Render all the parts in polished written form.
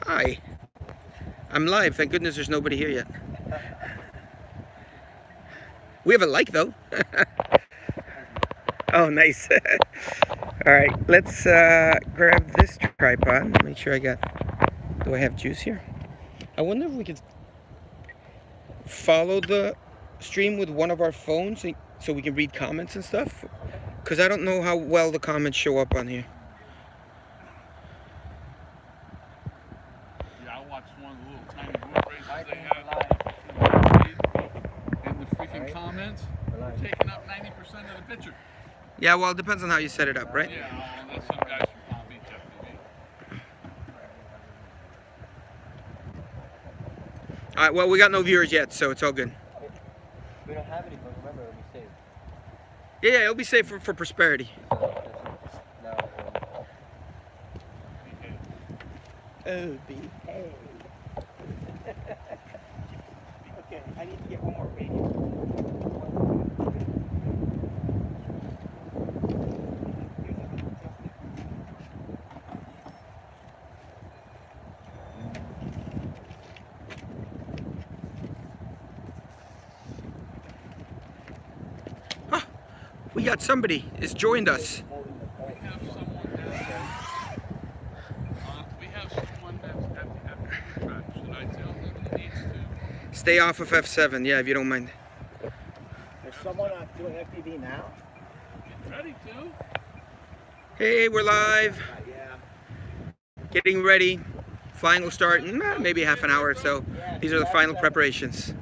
Hi. I'm live. Thank goodness there's nobody here yet. We have a like though. Oh, nice. All right, let's grab this tripod. Make sure I got. Do I have juice here? I wonder if we could follow the stream with one of our phones so we can read comments and stuff. Because I don't know how well the comments show up on here. Yeah, I watched one of the little tiny boot races they had. And the freaking comments were taking up 90% of the picture. Yeah, well, it depends on how you set it up, right? Yeah, well, that's some guys from Palm Beach FPV. All right, well, we got no viewers yet, so it's all good. We don't have any, but remember, it'll be saved. Yeah, it'll be safe for prosperity. Oh, behave. Okay, I need to get one more radio. Huh, we got somebody has joined us. We have someone that's at the track. Should I tell him he needs to? Stay off of F7, yeah, if you don't mind. There's someone doing FPV now? Get ready to. Hey, we're live. Yeah. Getting ready. Flying will start in maybe half an hour or so. These are the final preparations.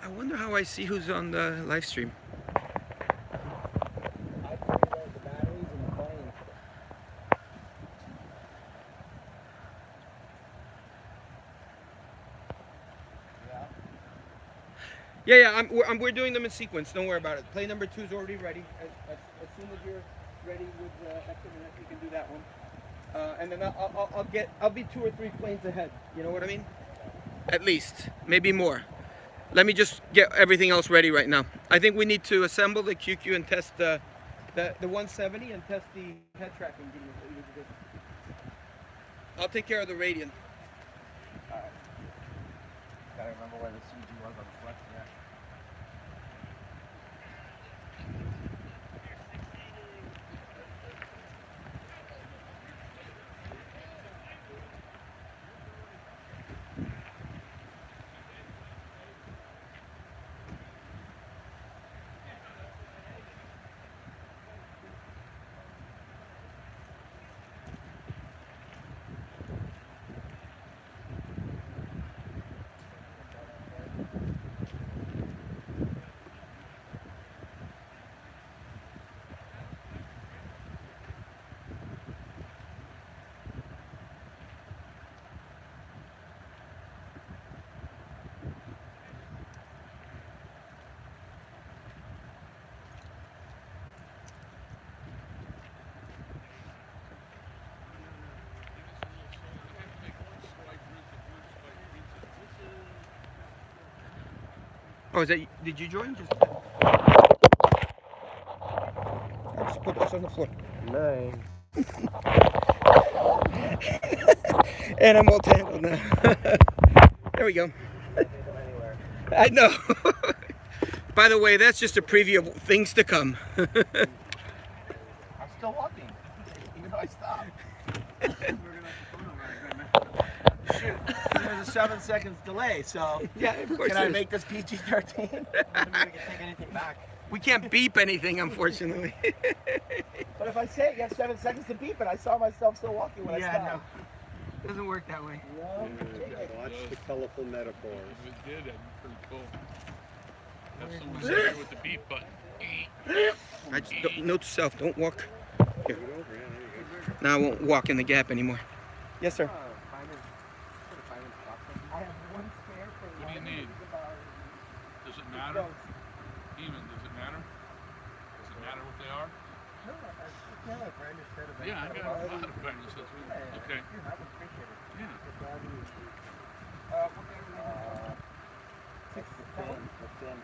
I wonder how I see who's on the live stream. Yeah, we're doing them in sequence. Don't worry about it. Play number 2 is already ready. As soon as you're ready with F7, you can do that one. And then I'll be 2 or 3 planes ahead. You know what I mean? At least, maybe more. Let me just get everything else ready right now. I think we need to assemble the QQ and test the 170 and test the head tracking. I'll take care of the radian. Alright. Gotta remember where the CG was on the flex, yeah. Oh, is that? Did you join? I'll just put this on the floor. Nice. And I'm all tangled now. There we go. I know. By the way, that's just a preview of things to come. I'm still walking, even though I stopped. Shoot, there's a 7 seconds delay, so Yeah, of course. can I make this PG-13? We can take anything back. We can't beep anything, unfortunately. But if I say it, you have 7 seconds to beep it. I saw myself still walking when I stopped. No. Doesn't work that way. No. Watch the colorful metaphors. If it did, that'd be pretty cool. Have someone sit there with the beep button. Note to self, don't walk. Here. Now I won't walk in the gap anymore. Yes, sir. I have one spare for What do you need? Does it matter? Even, does it matter? Does it matter what they are? No, a branded set of Yeah, I got a lot of branded sets. Okay. I appreciate it. Yeah. What day are we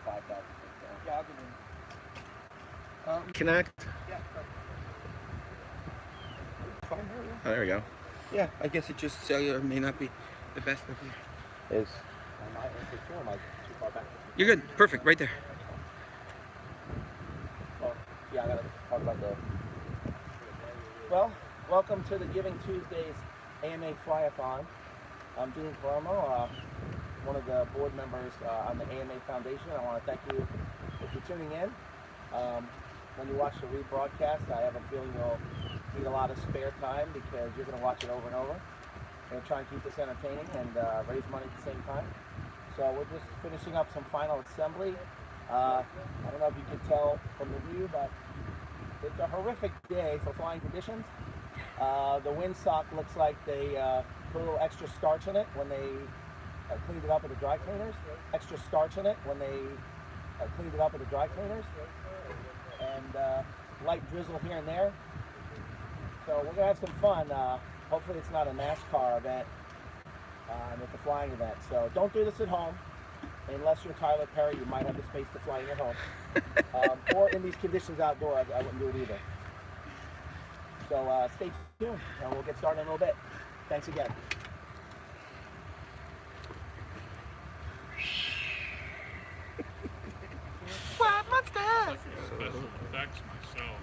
5,000 feet down. Yeah, I'll give him. Connect. Yeah. Fine. Oh, there we go. Yeah, I guess it just cellular may not be the best of you. Is am I insecure? Am I too far back? You're good. Perfect. Right there. Oh, yeah, I gotta talk about the. Well, welcome to the Giving Tuesdays AMA Fly-a-thon. I'm Dean Palermo, one of the board members on the AMA Foundation. I want to thank you if you're tuning in. When you watch the rebroadcast, I have a feeling you'll need a lot of spare time because you're going to watch it over and over. We're going to try and keep this entertaining and raise money at the same time. So we're just finishing up some final assembly. I don't know if you can tell from the view, but it's a horrific day for flying conditions. The windsock looks like they put a little extra starch in it when they cleaned it up at the dry cleaners. Extra starch in it when they cleaned it up at the dry cleaners. And light drizzle here and there. So we're gonna have some fun. Hopefully it's not a NASCAR event. It's a flying event. So don't do this at home. Unless you're Tyler Perry, you might have the space to fly in your home. Or in these conditions outdoors, I wouldn't do it either. So stay tuned and we'll get started in a little bit. Thanks again. What monster? Special effects myself.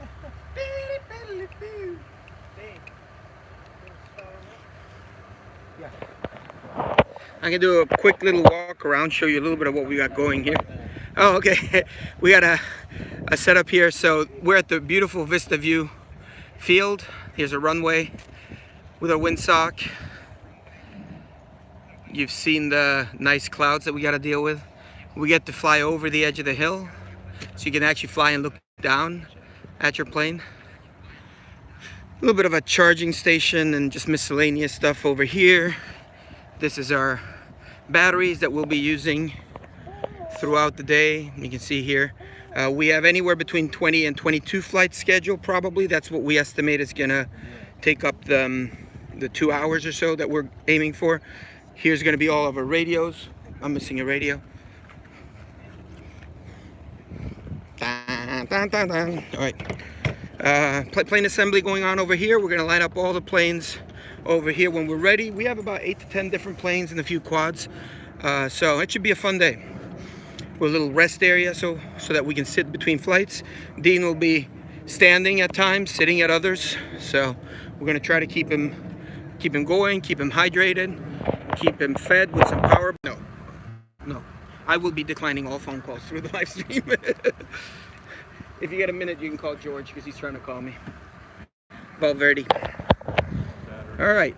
I'm gonna do a quick little walk around, show you a little bit of what we got going here. Oh, okay. We got a setup here. So we're at the beautiful Vista View field. Here's a runway with our windsock. You've seen the nice clouds that we got to deal with. We get to fly over the edge of the hill, so you can actually fly and look down at your plane. A little bit of a charging station and just miscellaneous stuff over here. This is our batteries that we'll be using throughout the day. You can see here we have anywhere between 20 and 22 flights scheduled probably. That's what we estimate is gonna take up the 2 hours or so that we're aiming for. Here's gonna be all of our radios. I'm missing a radio. Dun, dun, dun, dun. All right, plane assembly going on over here. We're gonna line up all the planes over here when we're ready. We have about 8 to 10 different planes and a few quads, so it should be a fun day. With a little rest area so that we can sit between flights. Dean will be standing at times, sitting at others. So we're gonna try to keep him going, keep him hydrated, keep him fed with some power. No, I will be declining all phone calls through the live stream. If you get a minute, you can call George because he's trying to call me. Valverde. All right.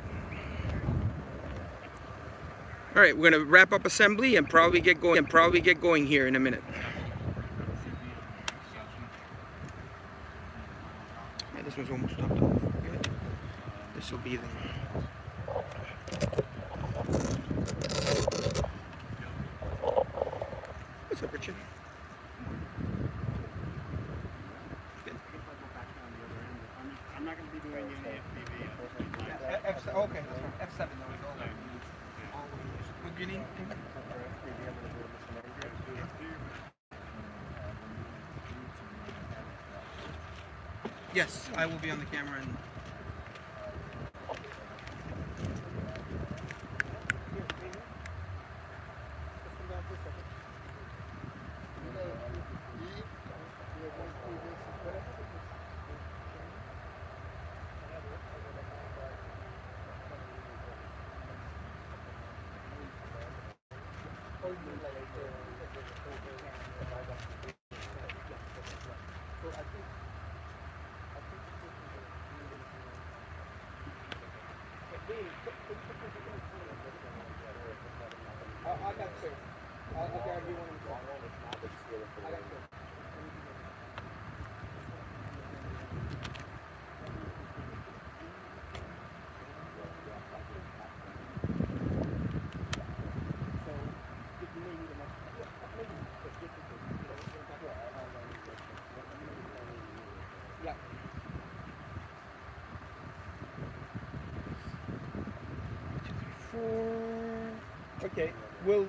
All right, we're gonna wrap up assembly and probably get going here in a minute. Yeah, this one's almost topped off. Good. This will be the. What's up, Richard? I'm not going to be doing any FPV. Okay, F7 What do you need? Yes, I will be on the camera and. I got two. I'll grab you one. I got two. Yeah. Okay, we'll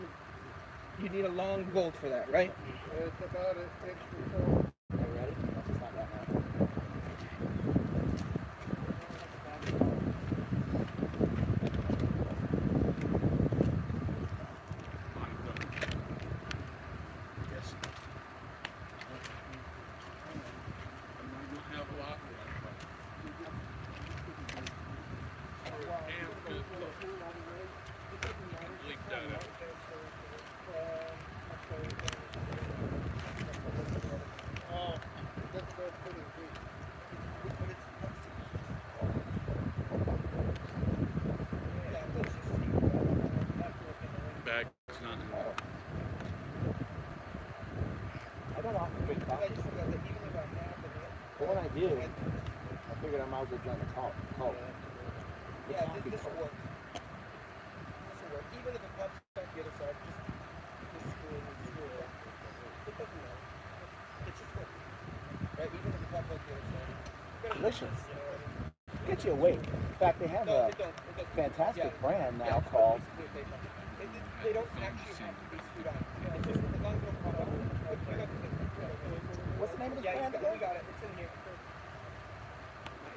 You need a long bolt for that, right? It's about an inch or so. Are you ready? Let's start that now. Yes. We have a lot. Bleep that out. Oh, that's pretty deep. Bag's not in there. I don't often drink coffee, but when I do, I figured I might as well join the cult. The Yeah, coffee this will cult. work. This will work. Even if it pops on the other side, just screw it and screw it. It doesn't matter. It's just work. Right? Even if it pops on the other side. Delicious. Get you awake. In fact, they have No, a it don't. It doesn't. fantastic Yeah. brand now Yeah, it's called. clear paper. They don't actually have to be screwed on. It's just as long as it don't pop up. Look, you got the What's the name of this Yeah, brand we again? got it. It's in here.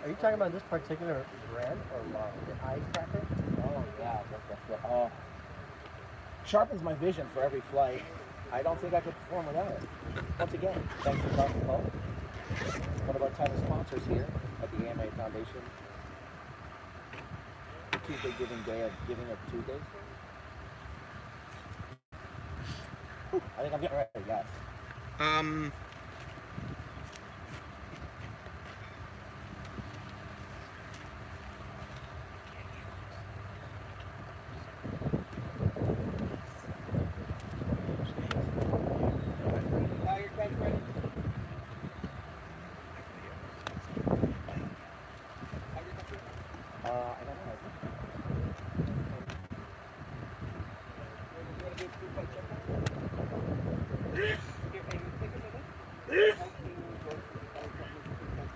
Are you talking about this particular brand or the ice cracker? Oh yeah, sharpens my vision for every flight. I don't think I could perform without it. Once again, thanks to Coffee Cult, one of our title sponsors here at the AMA Foundation. The Tuesday Giving Day of Giving of Tuesdays. I think I'm getting ready, guys. Your guys ready? I don't know. You want to do a two-flight check now? Here, Amy, take a minute. How can you go through the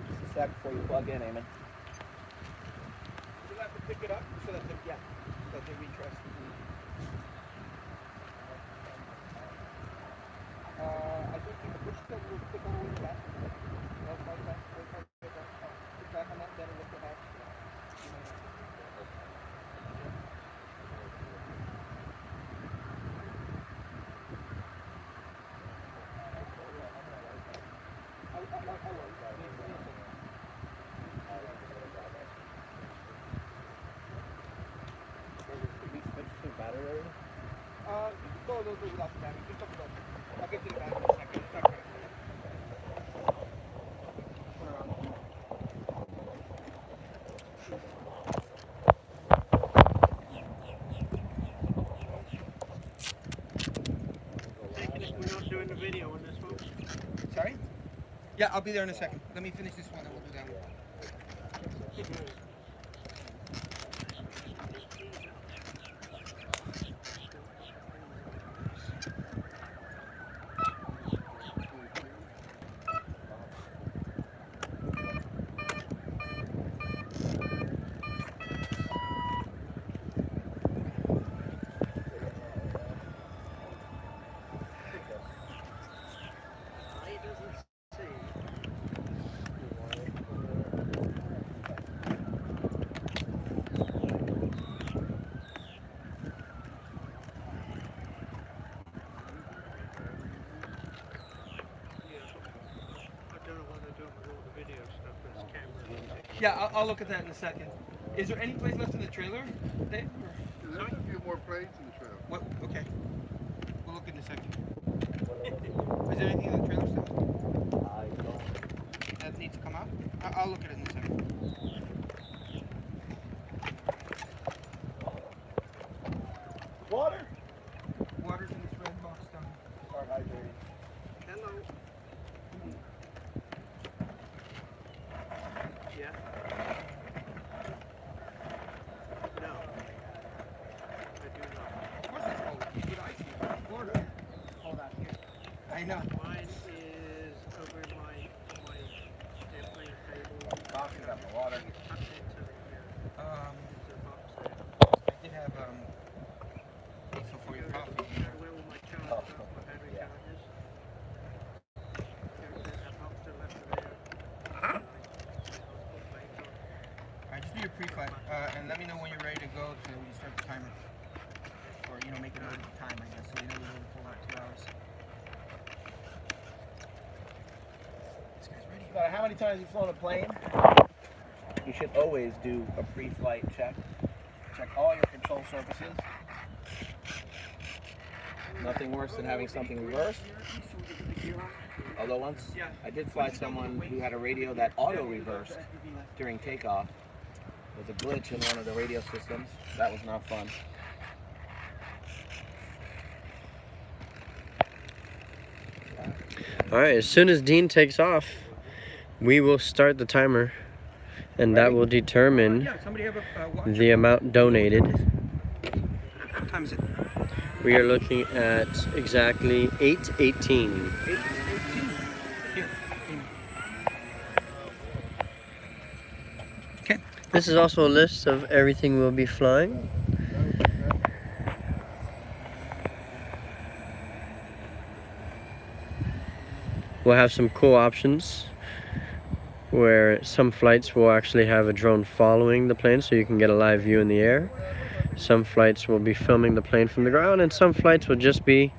Just a sec before you plug in, Eamon. You'll have to pick it up so that they retrust. I think you can push the stick all the way back. No, right back. Put back on that, then lift the hatch. Go a little bit without the battery. Just up above. I'll get to the battery in a second. It's not critical. Turn around. We're not doing the video on this one. Sorry? Yeah, I'll be there in a second. Let me finish this one and we'll do that one. He doesn't see. I don't know what they're doing with all the video stuff. There's cameras. Yeah, I'll look at that in a second. Is there any place left in the trailer, Dave? There's a few more plates in the trailer. What? Okay. We'll look in a second. Is there anything in the trailer still I don't. that needs to come out? I'll look at it in a second. Water? Water's in this red box down here. Start hydrating. Hello. Yeah. No. I do not. Of course it's cold. You get ice here. Florida. Cold out here. I know. Mine is the water. I did have refill for your coffee. Oh, yeah. Alright, just do your pre-flight, and let me know when you're ready to go so we start the timer. Or, you know, make a note of the time, I guess, so we know we're going for about 2 hours. This guy's ready. No matter how many times you've flown a plane, you should always do a pre-flight check. Check all your control surfaces. Nothing worse than having something reversed. Although once I did fly someone who had a radio that auto-reversed during takeoff. There was a glitch in one of the radio systems. That was not fun. Alright, as soon as Dean takes off, we will start the timer, and that will determine Yeah, somebody have a watch. the amount donated. What time is it? We are looking at exactly 8:18. 8:18. Here. Okay. This is also a list of everything we'll be flying. We'll have some cool options where some flights will actually have a drone following the plane so you can get a live view in the air. Some flights will be filming the plane from the ground, and some flights will just be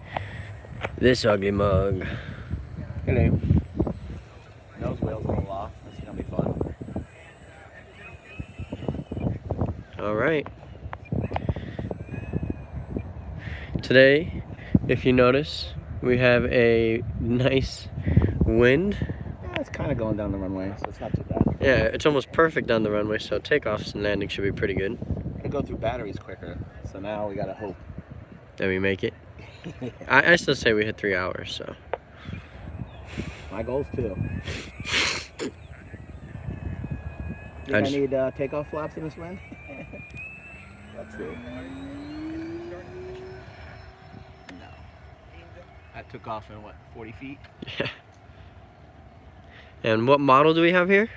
this ugly mug. Hello. Nose wheels roll off. That's gonna be fun. Alright. Today, if you notice, we have a nice wind. Yeah, it's kind of going down the runway, so it's not too bad. Yeah, it's almost perfect on the runway, so takeoffs and landings should be pretty good. They go through batteries quicker, so now we gotta hope. That we make it. I still say we hit 3 hours, so. My goal's 2. Think I I just- need takeoff flaps in this wind? Let's see. No. I took off in what, 40 feet? And what model do we have here?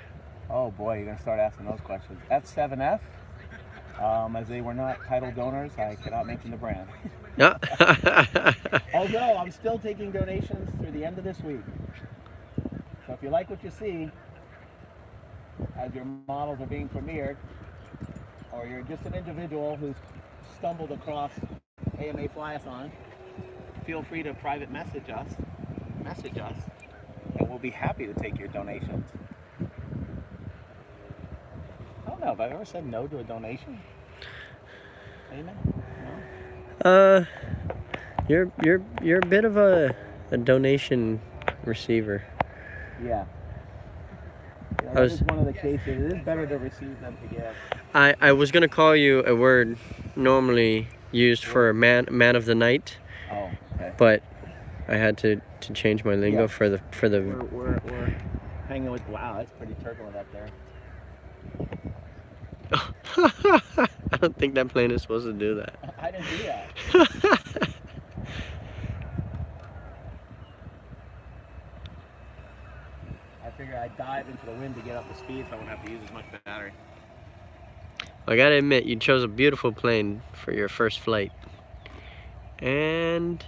Oh boy, you're gonna start asking those questions. F7F. As they were not title donors, I cannot mention the brand. Yeah. Although I'm still taking donations through the end of this week. So if you like what you see, as your models are being premiered, or you're just an individual who's stumbled across AMA Flyathon, feel free to private message us, and we'll be happy to take your donations. I don't know if I've ever said no to a donation. Amen? No? You're a bit of a donation receiver. Yeah. I That was- is one of the cases. It is better to receive than to give. I was gonna call you a word normally used for man of the night, Oh, okay. but I had to change my lingo Yeah. for the We're hanging with. Wow, that's pretty turbulent up there. I don't think that plane is supposed to do that. I didn't do that. I figured I'd dive into the wind to get up to speed so I wouldn't have to use as much battery. I gotta admit, you chose a beautiful plane for your first flight. And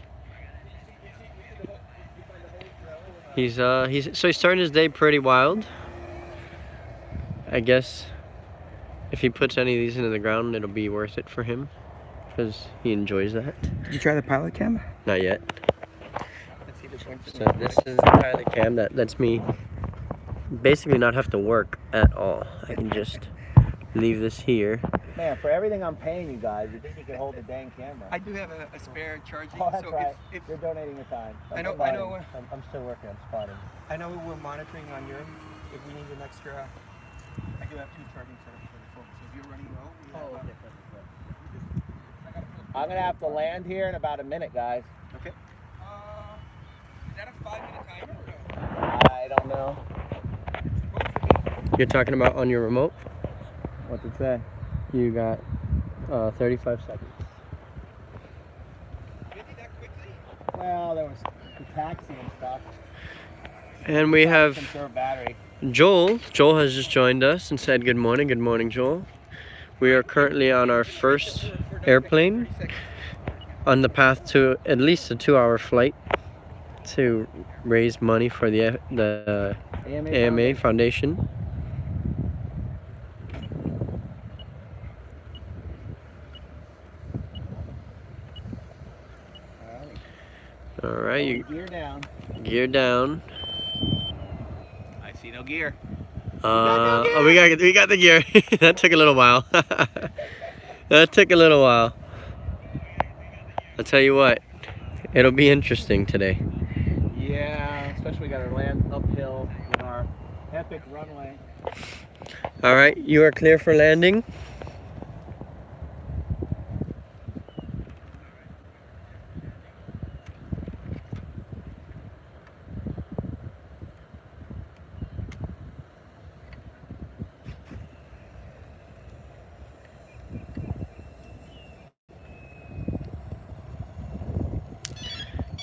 he's starting his day pretty wild. I guess if he puts any of these into the ground, it'll be worth it for him because he enjoys that. Did you try the pilot cam? Not yet. Let's see this one. So this is the pilot cam that lets me basically not have to work at all. I can just leave this here. Man, for everything I'm paying you guys, you think you could hold the dang camera? I do have a spare charging, Oh, that's so right. if You're donating your time. I know, I'm still working on spotting. I know we're monitoring on your end. If we need an extra, I do have 2 charging setups for the phone. So if you're running low, we have, I'm gonna have to land here in about a minute, guys. okay. Is that a 5-minute timer or no? I don't know. You're talking about on your remote? What's it say? You got 35 seconds. Really that quickly? Well, there was the taxi and stuff. And we have Conserve battery. Joel. Joel has just joined us and said good morning. Good morning, Joel. We are currently on our first airplane on the path to at least a 2-hour flight to raise money for the AMA Foundation. All right, you Gear down. gear down. I see no gear. Oh, we got the gear. That took a little while. That took a little while. I'll tell you what, it'll be interesting today. Yeah, especially we got to land uphill with our epic runway. All right, you are clear for landing.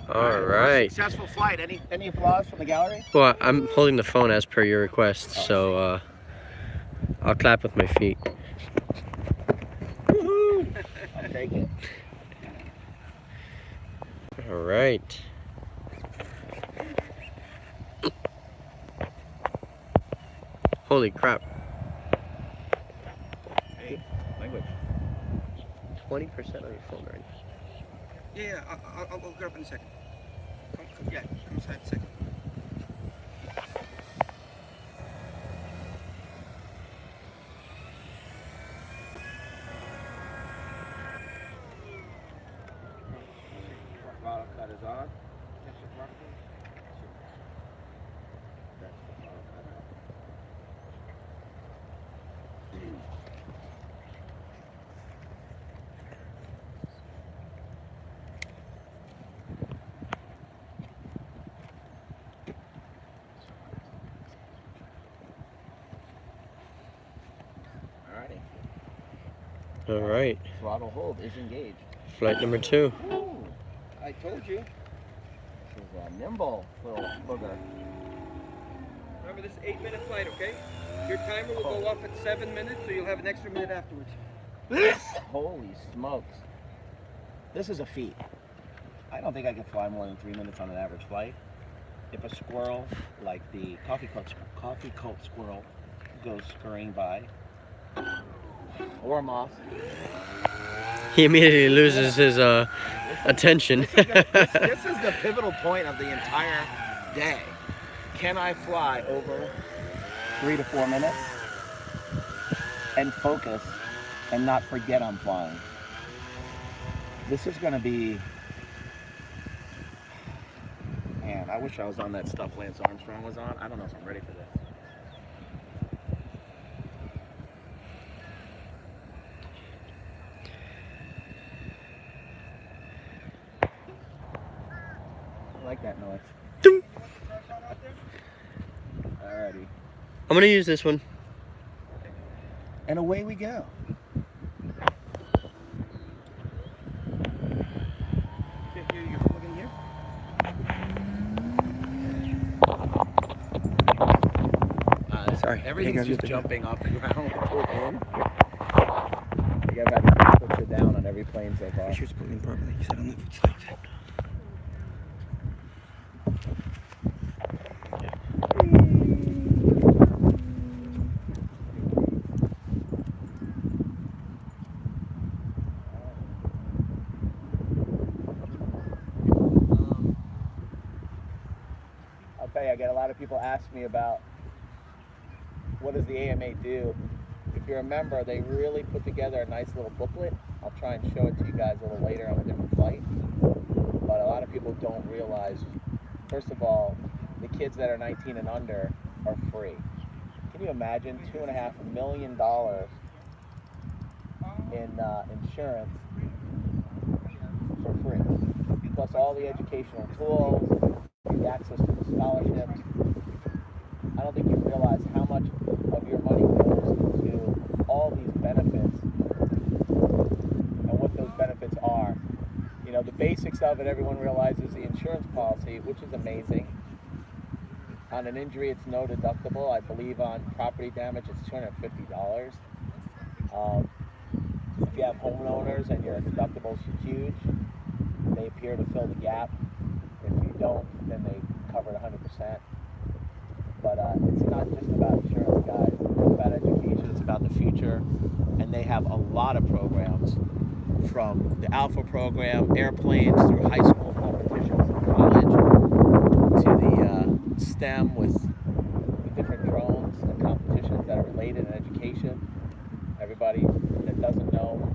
All right. Successful flight. Any applause from the gallery? Well, I'm holding the phone as per your request, so I'll clap with my feet. I'll take it. All right. Holy crap. Hey, language. 20% on your phone right now. Yeah, I'll look it up in a second. Yeah, come inside a second. Throttle cut is on. Alrighty. All right. Throttle hold is engaged. Flight number 2. Ooh, I told you. This is a nimble little booger. Remember, this is 8-minute flight, okay? Your timer will go off at 7 minutes, so you'll have an extra minute afterwards. Holy smokes. This is a feat. I don't think I could fly more than 3 minutes on an average flight. If a squirrel, like the coffee cult squirrel, goes scurrying by, or a moth. He immediately loses his attention. This is the pivotal point of the entire day. Can I fly over 3 to 4 minutes and focus and not forget I'm flying? This is going to be... Man, I wish I was on that stuff Lance Armstrong was on. I don't know if I'm ready for this. I like that noise. Ding. Alrighty. I'm gonna use this one. And away we go. You're plugging here? Sorry. Everything's just jumping off the ground. I got about to put you down on every plane so far. Sure it's put in properly. You said on the flight. I'll tell you, I get a lot of people ask me about what does the AMA do. If you're a member, they really put together a nice little booklet. I'll try and show it to you guys a little later on a different flight. But a lot of people don't realize, first of all, the kids that are 19 and under are free. Can you imagine $2.5 million in insurance for free? Plus all the educational tools, the access to the scholarships. I don't think you realize how much of your money goes into all these benefits and what those benefits are. You know, the basics of it, everyone realizes the insurance policy, which is amazing. On an injury, it's no deductible. I believe on property damage, it's $250. If you have homeowners and your deductible's huge, they appear to fill the gap. If you don't, then they cover it 100%. But it's not just about insurance, guys. It's about education. It's about the future. And they have a lot of programs, from the Alpha program, airplanes, through high school competitions and college, to the STEM with the different drones and competitions that are related in education. Everybody that doesn't know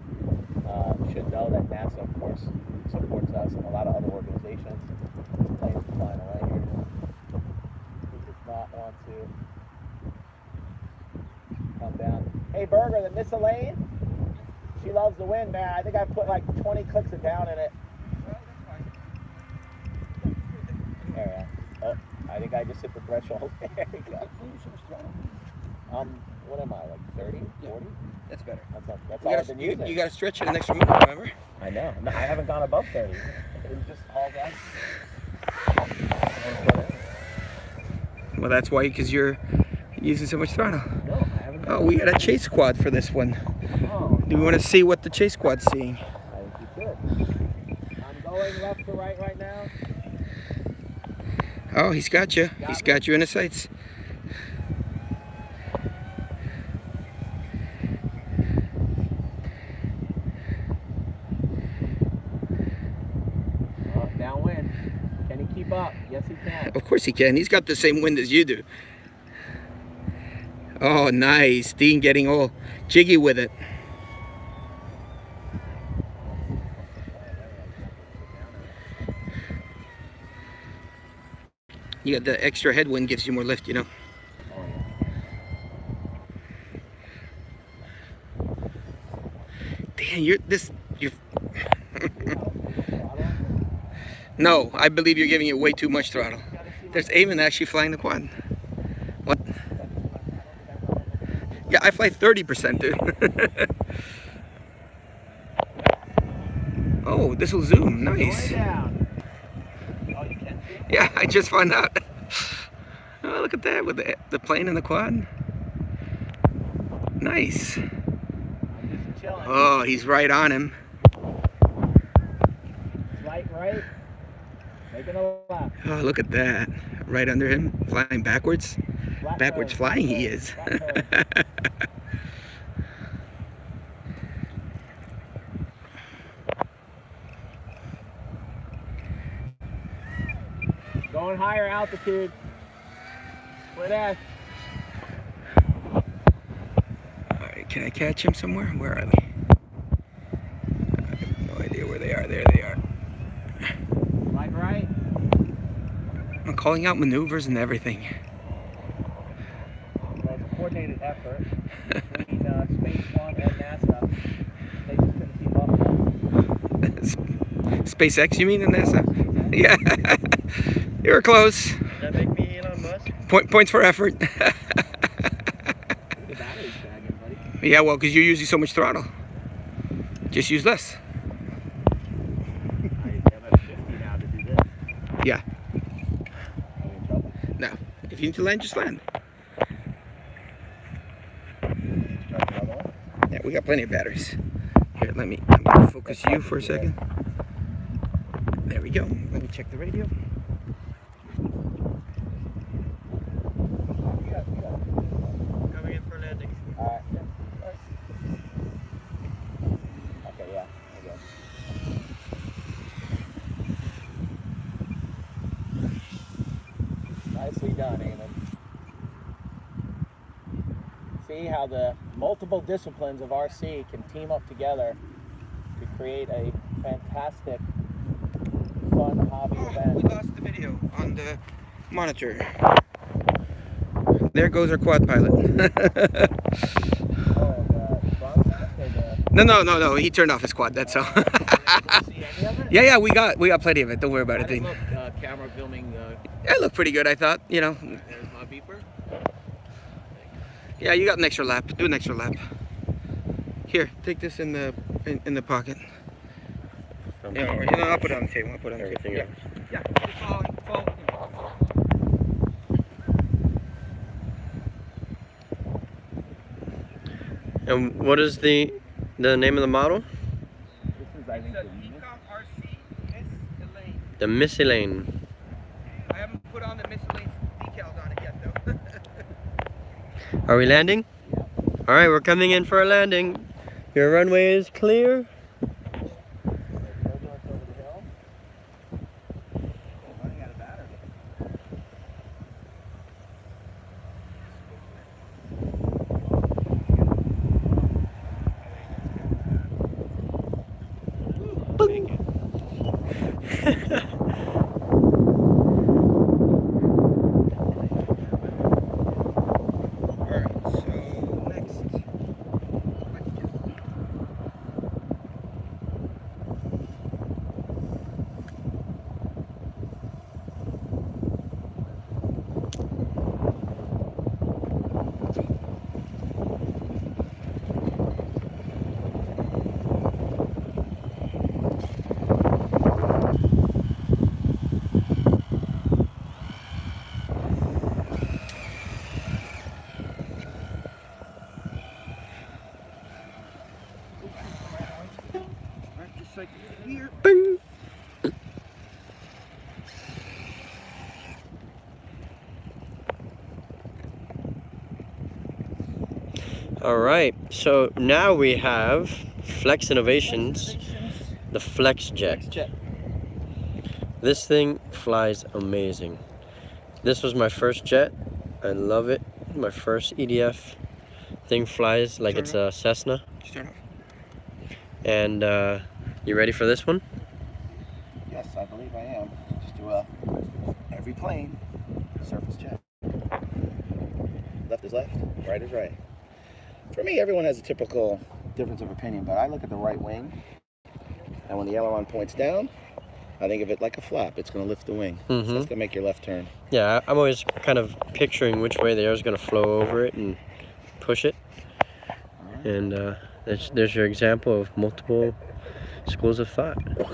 should know that NASA, of course, supports us and a lot of other organizations. This plane's flying away here. He does not want to come down. Hey, Burger, the Miss Elaine? She loves the wind, man. I think I put like 20 clicks of down in it. There we go. Oh, I think I just hit the threshold. There we go. What am I, like 30, 40? That's better. That's all I've been using. You got to stretch it an extra minute, remember? I know. No, I haven't gone above 30. It was just all that. Well, that's why, because you're using so much throttle. No, I haven't. Oh, we got a chase quad for this one. Oh, Do we want to see what the chase quad's seeing? I think you should. I'm going left to right now. Oh, he's got you. He's got you in his sights. Downwind. Can he keep up? Yes, he can. Of course he can. He's got the same wind as you do. Oh, nice. Dean getting all jiggy with it. You got the extra headwind, gives you more lift, you know. Dan, you're. No, I believe you're giving it way too much throttle. There's Eamon actually flying the quad. What? Yeah, I fly 30%, dude. Oh, this will zoom. Nice. Yeah, I just found out. Oh, look at that with the plane and the quad. Nice. Oh, he's right on him. Right. Making a lap. Oh, look at that. Right under him, flying backwards. Backwards flying he is. Going higher altitude. Split S. Alright, can I catch him somewhere? Where are they? I have no idea where they are. There they are. Right. I'm calling out maneuvers and everything. Well, it's a coordinated effort between Space One and NASA. They just couldn't keep up. SpaceX, you mean, and NASA? Yeah. You were close. That make me Elon Musk? Points for effort. The battery's dragging, buddy. Yeah, well, because you're using so much throttle. Just use less. I'm at 50 now to do this. Yeah. Are we in trouble? No. If you need to land, just land. Start another one? Yeah, we got plenty of batteries. Here, let me focus you for a second. There we go. Let me check the radio. Coming in for landing. Alright. Okay, yeah. Okay. Nicely done, Eamon. See how the multiple disciplines of RC can team up together to create a fantastic, fun hobby event. We lost the video on the monitor. There goes our quad pilot. Oh, the front or the... No. He turned off his quad. That's all. See any of it? Yeah. We got plenty of it. Don't worry about I it, didn't Dean. look, camera filming. It looked pretty good, I thought. You know. There's my beeper. Yeah, you got an extra lap. Do an extra lap. Here, take this in the pocket. Yeah, or, I'll put it on the table. Everything else. Yeah. Just follow. And what is the name of the model? This is, I think, It's a Ecom RC Miss Elaine. The Miss Elaine. I haven't put on the Miss Elaine decals on it yet, though. Are we landing? All right, we're coming in for a landing. Your runway is clear. Running out of battery. Alright, so next. Alright, just like here. Bing. All right, so now we have Flex Innovations, the Flex Jet. This thing flies amazing. This was my first jet. I love it. My first EDF. Thing flies like it's a Cessna. Turn off. And you ready for this one? Yes, I believe I am. Just do every plane, surface jet. Left is left, right is right. For me, everyone has a typical difference of opinion, but I look at the right wing, and when the aileron points down, I think of it like a flap. It's going to lift the wing. So it's going to make your left turn. Yeah, I'm always kind of picturing which way the air is going to flow over it and push it. And there's your example of multiple schools of thought. But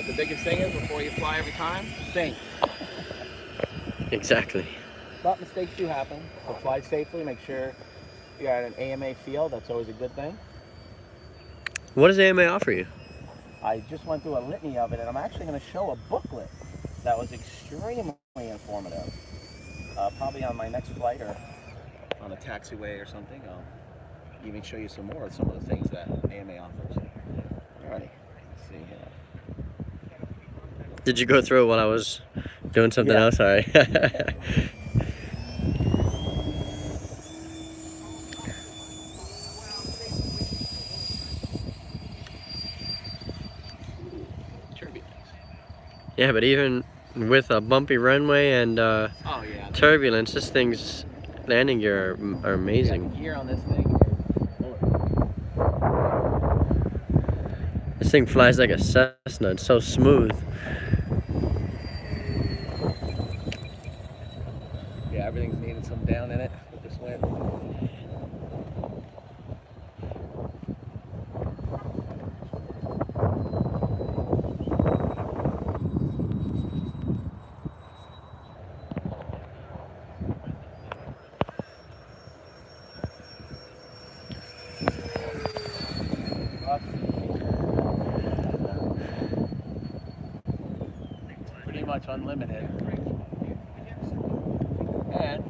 the biggest thing is, before you fly every time, think. Exactly. But mistakes do happen, so fly safely. Make sure you're at an AMA field. That's always a good thing. What does AMA offer you? I just went through a litany of it, and I'm actually going to show a booklet that was extremely informative. Probably on my next flight or on a taxiway or something. I'll even show you some more of some of the things that AMA offers. Alrighty, let's see here. Did you go through it while I was doing something else? Sorry. Yeah, but even with a bumpy runway and turbulence, this thing's landing gear are amazing. The gear on this thing This thing flies like a Cessna. It's so smooth. yeah, everything's needed some down in it with this wind. Pretty much unlimited. And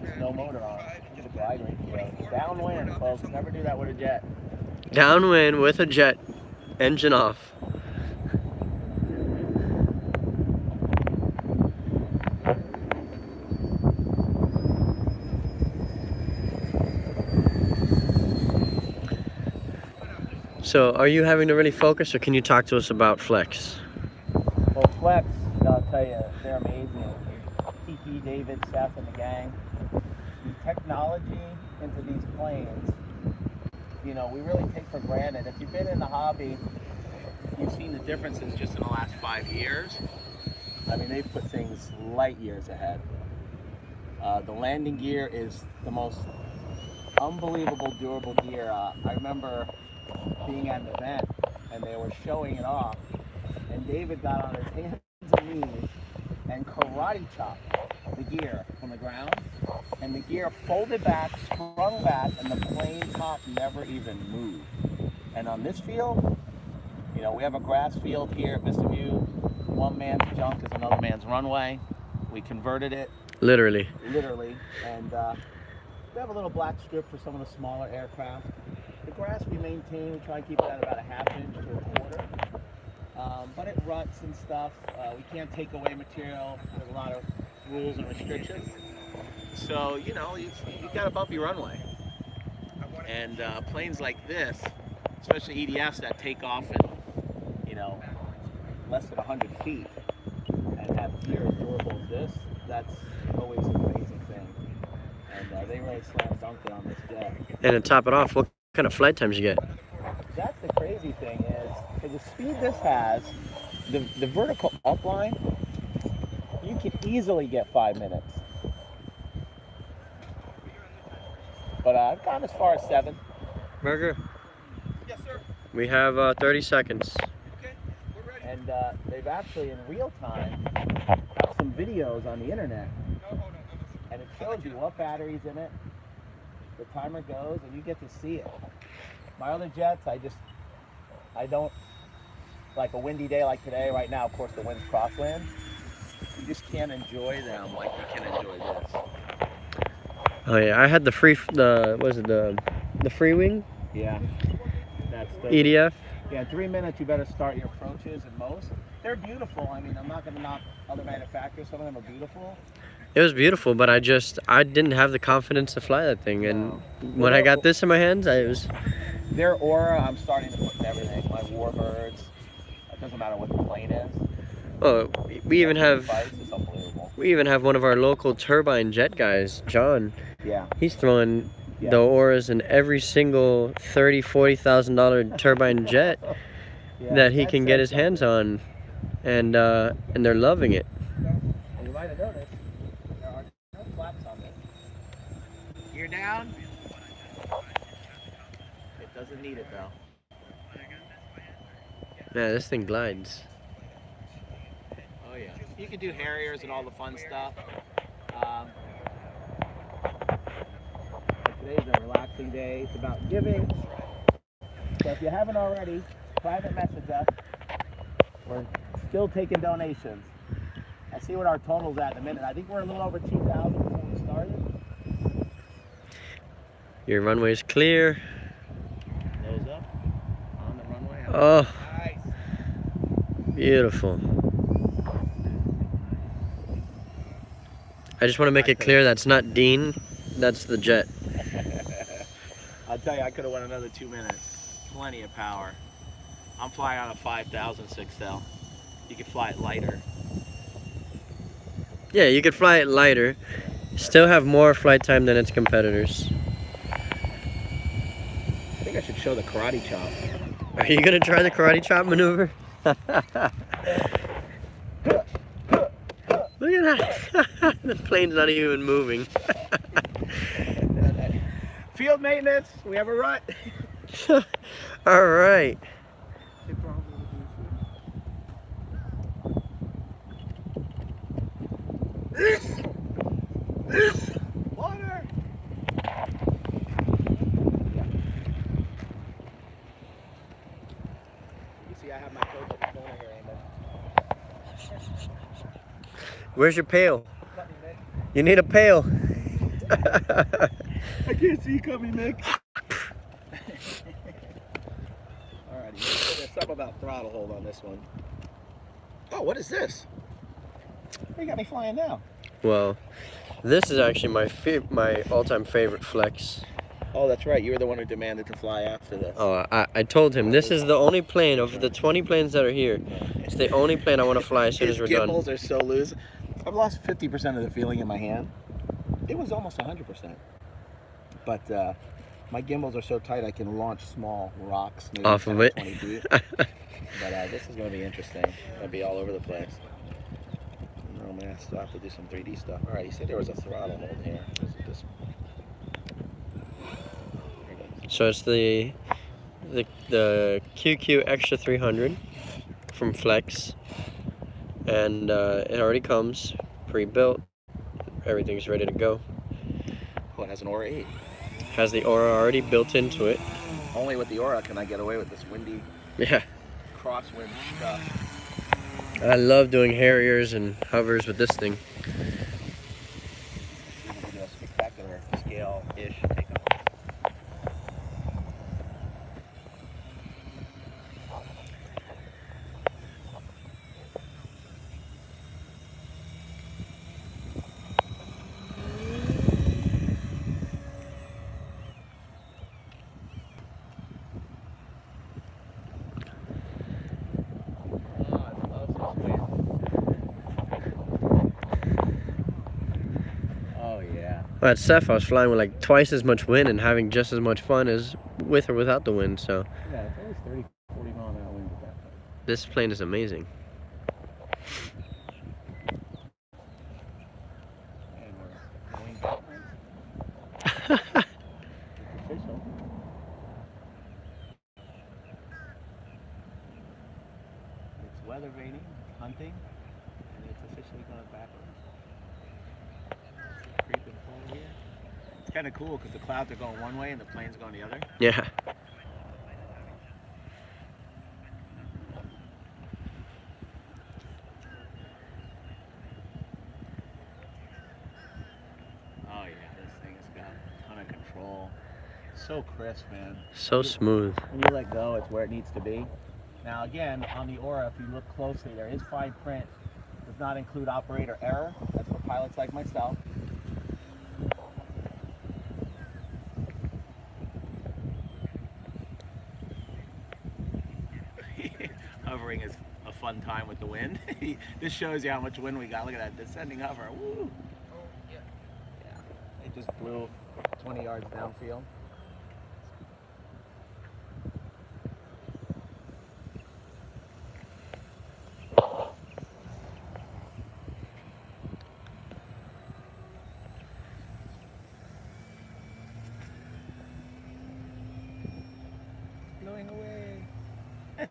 there's no motor on it. It's a glide ratio. Downwind, folks. Never do that with a jet. Downwind with a jet, engine off. So, are you having to really focus, or can you talk to us about Flex? Well, Flex, I'll tell you, they're amazing. Kiki, David, Seth, and the gang. The technology into these planes, you know, we really take for granted. If you've been in the hobby, you've seen the differences just in the last 5 years. I mean, they've put things light years ahead. The landing gear is the most unbelievable durable gear. I remember being at an event and they were showing it off, and David got on his hands and knees and karate chopped the gear from the ground, and the gear folded back, sprung back, and the plane top never even moved. And on this field, you know, we have a grass field here at Vista View. One man's junk is another man's runway. We converted it. Literally. Literally. And we have a little black strip for some of the smaller aircraft. The grass we maintain, we try and keep it at about a ½ inch to a quarter. But it ruts and stuff. We can't take away material. There's a lot of rules and restrictions. So, you know, you got a bumpy runway. And planes like this, especially EDFs that take off in, you know, less than 100 feet and have gear as durable as this, that's always an amazing thing. And they really slam dunked it on this jet. And to top it off, what kind of flight times you get? That's the crazy thing is, for the speed this has, the vertical upline, you can easily get 5 minutes. But I've gone as far as 7. Burger, Yes, sir. we have 30 seconds. Okay, we're ready. And they've actually, in real time, have some videos on the internet. No, hold on. And it shows you what battery's in it, the timer goes, and you get to see it. My other jets, I don't, like a windy day like today, right now, of course, the wind's crosswind. You just can't enjoy them like you can enjoy this. Oh yeah, I had the free wing Yeah. That's the, EDF. Yeah, in 3 minutes, you better start your approaches, and most. They're beautiful. I mean, I'm not going to knock other manufacturers. Some of them are beautiful. It was beautiful, but I didn't have the confidence to fly that thing. And when I got this in my hands, Their aura, I'm starting to put in everything. My warbirds. It doesn't matter what the plane is. Oh, we even have It's unbelievable. one of our local turbine jet guys, John. Yeah. He's throwing Yeah. the auras in every single $30,000-$40,000 turbine jet Yeah, that he that can get says his hands something. on, and they're loving it. And you might have noticed, there are no flaps on this. Gear down. It doesn't need it though. Yeah, this thing glides. Oh yeah. You can do Harriers and all the fun stuff. Today's a relaxing day. It's about giving. So if you haven't already, private message us. We're still taking donations. I'll see what our total's at in a minute. I think we're a little over 2,000 before we started. Your runway's clear. Nose up on the runway. Oh, Nice. beautiful. I just want to make it clear that's not Dean, that's the jet. I'll tell you, I could have went another 2 minutes. Plenty of power. I'm flying on a 5,000 6L. You can fly it lighter. Yeah, you could fly it lighter, still have more flight time than its competitors. I think I should show the karate chop. Are you gonna try the karate chop maneuver? Look at that. The plane's not even moving. Field maintenance, we have a rut. All right. Water! You see I have my coach at the corner here, Eamon. Where's your pail? Let me, Mick. You need a pail. I can't see you coming, Mick. Alrighty, there's something about throttle hold on this one. Oh, what is this? You got me flying now. Well, this is actually my all-time favorite flex. Oh, that's right. You were the one who demanded to fly after this. Oh, I told him this is the only plane of the 20 planes that are here. It's the only plane I want to fly as soon as we're done. Gimbals are so loose. I've lost 50% of the feeling in my hand. It was almost 100%. But my gimbals are so tight I can launch small rocks maybe Off of it. 20 feet. But this is going to be interesting. I'll be all over the place. Oh man, I still have to do some 3D stuff. All right, you said there was a throttle hold here. This So it's the QQ Extra 300 from Flex, and it already comes pre-built. everything's ready to go. Well, it has an Aura 8. Has the Aura already built into it. Only with the Aura can I get away with this windy Yeah. crosswind stuff. I love doing Harriers and hovers with this thing. We do a spectacular scale-ish takeoff. Well, at Ceph, I was flying with like twice as much wind and having just as much fun as with or without the wind. So Yeah, it's always 30, 40 mile an hour wind at that point. this plane is amazing. And we're going backwards. It's official. It's weather rating, it's hunting, and it's officially going backwards. Creeping forward here. It's kind of cool because the clouds are going one way and the plane's going the other. Yeah. Oh yeah, this thing has got a ton of control. So crisp, man. So smooth. When you let go, it's where it needs to be. Now again, on the Aura, if you look closely, there is fine print. Does not include operator error. That's for pilots like myself. Hovering is a fun time with the wind. This shows you how much wind we got. Look at that descending hover. Woo! Yeah. It just blew 20 yards downfield. Blowing away. Look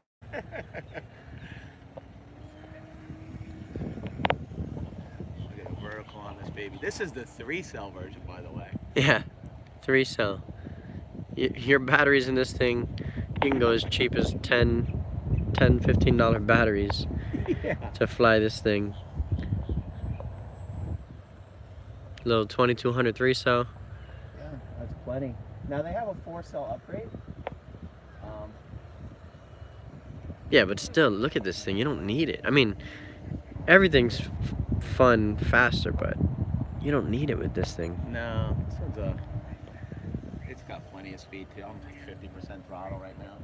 at the vertical on this baby. This is the 3-cell version, by the way. Yeah. 3-cell. Your batteries in this thing, you can go as cheap as $15 batteries Yeah. to fly this thing. Little 2200 3-cell. Yeah, that's plenty. Now they have a 4-cell upgrade. Yeah, but still, look at this thing. You don't need it. I mean, everything's fun faster, but you don't need it with this thing. No, this one's it's got plenty of speed too. I'm like 50% throttle right now.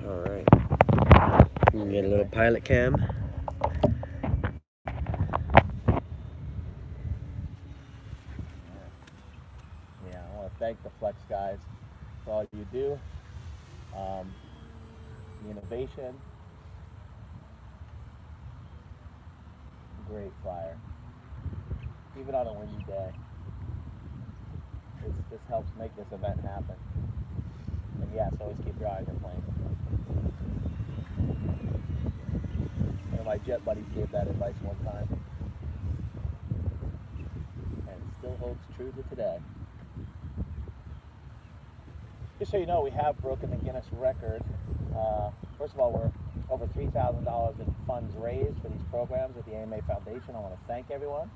All right. You can get a little pilot cam. Yeah, I want to thank the Flex guys for all you do. The innovation. Great flyer. Even on a windy day. This helps make this event happen. And yes, always keep your eye on your plane. One of my jet buddies gave that advice one time. And it still holds true to today. Just so you know, we have broken the Guinness record. First of all, we're over $3,000 in funds raised for these programs at the AMA Foundation. I want to thank everyone.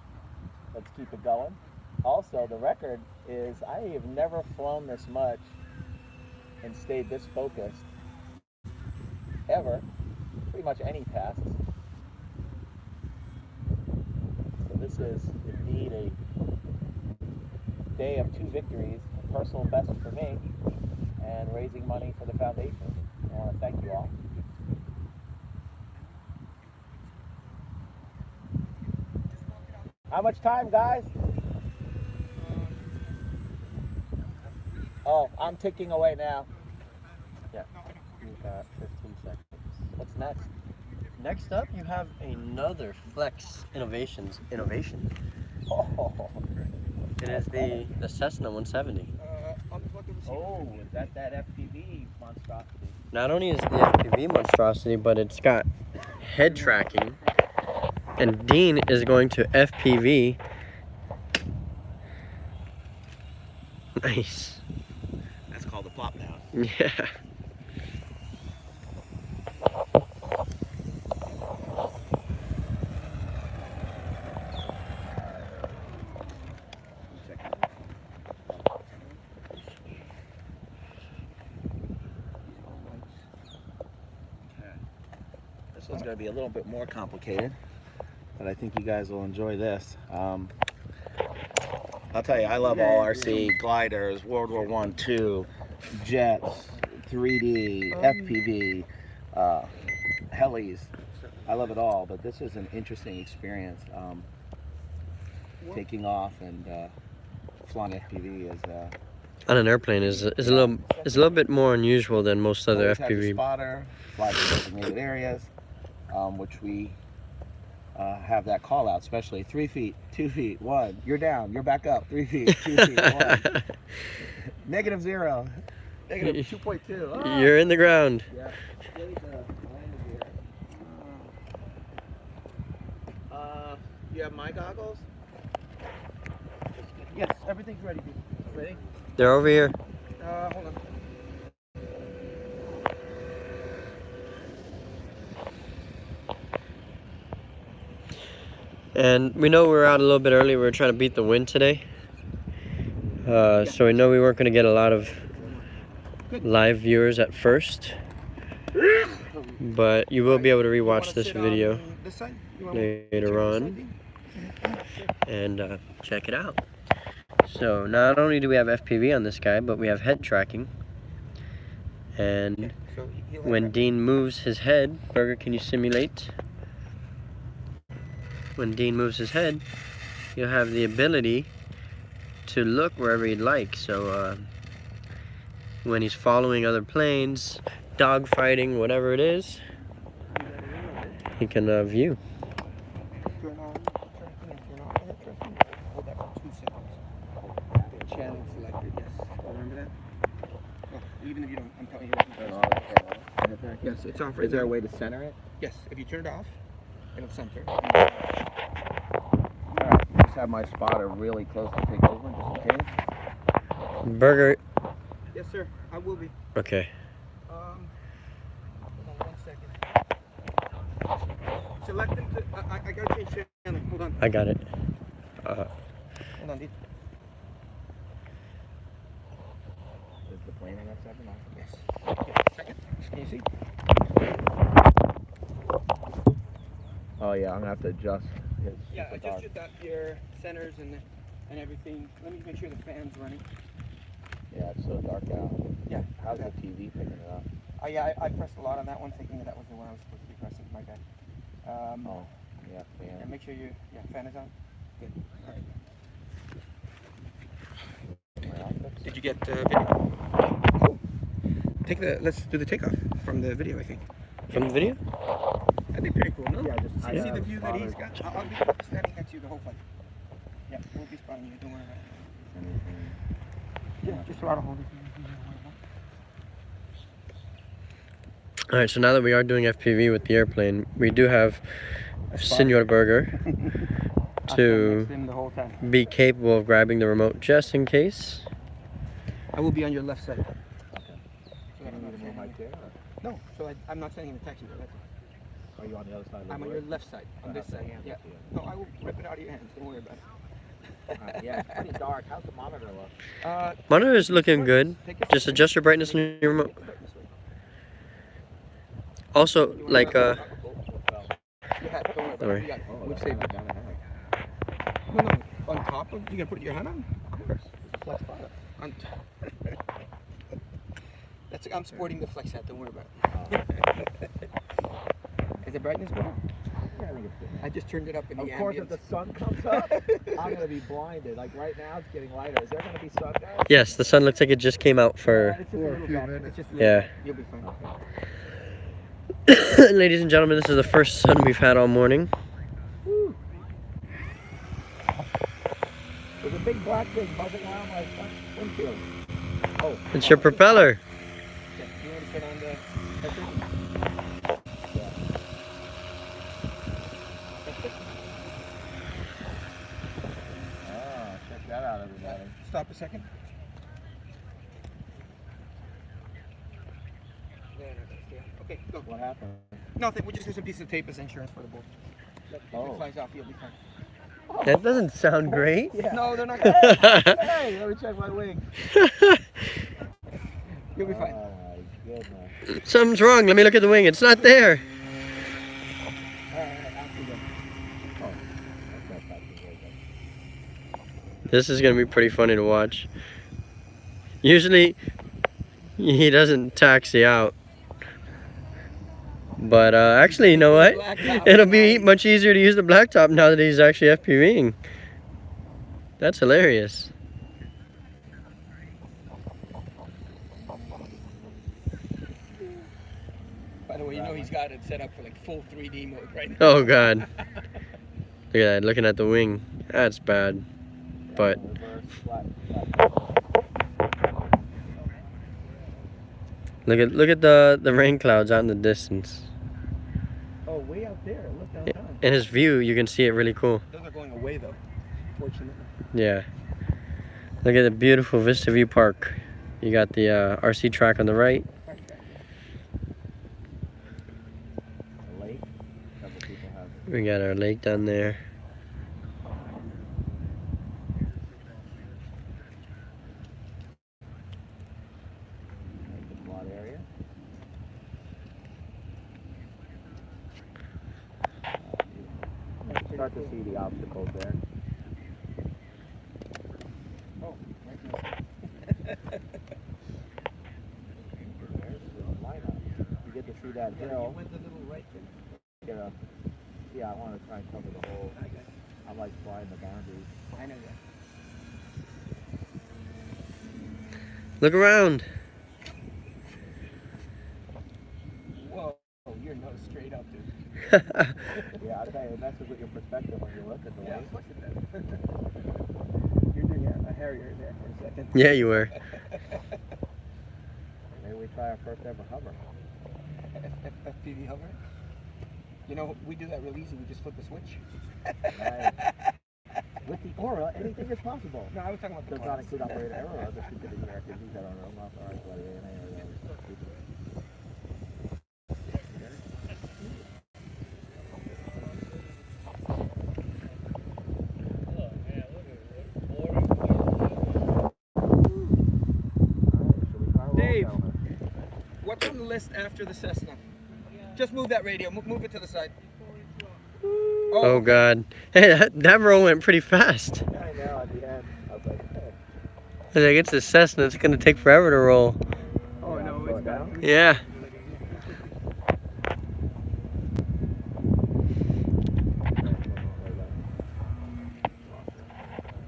Let's keep it going. Also, the record is I have never flown this much and stayed this focused ever, pretty much any tasks. So this is indeed a day of 2 victories, a personal best for me, and raising money for the foundation. I want to thank you all. How much time, guys? Oh, I'm ticking away now. Yeah. You've got 15 seconds. What's next? Next up, you have another Flex innovation. Oh, It is the Cessna 170. oh, is that FPV monstrosity. Not only is the FPV monstrosity, but it's got head tracking. And Dean is going to FPV. Nice. That's called a plop down. Yeah. This one's going to be a little bit more complicated, but I think you guys will enjoy this. I'll tell you, I love all RC, gliders, World War I, II, jets, 3D, FPV, helis. I love it all, but this is an interesting experience. Taking off and flying FPV is On an airplane is a little bit more unusual than most other always have your FPV. spotter, fly to designated areas, which we have that call out, especially 3 feet, 2 feet, 1, you're down, you're back up, 3 feet, 2 feet, 1, negative 0, negative 2.2. Oh. You're in the ground. Yeah. You have my goggles? Yes, everything's ready, dude. Ready? They're over here. Hold on. And we know we're out a little bit early. We were trying to beat the wind today. So we know we weren't going to get a lot of live viewers at first. But you will be able to rewatch this video later on and check it out. So not only do we have FPV on this guy, but we have head tracking. And when Dean moves his head, Burger, can you simulate? When Dean moves his head, you'll have the ability to look wherever you'd like. So when he's following other planes, dogfighting, whatever it is, he can view. Turn on tracking and turn off head tracking. Hold that for 2 seconds. The channel selector, yes. Remember that? Oh, even if you don't, I'm telling you. Turn on the camera. Yes, it's off right Is there a now. way to center it? Yes, if you turn it off, it'll center. Alright, just have my spotter really close to take over just in case. Burger. Yes, sir. I will be. Okay. Hold on 1 second. Select them to. I gotta change channel. Hold on. I got it. Hold on, dude. Is the plane on that side or not? Yes. Okay, second. Can you see? Oh yeah, I'm gonna have to adjust. Yeah, adjust your centers and everything. Let me make sure the fan's running. Yeah, it's so dark out. Yeah. How's the TV picking it up? Yeah, I pressed a lot on that one, thinking that was the one I was supposed to be pressing. My bad. Oh, yeah, fan. And make sure your fan is on. Good. All right. Did you get video? Cool. Let's do the takeoff from the video, I think. From the video? That'd be pretty cool, no? Yeah, just see the view that he's got? I'll be standing next to you the whole flight. Yeah, we'll be spotting you, don't worry about it. Yeah, just throttle hold it. Alright, so now that we are doing FPV with the airplane, we do have Senor Burger to The whole time. be capable of grabbing the remote just in case. I will be on your left side. Okay. So that I'm not sending you- No, so I'm not sending the taxi there. That's it. Are you on the other side of the I'm on your left side, on this side. Yeah. No, I will rip it out of your hands. Don't worry about it. Yeah, it's pretty dark. How's the monitor look? Monitor is looking good. Take it Just adjust your brightness on your remote. Also, like, Yeah, don't worry about Alright. it. We got it. Oh, We've that's saved not it. down ahead. No, on top of, you gonna put your hand on? Of course. Flex spotter. On I'm sporting the flex hat, don't worry about it. Is the brightness better? Yeah, I think it's good. I just turned it up in the Of course, if ambience. the sun comes up, I'm gonna be blinded. Like right now, it's getting lighter. Is there gonna be sun there? yes, the sun looks like it just came out for. It's just a little bit. It's just a Yeah. little, you'll be fine. Ladies and gentlemen, this is the first sun we've had all morning. Woo. There's a big black thing buzzing around my windshield. Oh, It's your propeller. Yeah, you want to turn Stop a second. They're not gonna steer. Okay, go. What happened? Nothing. We just have some piece of tape as insurance for the boat. If it Oh. flies off, you'll be fine. That doesn't sound great. Yeah. No, they're not gonna. Hey, let me check my wing. You'll be fine. Oh my goodness. Something's wrong. Let me look at the wing. It's not there. This is gonna be pretty funny to watch. Usually, he doesn't taxi out. But actually, you know what? It'll be much easier to use the blacktop now that he's actually FPVing. That's hilarious. By the way, you know he's got it set up for like full 3D mode right now. Oh God. Look at that, looking at the wing. That's bad. But look at the rain clouds out in the distance. Oh, way out there. Look downtown. In his view, you can see it really cool. Those are going away though, fortunately. Yeah. Look at the beautiful Vista View Park. You got the RC track on the right. A lake. A couple people have. We got our lake down there. The plot area. Start to see the obstacles there. Oh, right There's the lineup. You get to see that hill. went the little right thing. Yeah, I want to try and cover the whole. I like flying the boundaries. I know that. Look around. Whoa, your nose straight up, dude. Yeah, I tell you, it messes with your perspective when you look at the Yeah, wing. of course it does. You're doing a Harrier there for a second. Yeah, you were. Maybe we try our first ever hover. FPV hover. You know, we do that real easy. We just flip the switch. Nice. With the Aura, anything is possible. No, I was talking about the Does not class. include operator error or other stupid activities that are unauthorized by the ANA or the other people. Dave, what's on the list after the Cessna? Just move that radio. Move it to the side. Oh okay. God. Hey, that roll went pretty fast. I know, at the end. I was like, hey. As I get to Cessna, it's gonna take forever to roll. Oh no, it's down. Yeah.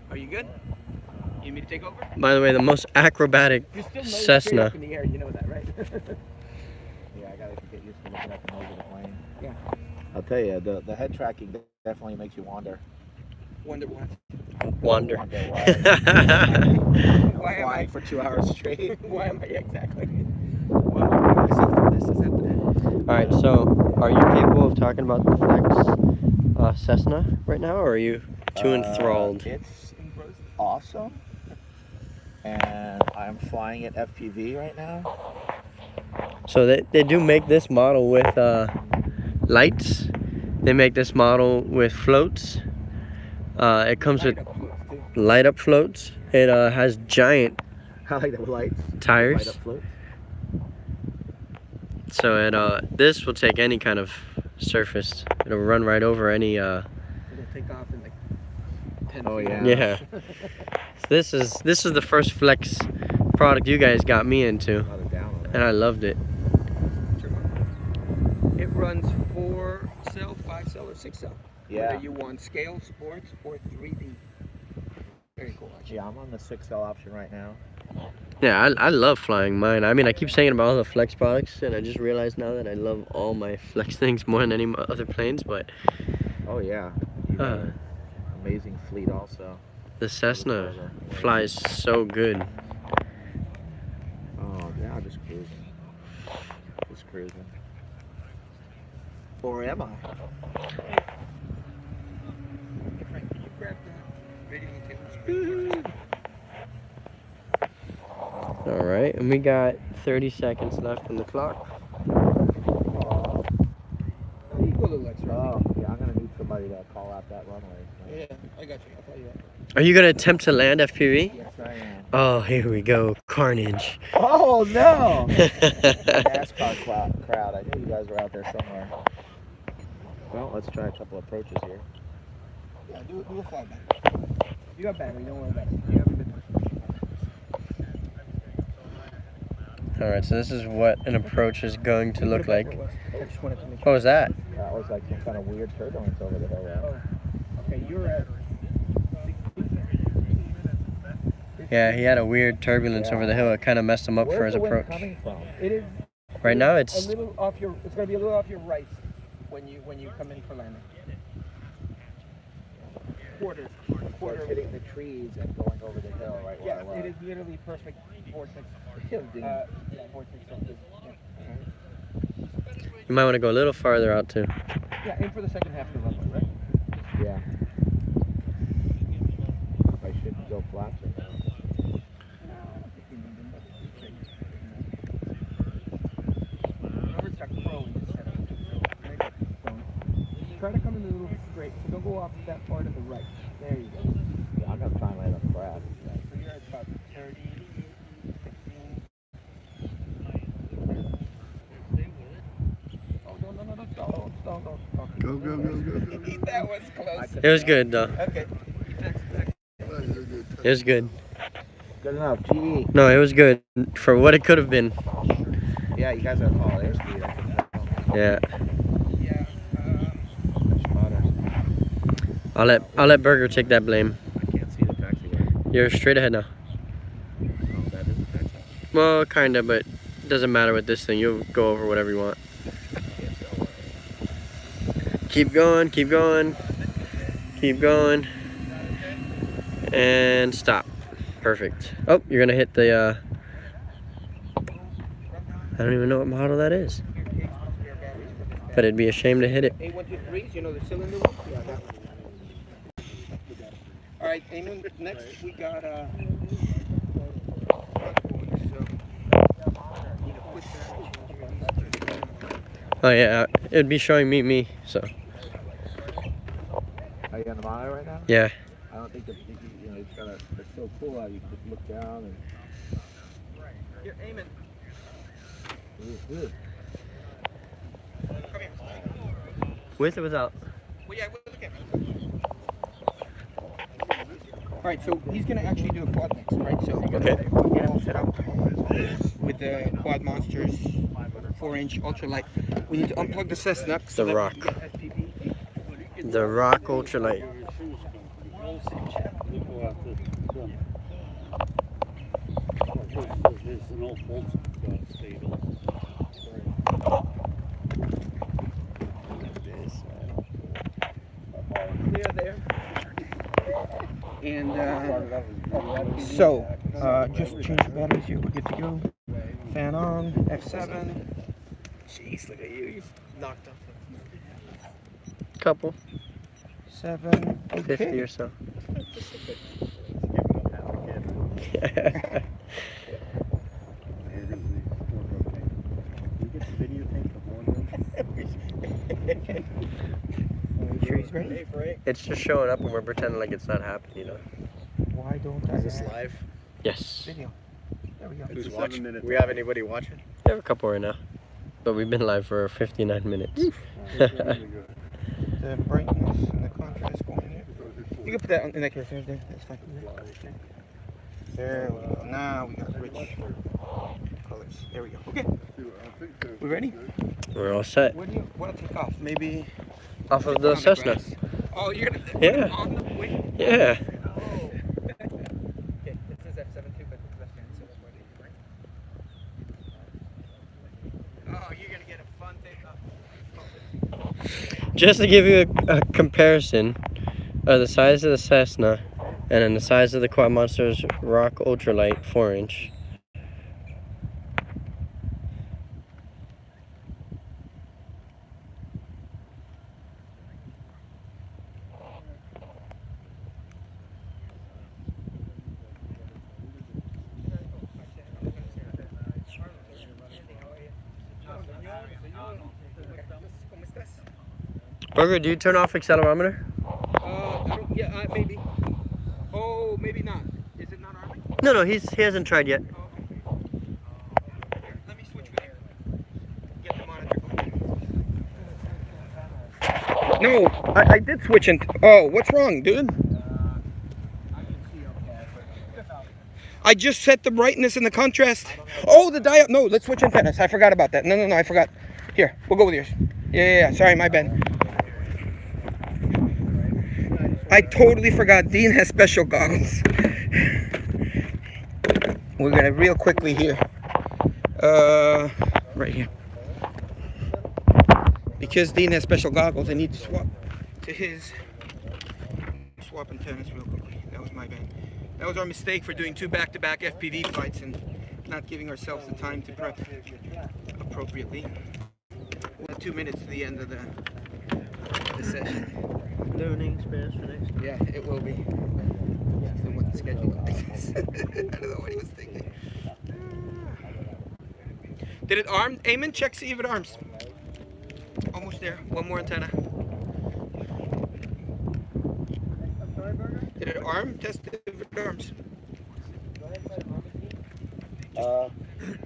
Are you good? You need me to take over? By the way, the most acrobatic You still know Cessna. up in the air. You know that, right? Yeah, I gotta get used to looking at the nose of the plane. Yeah. I'll tell you, the head tracking definitely makes you wander. Wonder what? Wander. Why Why am I? flying for 2 hours straight? Why am I exactly? Why am I putting myself through this? Is that the... Alright, so are you capable of talking about the Flex Cessna right now, or are you too enthralled? It's awesome. And I'm flying it FPV right now. So they do make this model with lights. They make this model with floats. It comes with light up floats. It has giant I like the lights. tires. Light up float. So this will take any kind of surface. It'll run right over any. It'll take off in like 10 Oh, feet. yeah. Yeah. This is the first Flex product you guys got me into, Lot of down on and I loved it. It runs 4-cell, 5-cell, or 6-cell. Yeah. Whether you want scale, sports, or 3D. Very cool, actually. Yeah, I'm on the 6L option right now. Yeah, I love flying mine. I mean, I keep saying about all the Flex products, and I just realized now that I love all my Flex things more than any other planes, but Oh yeah. You got an amazing fleet also. the Cessna flies so good. Oh yeah, just cruising. Just cruising. Or am I? Frank, can you grab the radio and tape? All right, and we got 30 seconds left on the clock. You go a little extra. Oh, yeah, I'm gonna need somebody to call out that runway. Yeah, I got you. I'll tell you that. Are you gonna attempt to land FPV? Yes, I am. Oh, here we go. Carnage. Oh no! NASCAR crowd. I knew you guys were out there somewhere. Well, let's try a couple approaches here. Yeah, do a fly back. You got battery, don't worry about it. You haven't been. All right, so this is what an approach is going to look like. I just wanted to make What was that? That was like some kind of weird turbulence over the hill there. Okay, you're at. Yeah, he had a weird turbulence over the hill. It kind of messed him up for his Where's the wind approach. coming from? It is. Right now, a it's little off your. It's gonna be a little off your right when you come in for landing. Quarters. So it's hitting the trees and going over the hill right where Yeah, I was. it is literally perfect vortex. Tilting. Yeah, vortex. you might want to go a little farther out too. Yeah, aim for the second half of the runway, right? Yeah. I should go flat. Robert's got crow in his setup. Try to come in a little straight, so don't go off that far to the right. There you go. Yeah, I'm gonna try and land on the grass. So you're at about 30, 16. Oh, no, don't. Go. That was close. It was good though. Okay. It was good. Good enough. GE. No, it was good for what it could have been. Yeah, you guys are call airspeed. I can tell. Yeah. Yeah. Spotter. I'll let Burger take that blame. I can't see the taxiway. You're straight ahead now. Oh, that is a taxiway. Well, kinda, but it doesn't matter with this thing. You'll go over whatever you want. Keep going, keep going, keep going, and stop. Perfect. Oh, you're gonna hit the. I don't even know what model that is, but it'd be a shame to hit it. A123s, you know the cylinder one? Yeah, that one. All right, Eamon, next we got Oh yeah, it'd be showing me. So Are you on the monitor right now? yeah. I don't think it's gotta. It's so cool how you just look down and. Here, Eamon, Ooh. come here. With or without? Well, yeah, look at me. All right, so he's gonna actually do a quad mix, right? So Okay. we'll get him set up with the Quad Monsters 4-inch ultralight. We need to unplug the Cessna. So The that Rock. we can get SPV. The Rock Ultralight. Clear there. And so, just change the batteries here. We're good to go. Fan on. F7. Jeez, look at you. You knocked off. Couple. 7. 50 Okay. or so. Sure he's ready? It's just showing up and we're pretending like it's not happening, you know. Why don't I have live? Yes. video? There we go. Who's It's a watching? 7-minute We have anybody watching? We have a couple right now. But we've been live for 59 minutes. The brightness and the contrast going in there. You can put that in that case right there. That's fine. There we go. Now we got rich colors. There we go. Okay. We ready? We're all set. Where do you want to take off? Maybe Off of the on Cessna. grass. Oh, you're gonna put Yeah. it on the wing? Yeah. Oh. Okay, this is F7 but it's left hand, so that's why they right. Oh, you're gonna get a fun takeoff. Just to give you a comparison of the size of the Cessna and then the size of the Quad Monsters Rock Ultralight 4-inch. Burger, do you turn off accelerometer? Yeah, maybe. Oh, maybe not. Is it not arming? No, he hasn't tried yet. Oh, okay. Here, let me switch with you. Get the monitor. No, I did switch and. Oh, what's wrong, dude? I just set the brightness and the contrast. Oh, the diode. No, let's switch antennas. I forgot about that. No, I forgot. Here, we'll go with yours. Yeah. Sorry, my bad. I totally forgot. Dean has special goggles. We're gonna real quickly here. Right here. Because Dean has special goggles, I need to swap to his. Swap antennas real quickly. That was my bad. That was our mistake for doing 2 back-to-back FPV fights and not giving ourselves the time to prep appropriately. We're 2 minutes to the end of the session. Learning Spanish for next time. Yeah, it will be. He's the one scheduling things. I don't know what he was thinking. Did it arm? Eamon, check see if it arms. Almost there. One more antenna. Did it arm? Test if it arms.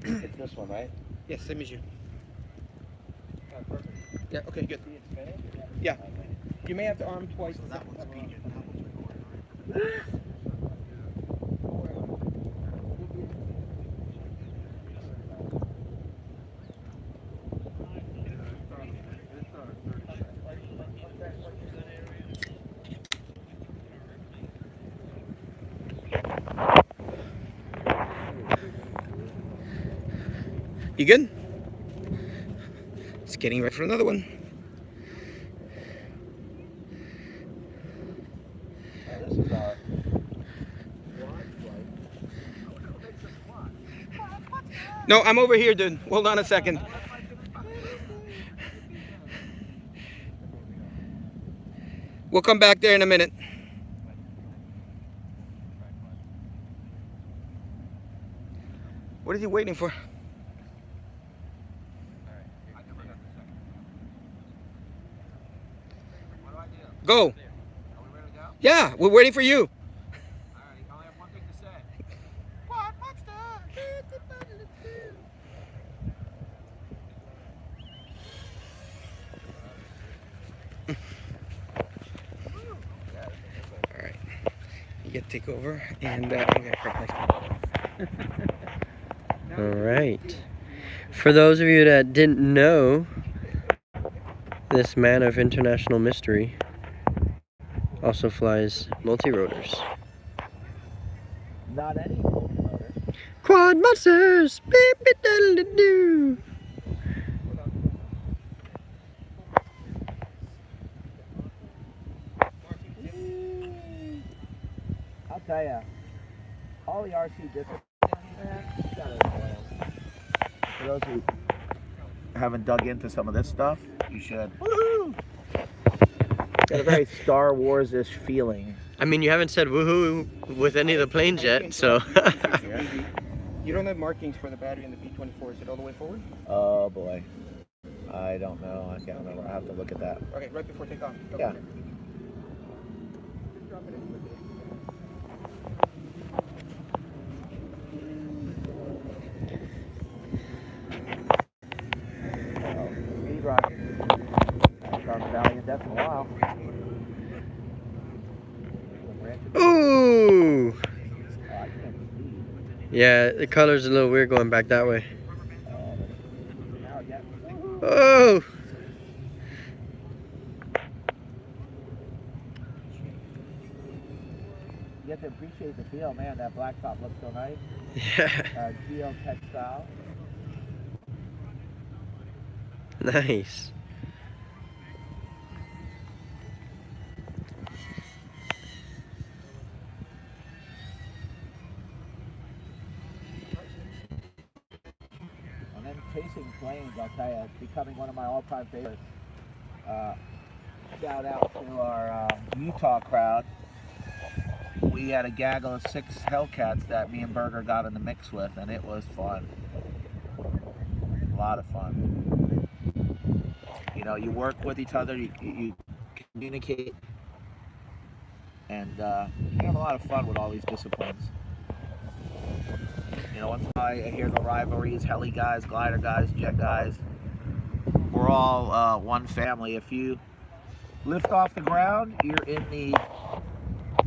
It's this one, right? Yes, same as you. Yeah, okay, good. Yeah. You may have to arm twice. That one's opinion. You good? It's getting ready for another one. This is our. No, I'm over here, dude. Hold on a second. We'll come back there in a minute. What is he waiting for? Go. Yeah, we're waiting for you. All right, you get to take over, and I'm gonna prep next. All right. For those of you that didn't know, this man of international mystery also flies multi-rotors. Not any motor. Quad monsters! Beep, beep, diddle, doo. I'll tell you, all the RC disciplines, for those who haven't dug into some of this stuff, you should. Woohoo! Got a very Star Wars-ish feeling. I mean, you haven't said woohoo with any of the planes yet, so. You don't have markings for the battery in the B-24. Is it all the way forward? Oh boy, I don't know. I can't remember. I have to look at that. Okay, right before takeoff. Go Yeah. for it. Drop it in. Speed rocket. I've gone Valley in Death in a while. Ooh! I can't see. Yeah, the color's a little weird going back that way. Now again. Oh! You get to appreciate the feel, man. That black top looks so nice. Yeah. Geo-textile. Nice. And then chasing planes, I'll tell you, it's becoming one of my all-time favorites. Shout out to our Utah crowd. We had a gaggle of 6 Hellcats that me and Berger got in the mix with, and it was fun. A lot of fun. You know, you work with each other, you communicate, and you have a lot of fun with all these disciplines. You know, once I hear the rivalries, heli guys, glider guys, jet guys, we're all one family. If you lift off the ground, you're in the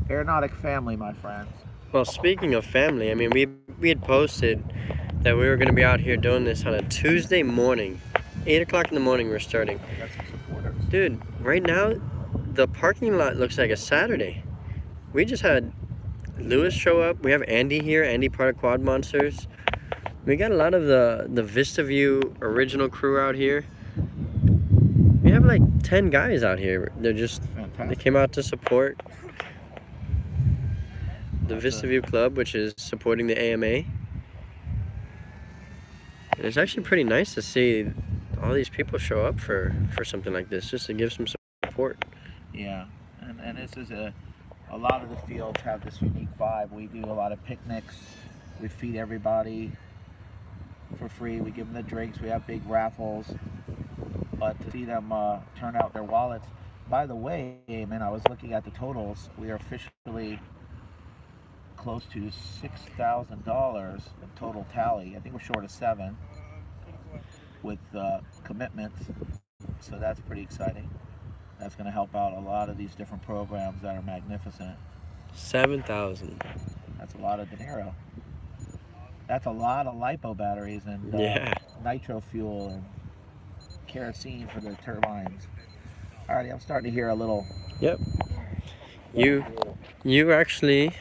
aeronautic family, my friends. Well, speaking of family, I mean, we had posted that we were going to be out here doing this on a Tuesday morning. 8 o'clock in the morning we're starting. Got some supporters. Dude, right now, the parking lot looks like a Saturday. We just had Lewis show up. We have Andy here, Andy part of Quad Monsters. We got a lot of the Vista View original crew out here. We have like 10 guys out here. They're just, Fantastic. they came out to support the Vista View Club, which is supporting the AMA. And it's actually pretty nice to see all these people show up for something like this, just to give some support. Yeah, and this is a lot of the fields have this unique vibe. We do a lot of picnics. We feed everybody for free. We give them the drinks. We have big raffles. But to see them turn out their wallets. By the way, man, I was looking at the totals. We are officially close to $6,000 in total tally. I think we're short of 7 with commitments. So that's pretty exciting. That's going to help out a lot of these different programs that are magnificent. 7,000. That's a lot of dinero. That's a lot of lipo batteries and Yeah. nitro fuel and kerosene for the turbines. Alrighty, I'm starting to hear a little. Yep. You actually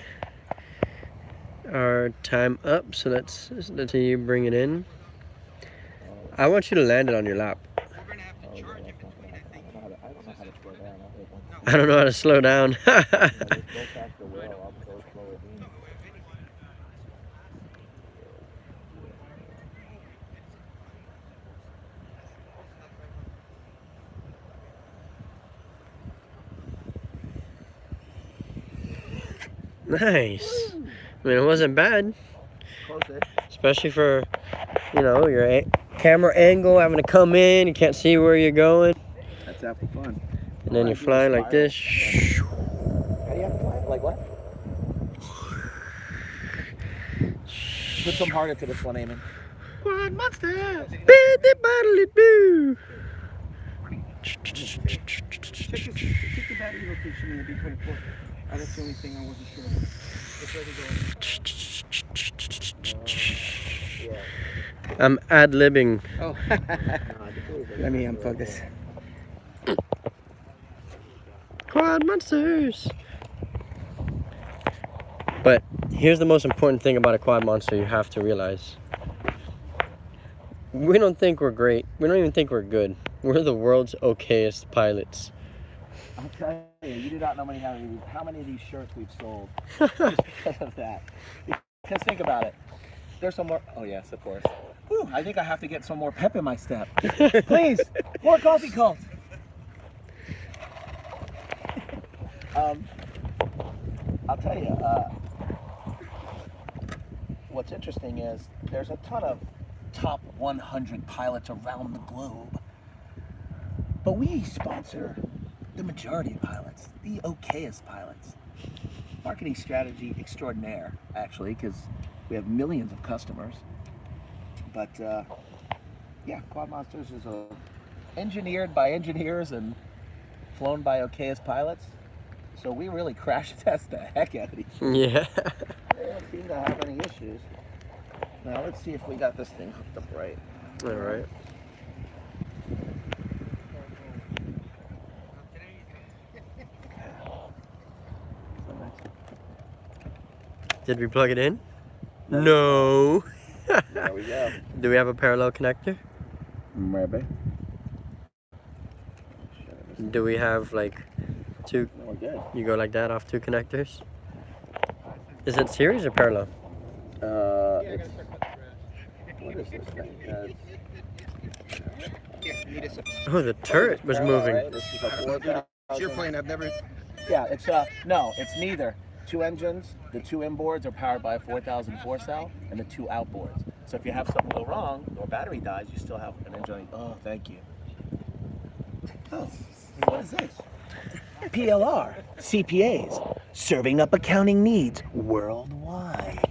are time up, so let's see you bring it in. I want you to land it on your lap. We're gonna have to charge it between, I think. I don't know how to slow down. I don't know how to slow down. Nice. I mean, it wasn't bad, especially for, you know, your camera angle having to come in. You can't see where you're going, That's half the fun. and then you're flying like this. How do you have to fly? Like what? Put some heart into this one, Eamon. Quad monster. Biddy boddly boo. Check the battery location in the B24. That's the only thing I wasn't sure of. It's ready to go. I'm ad-libbing. Oh. Let me unplug this. Quad monsters. But here's the most important thing about a quad monster you have to realize. We don't think we're great. We don't even think we're good. We're the world's okayest pilots. I'll tell you, you do not know how many of these shirts we've sold just because of that. Because think about it. There's some more. Oh yes, of course. Whew, I think I have to get some more pep in my step. Please, more coffee cults. I'll tell you. What's interesting is there's a ton of top 100 pilots around the globe, but we sponsor the majority of pilots, the okayest pilots. Marketing strategy extraordinaire, actually, because we have millions of customers. But yeah, Quad Monsters is engineered by engineers and flown by okayest pilots. So we really crash test the heck out of these. Yeah. They don't seem to have any issues. Now let's see if we got this thing hooked up right. All right. Did we plug it in? No. There we go. Do we have a parallel connector? Maybe. Do we have like two? No, we're good. You go like that off two connectors? Is it series or parallel? It's, what is this thing? Oh, the turret was moving. Right? This is a 4,000. It's your plane. I've never. Yeah, it's no, it's neither. Two engines. The two inboards are powered by a 4,004 cell, and the two outboards So if you have something go wrong or battery dies, you still have an engine. Oh, thank you. Oh, what is this? PLR, CPAs, serving up accounting needs worldwide.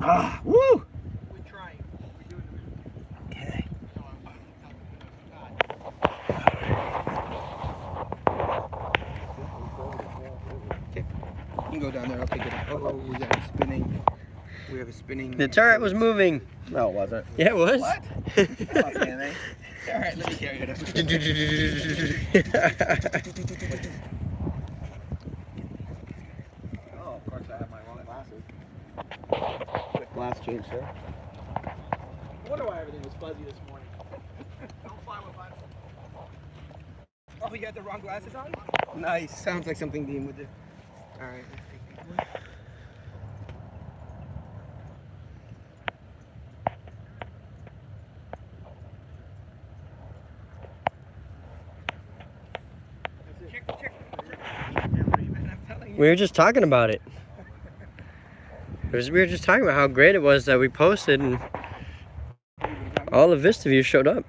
Ah, woo! We're trying. We're doing it. Okay. You can go down there. I'll pick it up. Oh, we got it spinning. We have a spinning. The turret was moving. No, it wasn't. Yeah, it was. What? All right, let me carry it up. Oh, of course I have my wrong glasses. Quick glass change, sir. I wonder why everything was fuzzy this morning. Don't fly with mine. Oh, you got the wrong glasses on? Nice. Sounds like something Dean would do. All right, let's take that one. We were just talking about it. We were just talking about how great it was that we posted and all the Vista views showed up.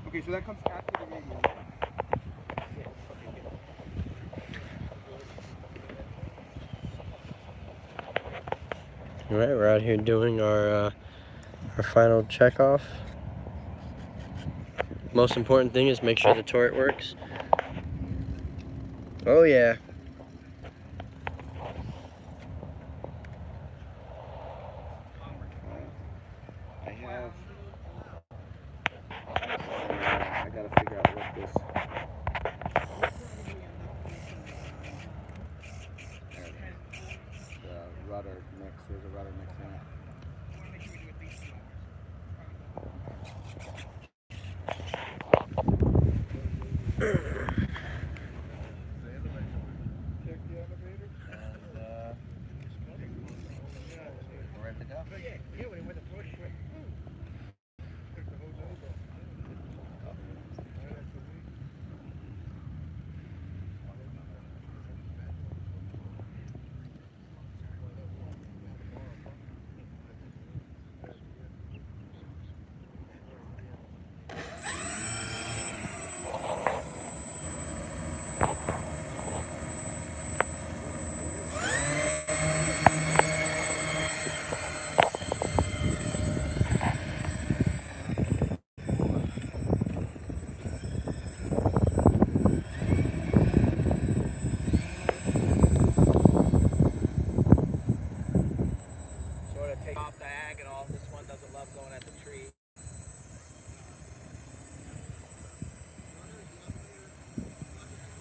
Okay, so that comes after the radio. All right, we're out here doing our final check off. Most important thing is make sure the turret works. Oh yeah. I gotta figure out what this. The rudder mix. There's a rudder mix in it. Check the elevator. And we're ready to go. Yeah, when he went to push, took the whole nose off. Right after we. Sort of take off diagonal. This one doesn't love going at the tree.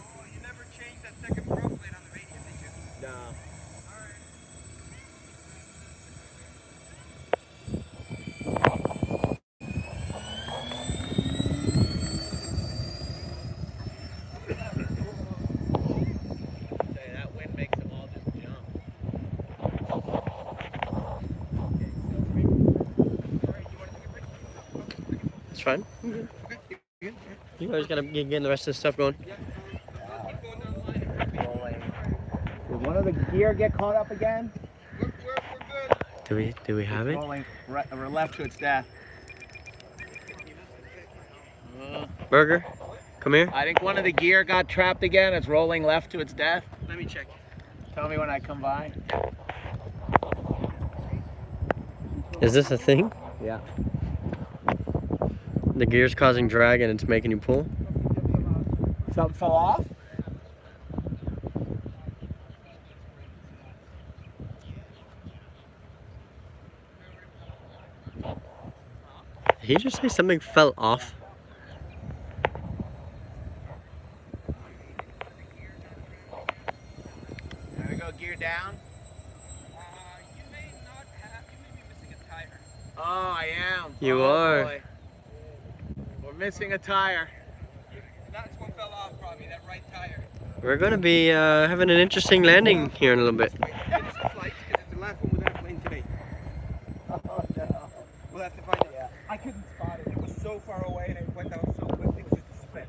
Oh, you never changed that second prop plate on the radio, did you? No. That wind makes them all just jump. It's fine. Okay, you good? You guys gotta get getting the rest of this stuff going. Yeah. Keep going down the line. Did one of the gear get caught up again? We're good. Do we have it? Rolling right, or left to its death. Burger, come here. I think one of the gear got trapped again. It's rolling left to its death. Let me check. Tell me when I come by. Is this a thing? Yeah. The gear's causing drag and it's making you pull? Something fell off? Did he just say something fell off? There we go, gear down. You may not have. You may be missing a tire. Oh, I am. You Oh, are. boy. We're missing a tire. That's what fell off, probably that right tire. We're gonna be having an interesting landing here in a little bit. Wait, finish the flight because it's the last one without a plane today. Oh, no. We'll have to find it. Yeah. I couldn't spot it. It was so so far away and it went down so quickly. It was just a spit.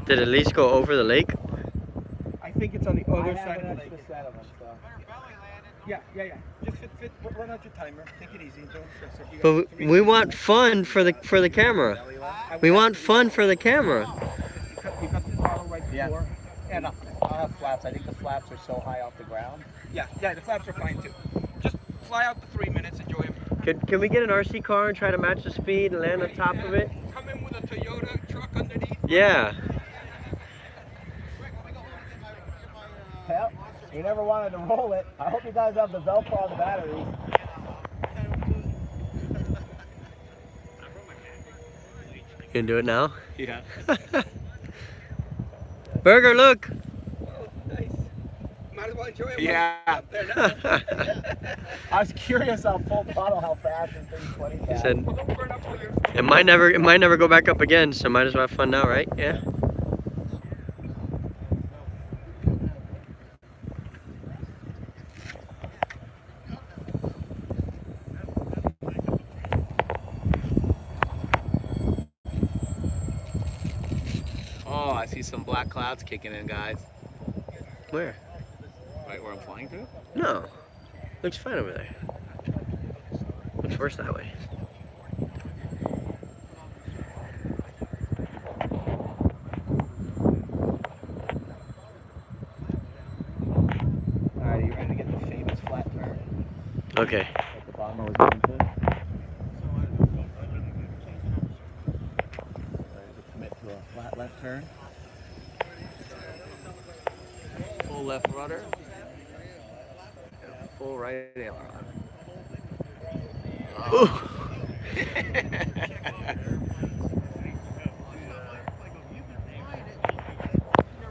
Did it at least go over the lake? I think it's on the other I have side an of the extra lake. sediment, so. Yeah. Just run out your timer. Take it easy. Don't stress it. You got But three we minutes. want fun for the camera. We want fun for the camera. You got the bottle right Yeah. before. And I'll have flaps. I think the flaps are so high off the ground. Yeah, the flaps are fine too. Just fly out the 3 minutes, enjoy them. Can we get an RC car and try to match the speed and land on top of it? Come in with a Toyota truck underneath. Yeah. Well, you never wanted to roll it. I hope you guys have the Velcro on the batteries. You can do it now? Yeah. Burger, look! Oh, nice. Might as well enjoy it. Yeah. Up there now. I was curious how full throttle, how fast this thing's 20 He cat. said Well, don't burn up all your... it might never go back up again, so might as well have fun now, right? Yeah. Oh, I see some black clouds kicking in, guys. Where? Right where I'm flying through? No. Looks fine over there. Looks worse that way. Alright, are you ready to get the famous flat turn? Okay. Like the bomber was going to? Ready to commit to a flat left turn? Full left rudder. And full right aileron. Ooh.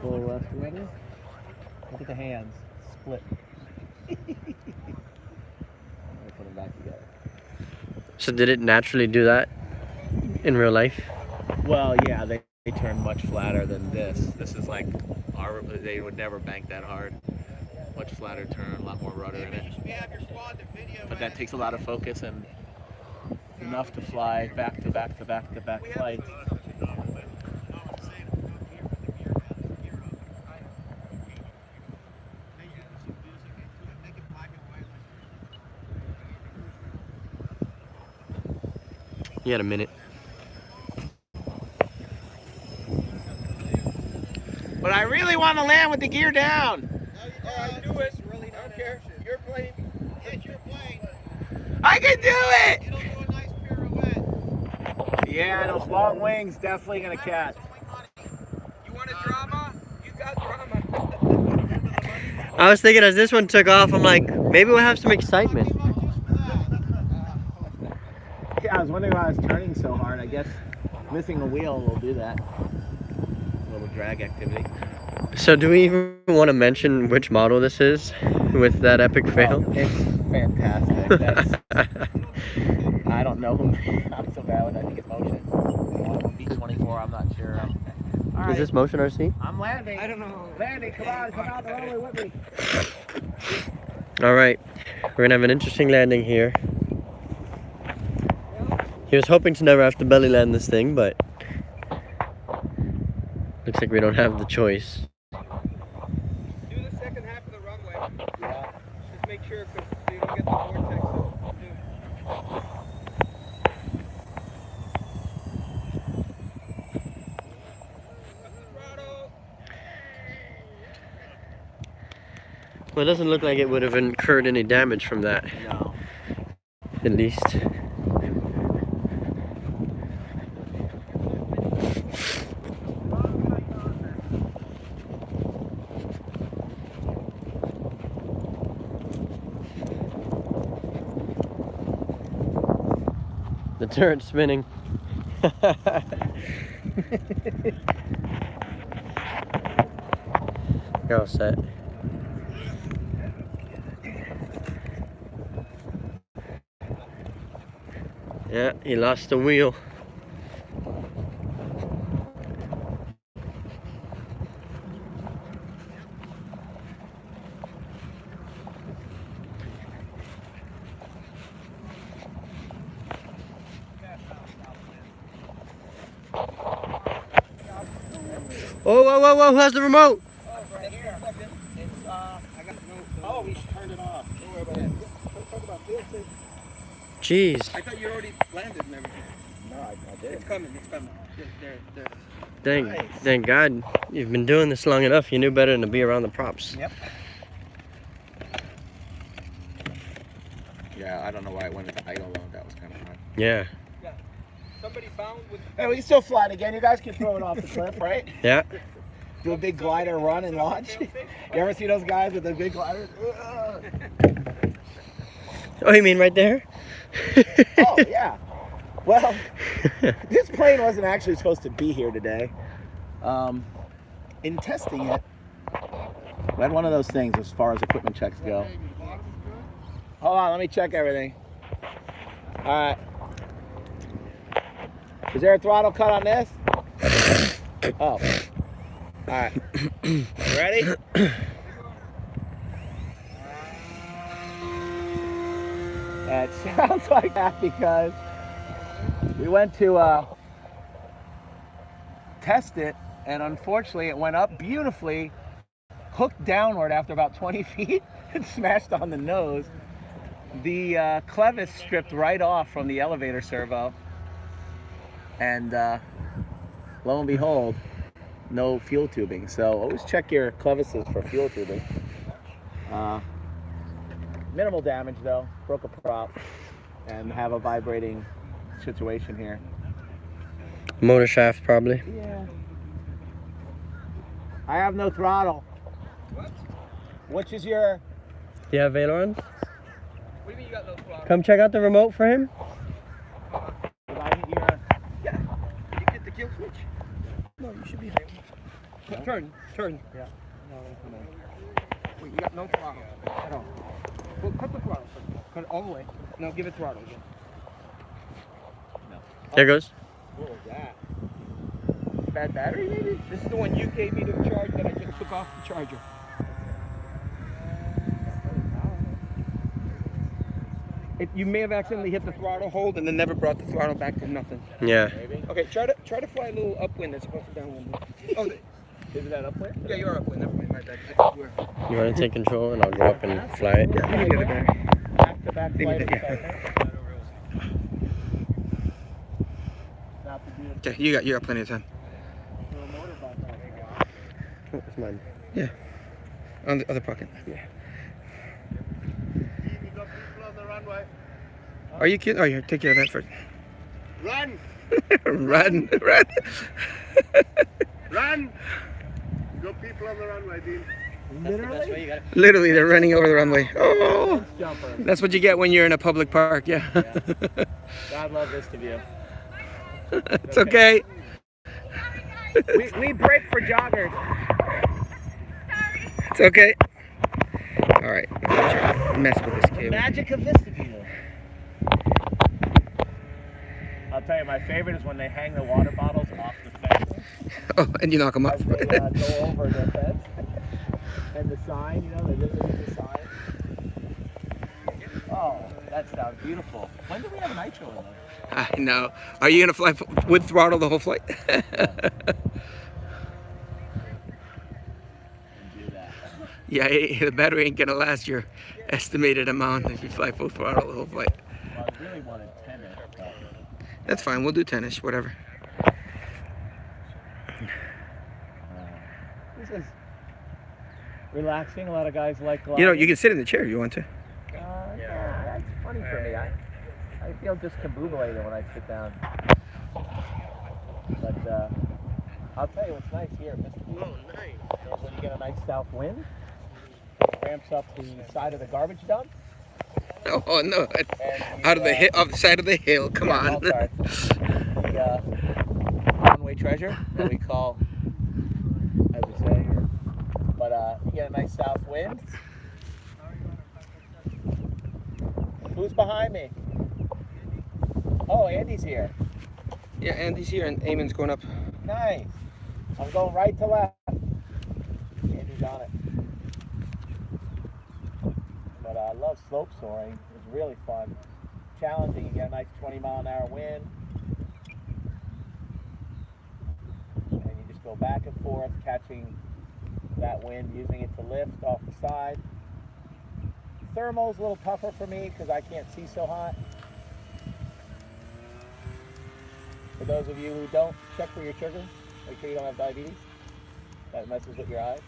Full left rudder. Look at the hands. Split. Let me put them back together. So did it naturally do that in real life? Well, yeah, they turn much flatter than this. This is like, they would never bank that hard. Much flatter turn, a lot more rudder in it. But that takes a lot of focus and enough to fly back to back to back to back flights. You had a minute. But I really want to land with the gear down. Alright, do it. Really don't care. Your plane. It's your plane. I can do it! It'll do a nice pirouette. Yeah, those long wings definitely gonna catch. You want a drama? You got drama. I was thinking as this one took off, I'm like, maybe we'll have some excitement. Yeah, I was wondering why I was turning so hard. I guess missing a wheel will do that. A little drag activity. So do we even want to mention which model this is with that epic fail? Oh, it's fantastic. That's, I don't know who I'm so bad with. I think it's motion. B24, I'm not sure. All right, Is this motion RC? I'm landing. I don't know. Landing, come on, come out the runway with me. All right, we're gonna have an interesting landing here. He was hoping to never have to belly land this thing, but looks like we don't have the choice. Do the second half of the runway. Yeah. Just make sure because you don't get the vortex. Well, it doesn't look like it would have incurred any damage from that, No. at least. The turret's spinning. You're all set. Yeah, he lost the wheel. Oh, whoa, whoa, whoa! Who has the remote? Oh, right here. It's oh, we turned it off. Don't worry about it. Let's talk about field safety. Jeez. I thought you already landed and everything. No, I did. It's coming. It's coming. There. Thank God. You've been doing this long enough. You knew better than to be around the props. Yep. Yeah, I don't know why it went into idle though. That was kind of hard. Yeah. Somebody bound with. Hey, we can still fly it again. You guys can throw it off the cliff, right? Yeah. Do a big glider run and launch. You ever see those guys with the big gliders? Oh, you mean right there? Oh, yeah. Well, this plane wasn't actually supposed to be here today. In testing it, we had one of those things as far as equipment checks go. Hold on, let me check everything. All right. Is there a throttle cut on this? Oh. All right. Ready? It sounds like that because we went to test it, and unfortunately it went up beautifully, hooked downward after about 20 feet, and smashed on the nose. The clevis stripped right off from the elevator servo, and lo and behold, no fuel tubing. So always check your clevises for fuel tubing. Minimal damage though, broke a prop, and have a vibrating situation here. Motor shaft, probably. Yeah. I have no throttle. What? Which is your... Do you have ailerons? What do you mean you got no throttle? Come check out the remote for him. Did I hit your... Yeah. Did you get the kill switch? No, you should be there. Turn. Yeah. Wait, you got no throttle at all. Well, cut the throttle first. Cut it all the way. No, give it throttle again. There goes. What was that? Bad battery maybe? This is the one you gave me to charge that I just took off the charger. You may have accidentally hit the throttle hold and then never brought the throttle back to nothing. Yeah. Maybe. Okay, try to fly a little upwind as opposed to downwind. Oh, Isn't that upwind? yeah, you're upwind. Never mind, my bad. I thought you were. You want to take control and I'll go up and fly it? Yeah, give me the other battery. Back-to-back Give me flight the- of yeah. second. Not to do Okay, you got plenty of time. a motor button. Oh, it's mine. Yeah. On the other pocket. Yeah. You got people on the runway. Are you kidding? Oh, yeah. Take care of that first. Run! Run. Run! You got people on the runway, Dean. Literally? Literally, they're running over the runway. Oh, Fence jumper. that's what you get when you're in a public park. Yeah. God love this to you. It's okay. We break for joggers. It's okay. All right. Mess with this cable. Magic of Vista View. I'll tell you, my favorite is when they hang the water bottles off the fence. Oh, and you knock them off. As they go over the fence. And the sign, you know, they literally use the sign. Oh, that sounds beautiful. When do we have nitro in those? I know. Are you gonna fly with throttle the whole flight? And do that. Yeah, the battery ain't gonna last your estimated amount if you fly full throttle the whole flight. Well, I really wanted 10 in it, but That's fine. We'll do 10ish, whatever. this is relaxing. A lot of guys like gliding. You know, you can sit in the chair if you want to. Yeah, that's funny for me. I feel discombobulated when I sit down. But I'll tell you what's nice here at Vista View. Oh, nice. Is when you get a nice south wind, it ramps up the side of the garbage dump. Oh no! And you, Out of the off the side of the hill. Come yeah, on. oh, sorry. The one-way treasure that we call, as we say here. But you get a nice south wind. Who's behind me? Oh, Andy's here. Yeah, Andy's here and Eamon's going up. Nice. I'm going right to left. Andy's on it. But I love slope soaring. It's really fun. Challenging. You get a nice 20-mile-an-hour wind. And you just go back and forth, catching that wind, using it to lift off the side. Thermal's a little tougher for me because I can't see so hot. For those of you who don't, check for your sugar. Make sure you don't have diabetes. That messes with your eyes.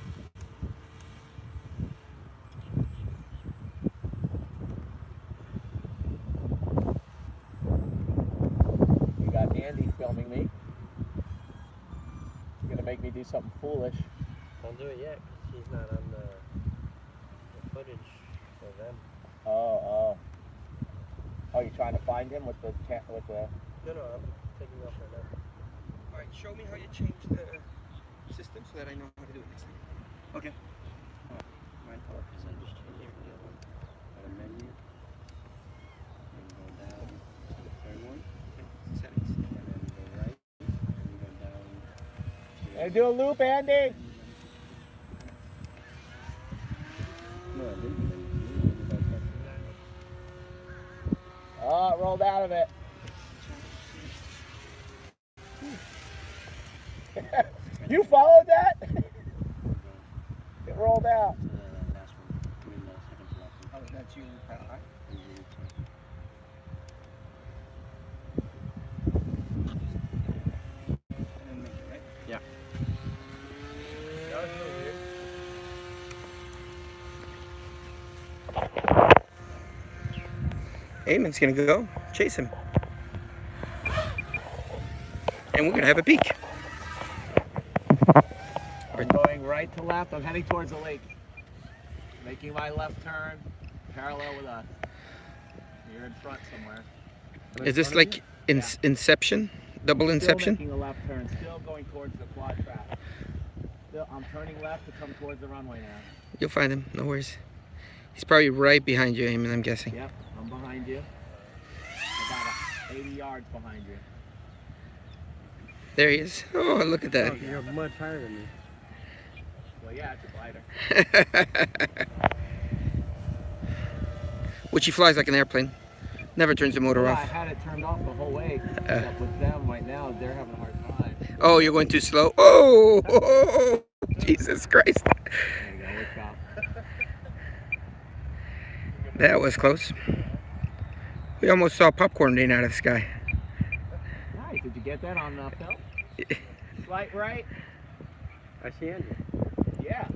We got Andy filming me. He's gonna make me do something foolish. Don't do it yet, because he's not on the footage for them. Oh, you're trying to find him with the No, I'm taking off right now. All right, show me how you change the system so that I know how to do it next time. Okay. Mine because I just changed the other one. Go to menu. And go down to the third one. Settings. And then go right. And go down to... Hey, do a loop, Andy! No, I didn't. Oh, it rolled out of it. You followed that? It rolled out. The last one. I mean, the second to last one. Oh, that's you, all right. And then make it, right? Yeah. Eamon's gonna go chase him. And we're gonna have a peek. I'm going right to left. I'm heading towards the lake. Making my left turn, parallel with us. You're in front somewhere. Is this like Inception? Double Inception? Still making a left turn, still going towards the quad track. Still, I'm turning left to come towards the runway now. You'll find him, no worries. He's probably right behind you, Eamon, I'm guessing. Yep, I'm behind you. About 80 yards behind you. There he is. Oh, look at that. You're much higher than me. Well, yeah, it's a glider. Which he flies like an airplane. Never turns the motor Yeah, I off. had it turned off the whole way. But with them right now, they're having a hard time. Oh, you're going too slow? Oh, Jesus Christ. There you go, look out. That was close. We almost saw popcorn rain out of the sky. Nice, did you get that on film? Slight right? I see Andy. Yeah.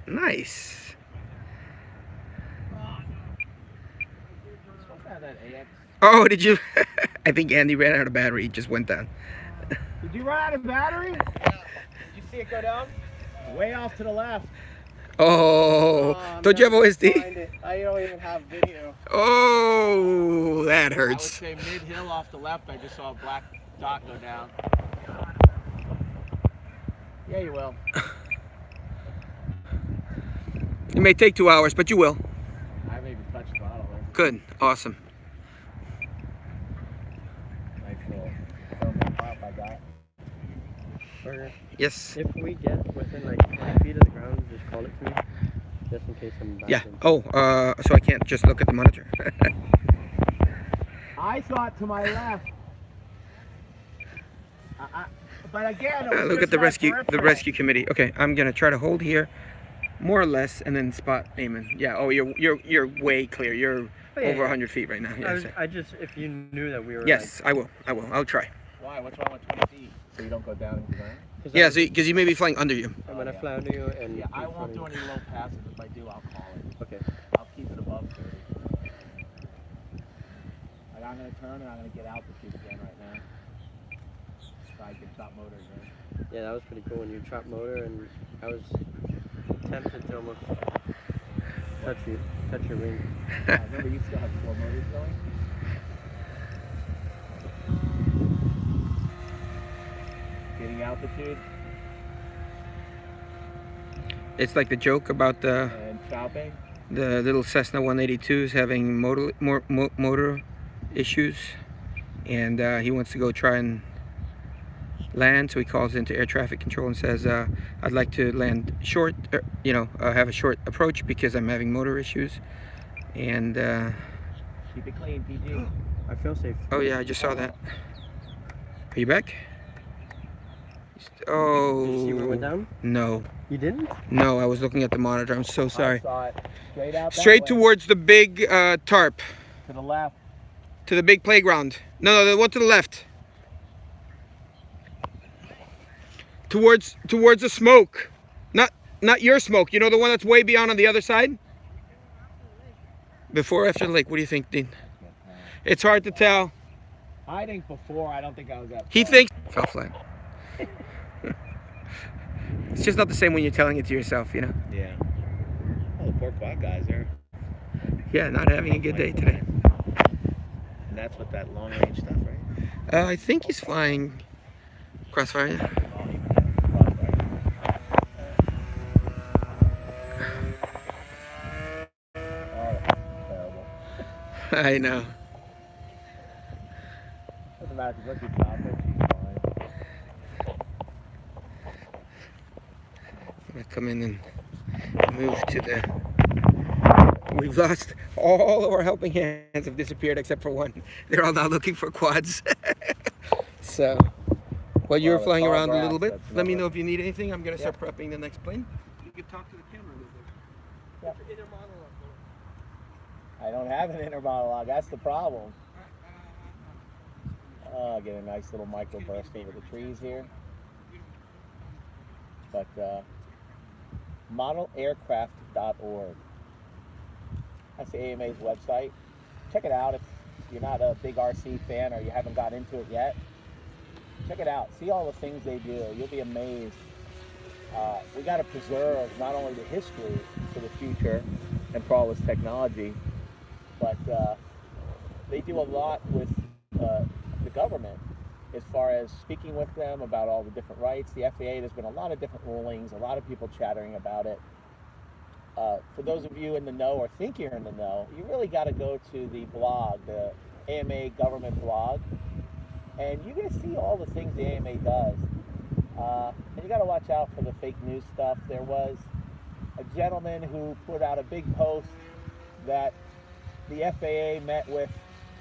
Nice. Supposed to have that AX. Oh, did you? I think Andy ran out of battery. He just went down. Did you run out of battery? Did you see it go down? Way off to the left. Oh, don't you have OSD? I don't even have video. Oh, that I would hurts. say mid-hill off the left, I just saw a black dot go down. Yeah, you will. It may take 2 hours, but you will. I haven't even touched the bottle. Good. Awesome. Nice little thermal pop I got. Okay. Yes. If we get within like 20 feet of the ground, just call it to me. Just in case I'm back Yeah. in. Oh, so I can't just look at the monitor. I saw it to my left. But again, it was Look just at the my rescue peripheral. committee. Okay, I'm gonna try to hold here, more or less, and then spot Eamon. Yeah. Oh, you're way clear. You're yeah, over yeah. 100 feet right now. Yes. I just, if you knew that we were Yes, I will. I'll try. Why? What's wrong with 20 feet? So you don't go down into the ground? like, Yeah, because you may be flying under you. I'm gonna yeah. fly under you and Yeah, I keep won't do running. any low passes. If I do, I'll call it. Okay. I'll keep it above 30. Like I'm gonna turn and I'm gonna get altitude again right now. So I can stop motor again. Yeah, that was pretty cool when you chopped motor, and I was tempted to almost touch your wing. Remember, you still have 4 motors going? Getting altitude It's like the joke about the and chopping. little Cessna 182s having motor issues, and he wants to go try and land, so he calls into air traffic control and says, I'd like to land short, have a short approach because I'm having motor issues. And Keep it clean, PG. I feel safe. oh yeah, I just saw that. Are you back? Oh. Did you see where it went down? No. You didn't? No, I was looking at the monitor. I'm so I sorry. saw it. Straight out that Straight way. towards the big tarp. To the left. To the big playground. No, the one to the left. Towards the smoke. Not your smoke. You know the one that's way beyond on the other side? Before or after the lake? What do you think, Dean? It's hard to tell. I think before, I don't think I was that He far. thinks fell flat. It's just not the same when you're telling it to yourself, you know? Yeah. Oh, the poor quad guys are. Yeah, not having a good day today. And that's with that long range stuff, right? I think he's flying Crossfire. Yeah. Terrible. I know. Doesn't matter if you look at chocolate, she's fine. I'm gonna come in and move to the. We've lost all of our helping hands have disappeared except for one. They're all now looking for quads. So, while you're Well, it's flying all around a grass, little bit, that's let me another- know if you need anything. I'm gonna start prepping the next plane. You can talk to the camera a little bit. Yeah. I don't have an inner monologue. That's the problem. Get a nice little microburst over the trees here. But modelaircraft.org. That's the AMA's website. Check it out if you're not a big RC fan or you haven't got into it yet. Check it out. See all the things they do. You'll be amazed. We got to preserve not only the history for the future and for all this technology, but they do a lot with the government as far as speaking with them about all the different rights. The FAA, there's been a lot of different rulings, a lot of people chattering about it. For those of you in the know or think you're in the know, you really got to go to the blog, the AMA government blog, and you're going to see all the things the AMA does. And you got to watch out for the fake news stuff. There was a gentleman who put out a big post that the FAA met with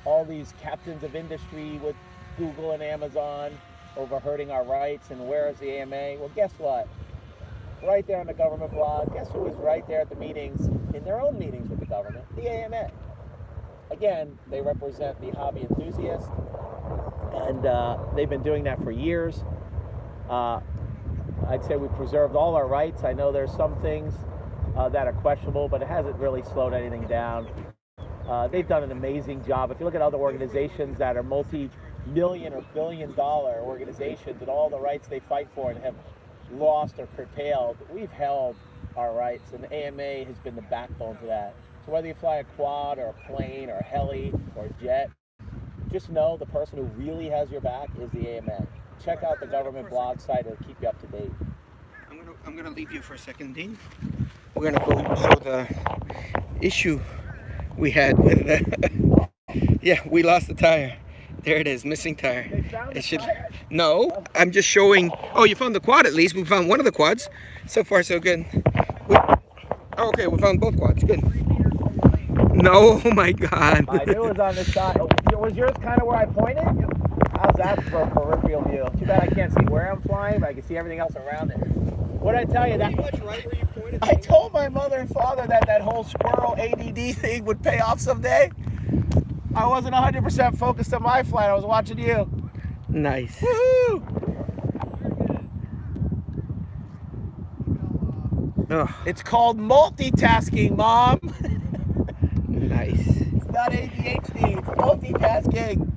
all these captains of industry with Google and Amazon over hurting our rights, and where is the AMA? Well, guess what? Right there on the government blog, guess who was right there at the meetings, in their own meetings with the government? The AMA. Again, they represent the hobby enthusiast, and they've been doing that for years. I'd say we preserved all our rights. I know there's some things that are questionable, but it hasn't really slowed anything down. They've done an amazing job. If you look at other organizations that are multi-million or billion-dollar organizations and all the rights they fight for and have lost or curtailed, we've held our rights, and the AMA has been the backbone to that. So whether you fly a quad or a plane or a heli or a jet, just know the person who really has your back is the AMA. Check out the government blog site; it'll keep you up to date. I'm gonna leave you for a second, Dean. We're gonna go show the issue we had with the. Yeah, we lost the tire. There it is, missing tire. They found the tire? No, I'm just showing. Oh, you found the quad at least. We found one of the quads. So far, so good. Okay, we found both quads. Good. No, oh my God. I knew it was on this side. Was yours kind of where I pointed? How's that for a peripheral view? Too bad I can't see where I'm flying, but I can see everything else around it. What did I tell you? That Pretty much right where you pointed. I told my mother and father that that whole squirrel ADD thing would pay off someday. I wasn't 100% focused on my flight. I was watching you. Nice. Woohoo! Oh, It's called multitasking, Mom. nice. It's not ADHD. It's multitasking.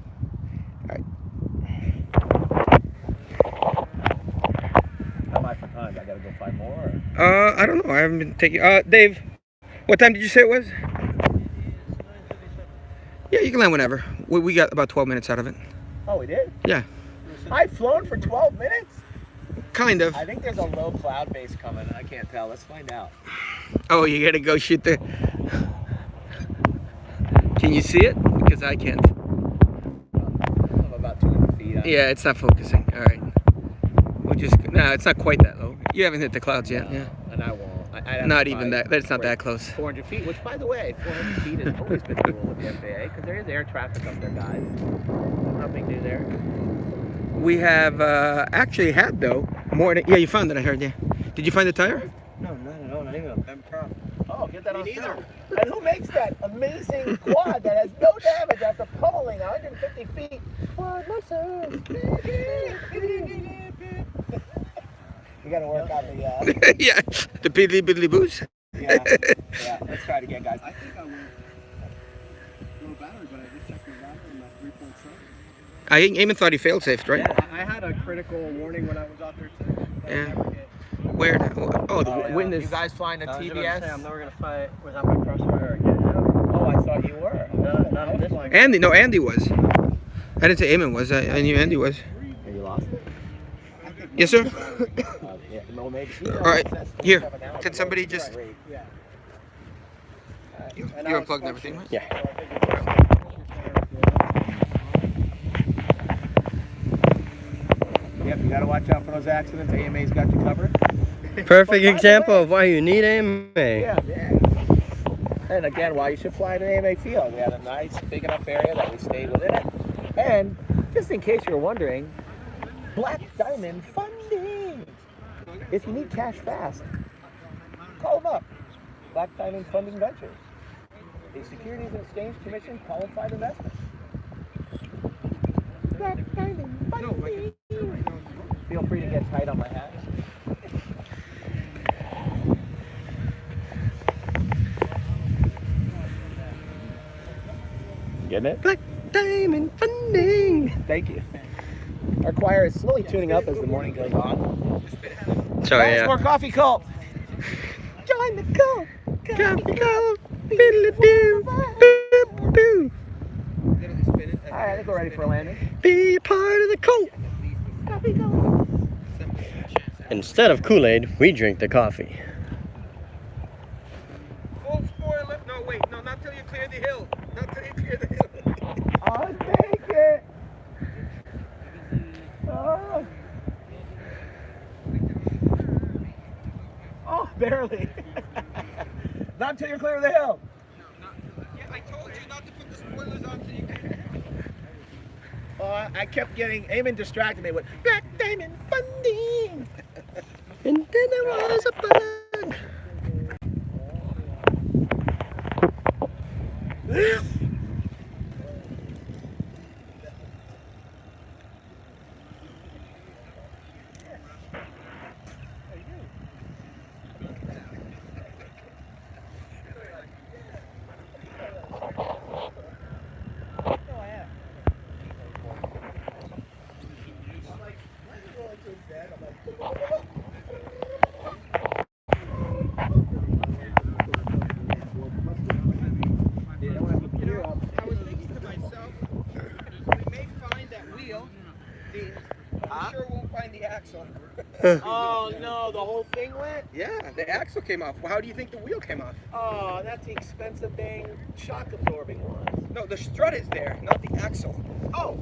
How am I for time? I gotta go find more. Or? I don't know. I haven't been taking. Dave, what time did you say it was? Yeah, you can land whenever. We got about 12 minutes out of it. Oh, we did? Yeah, I've flown for 12 minutes? kind of. I think there's a low cloud base coming. I can't tell. Let's find out. Oh, you gotta go shoot the. Can you see it? Because I can't. I'm about 200 feet. Yeah, it's not focusing. All right. We'll just. No, it's not quite that low. You haven't hit the clouds yet. Yeah. And I won't. I'd have Not to even buy that. That's not for that close. 400 feet, which, by the way, 400 feet has always been the rule with the FAA because there is air traffic up there, guys. Nothing new there. We have actually had though more than. Yeah, you found it. I heard. Yeah. Did you find the tire? No, not at all. Not even a bent prop. Oh, get that on film. And who makes that amazing quad that has no damage after pummeling 150 feet? Quad muscles. You gotta work on the, Yeah. The piddly biddly boos. yeah. Let's try it again, guys. I think I went low battery, but I just checked my battery and my 3.7. I even thought he failed safe, right? Yeah, I had a critical warning when I was out there too. But I Yeah. never hit. Where? Oh, the yeah. wind You is. guys find a I was about to say, I'm TBS? never gonna fight without my crossfire again. Oh, I thought you were. Not in this one. Andy, no, Andy was. I didn't say Eamon was. I knew Andy was. And you lost it? Yes, sir. Yeah, well, maybe. All right, here. Can somebody just? Yeah. You unplugged and everything, right? Yeah. Yep, you gotta watch out for those accidents. AMA's got you covered. Perfect example of why you need AMA. Yeah. And again, why you should fly to AMA Field. We had a nice, big enough area that we stayed within it. And just in case you're wondering, Black Diamond Funding. If you need cash fast, call them up. Black Diamond Funding Ventures, a Securities and Exchange Commission qualified investment. Black Diamond Funding. Feel free to get tight on my hat. Getting it? Black Diamond Funding. Thank you. Our choir is slowly tuning up as the morning goes on. Sorry, Guys, yeah. more coffee cult. Join the cult. Coffee cult. Biddle-a-doo. Boop-a-doo. All right, I think we're ready for a landing. Be a part of the cult. Coffee cult. Instead of Kool-Aid, we drink the coffee. Full spoiler. No, wait. No, not till you clear the hill. Not till you clear the hill. I'll take it. Oh, barely. Not until you're clear of the hill. Yeah, I told you not to put the spoilers on till you clear. I kept getting, Eamon distracted me with Black Diamond Funding. And then there was a bug. I was thinking to myself, we may find that wheel. We sure won't find the axle. Oh no, the whole thing went? Yeah, the axle came off. Well, how do you think the wheel came off? Oh, that's the expensive dang shock absorbing one. No, the strut is there, not the axle. Oh!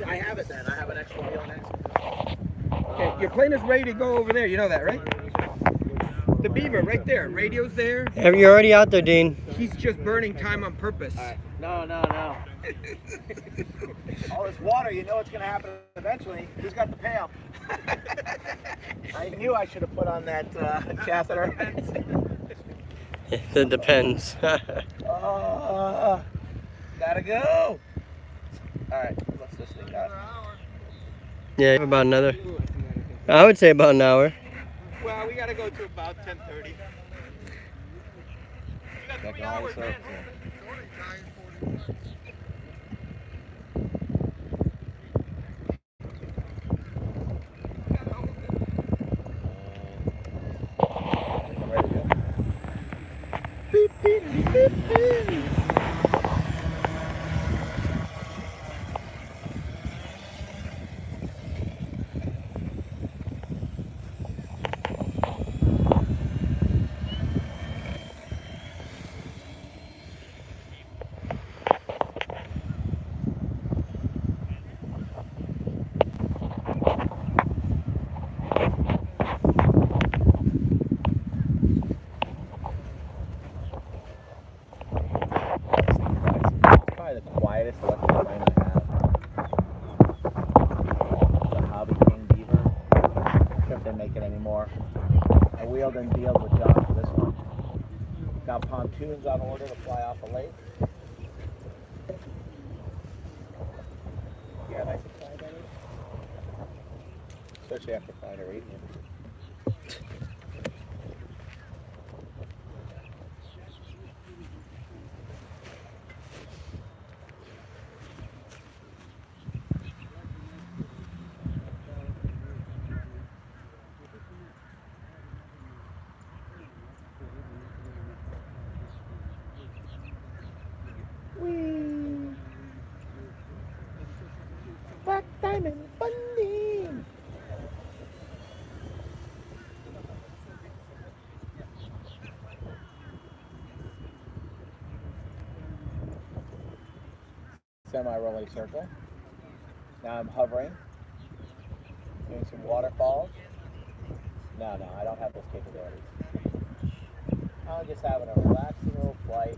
I have it then. I have an extra wheel next. Okay, your plane is ready to go over there. You know that, right? The Beaver, right there. Radio's there. You're already out there, Dean. He's just burning time on purpose. All right. No. All this water, you know what's going to happen eventually. Who's got the pail? I knew I should have put on that catheter. It depends. Gotta go. All right, what's this thing got? Yeah, about another. I would say about an hour. Well, we gotta go to about 10:30. We got 3 hours, man. Ready to go. greatest electric plane I have. The Hobby King Beaver. I'm sure if they make it anymore. I wheeled and dealed with John for this one. Got pontoons on order to fly off a lake. Yeah, nice to fly, Danny. Especially after flying Arabian. Whee! Black Diamond Funding! Semi-rolling circle. Now I'm hovering, doing some waterfalls. No, I don't have those capabilities. I'm just having a relaxing little flight,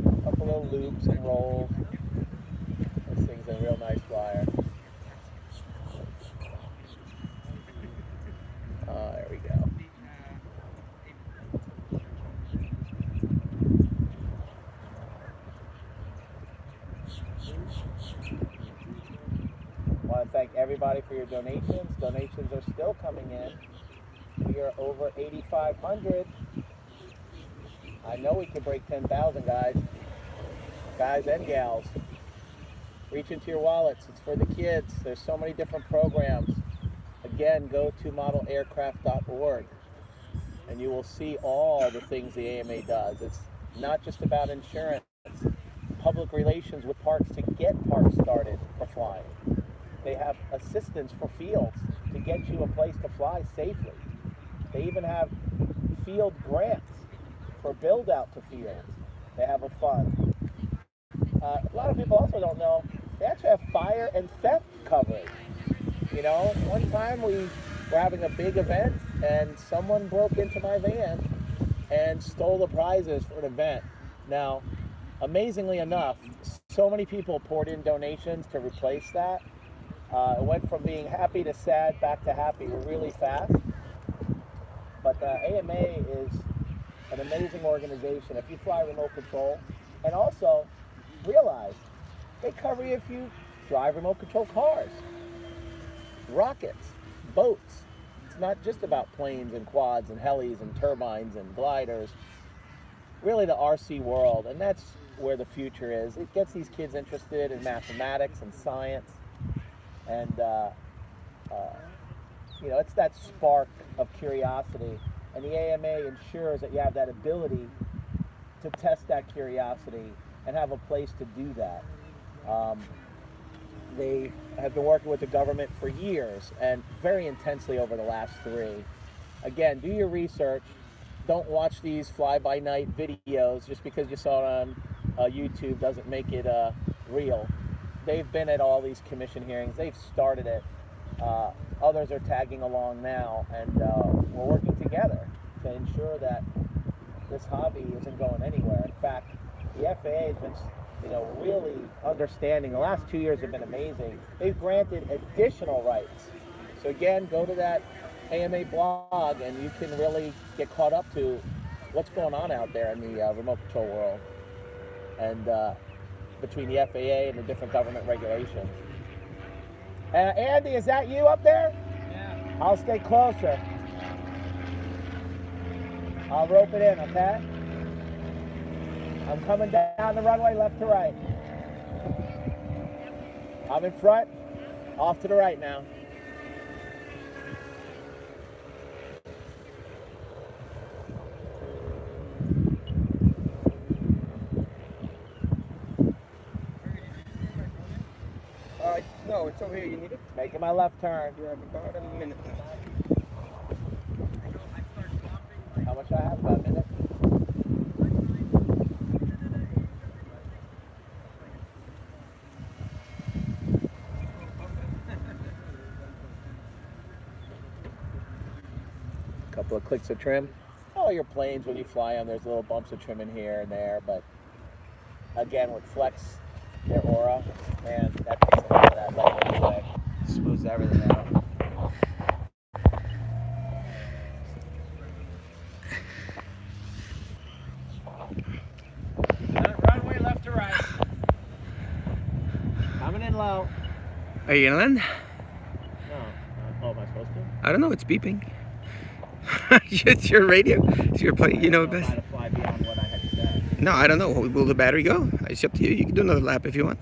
a couple little loops and rolls. This thing's a real nice flyer. There we go. I want to thank everybody for your donations. Donations are still coming in. We are over 8,500. I know we can break 10,000, guys. Guys and gals. Reach into your wallets. It's for the kids. There's so many different programs. Again, go to modelaircraft.org and you will see all the things the AMA does. It's not just about insurance. Public relations with parks to get parks started for flying. They have assistance for fields to get you a place to fly safely. They even have field grants for build out to fields. They have a fund. A lot of people also don't know they actually have fire and theft coverage. You know, one time we were having a big event and someone broke into my van and stole the prizes for an event. Now, amazingly enough, so many people poured in donations to replace that. It went from being happy to sad back to happy really fast. But the AMA is an amazing organization. If you fly remote control, and also realize they cover you if you drive remote control cars, rockets, boats. It's not just about planes and quads and helis and turbines and gliders. Really the RC world, and that's where the future is. It gets these kids interested in mathematics and science, and you know, it's that spark of curiosity, and the AMA ensures that you have that ability to test that curiosity and have a place to do that. They have been working with the government for years and very intensely over the last 3. Again, do your research. Don't watch these fly-by-night videos just because you saw it on YouTube doesn't make it real. They've been at all these commission hearings. They've started it. Others are tagging along now, and we're working together to ensure that this hobby isn't going anywhere. In fact, the FAA has been, you know, really understanding. The last 2 years have been amazing. They've granted additional rights. So again, go to that AMA blog and you can really get caught up to what's going on out there in the remote control world, and between the FAA and the different government regulations. Andy, is that you up there? Yeah. I'll stay closer. I'll rope it in, okay? I'm coming down the runway left to right. I'm in front, off to the right now. No, it's over here. You need it? Making my left turn. You have about a minute left. How much I have? About a minute? Couple of clicks of trim. All your planes, when you fly them, there's little bumps of trim in here and there, but again, with flex their aura, man, that takes a lot of that level away. Smooths everything out. Runway left to right. Coming in low. Are you gonna land? No. Oh, am I supposed to? I don't know. It's beeping. It's your radio. It's your play. You know it I best. to fly beyond what I had said. No, I don't know. Will the battery go? It's up to you. You can do another lap if you want.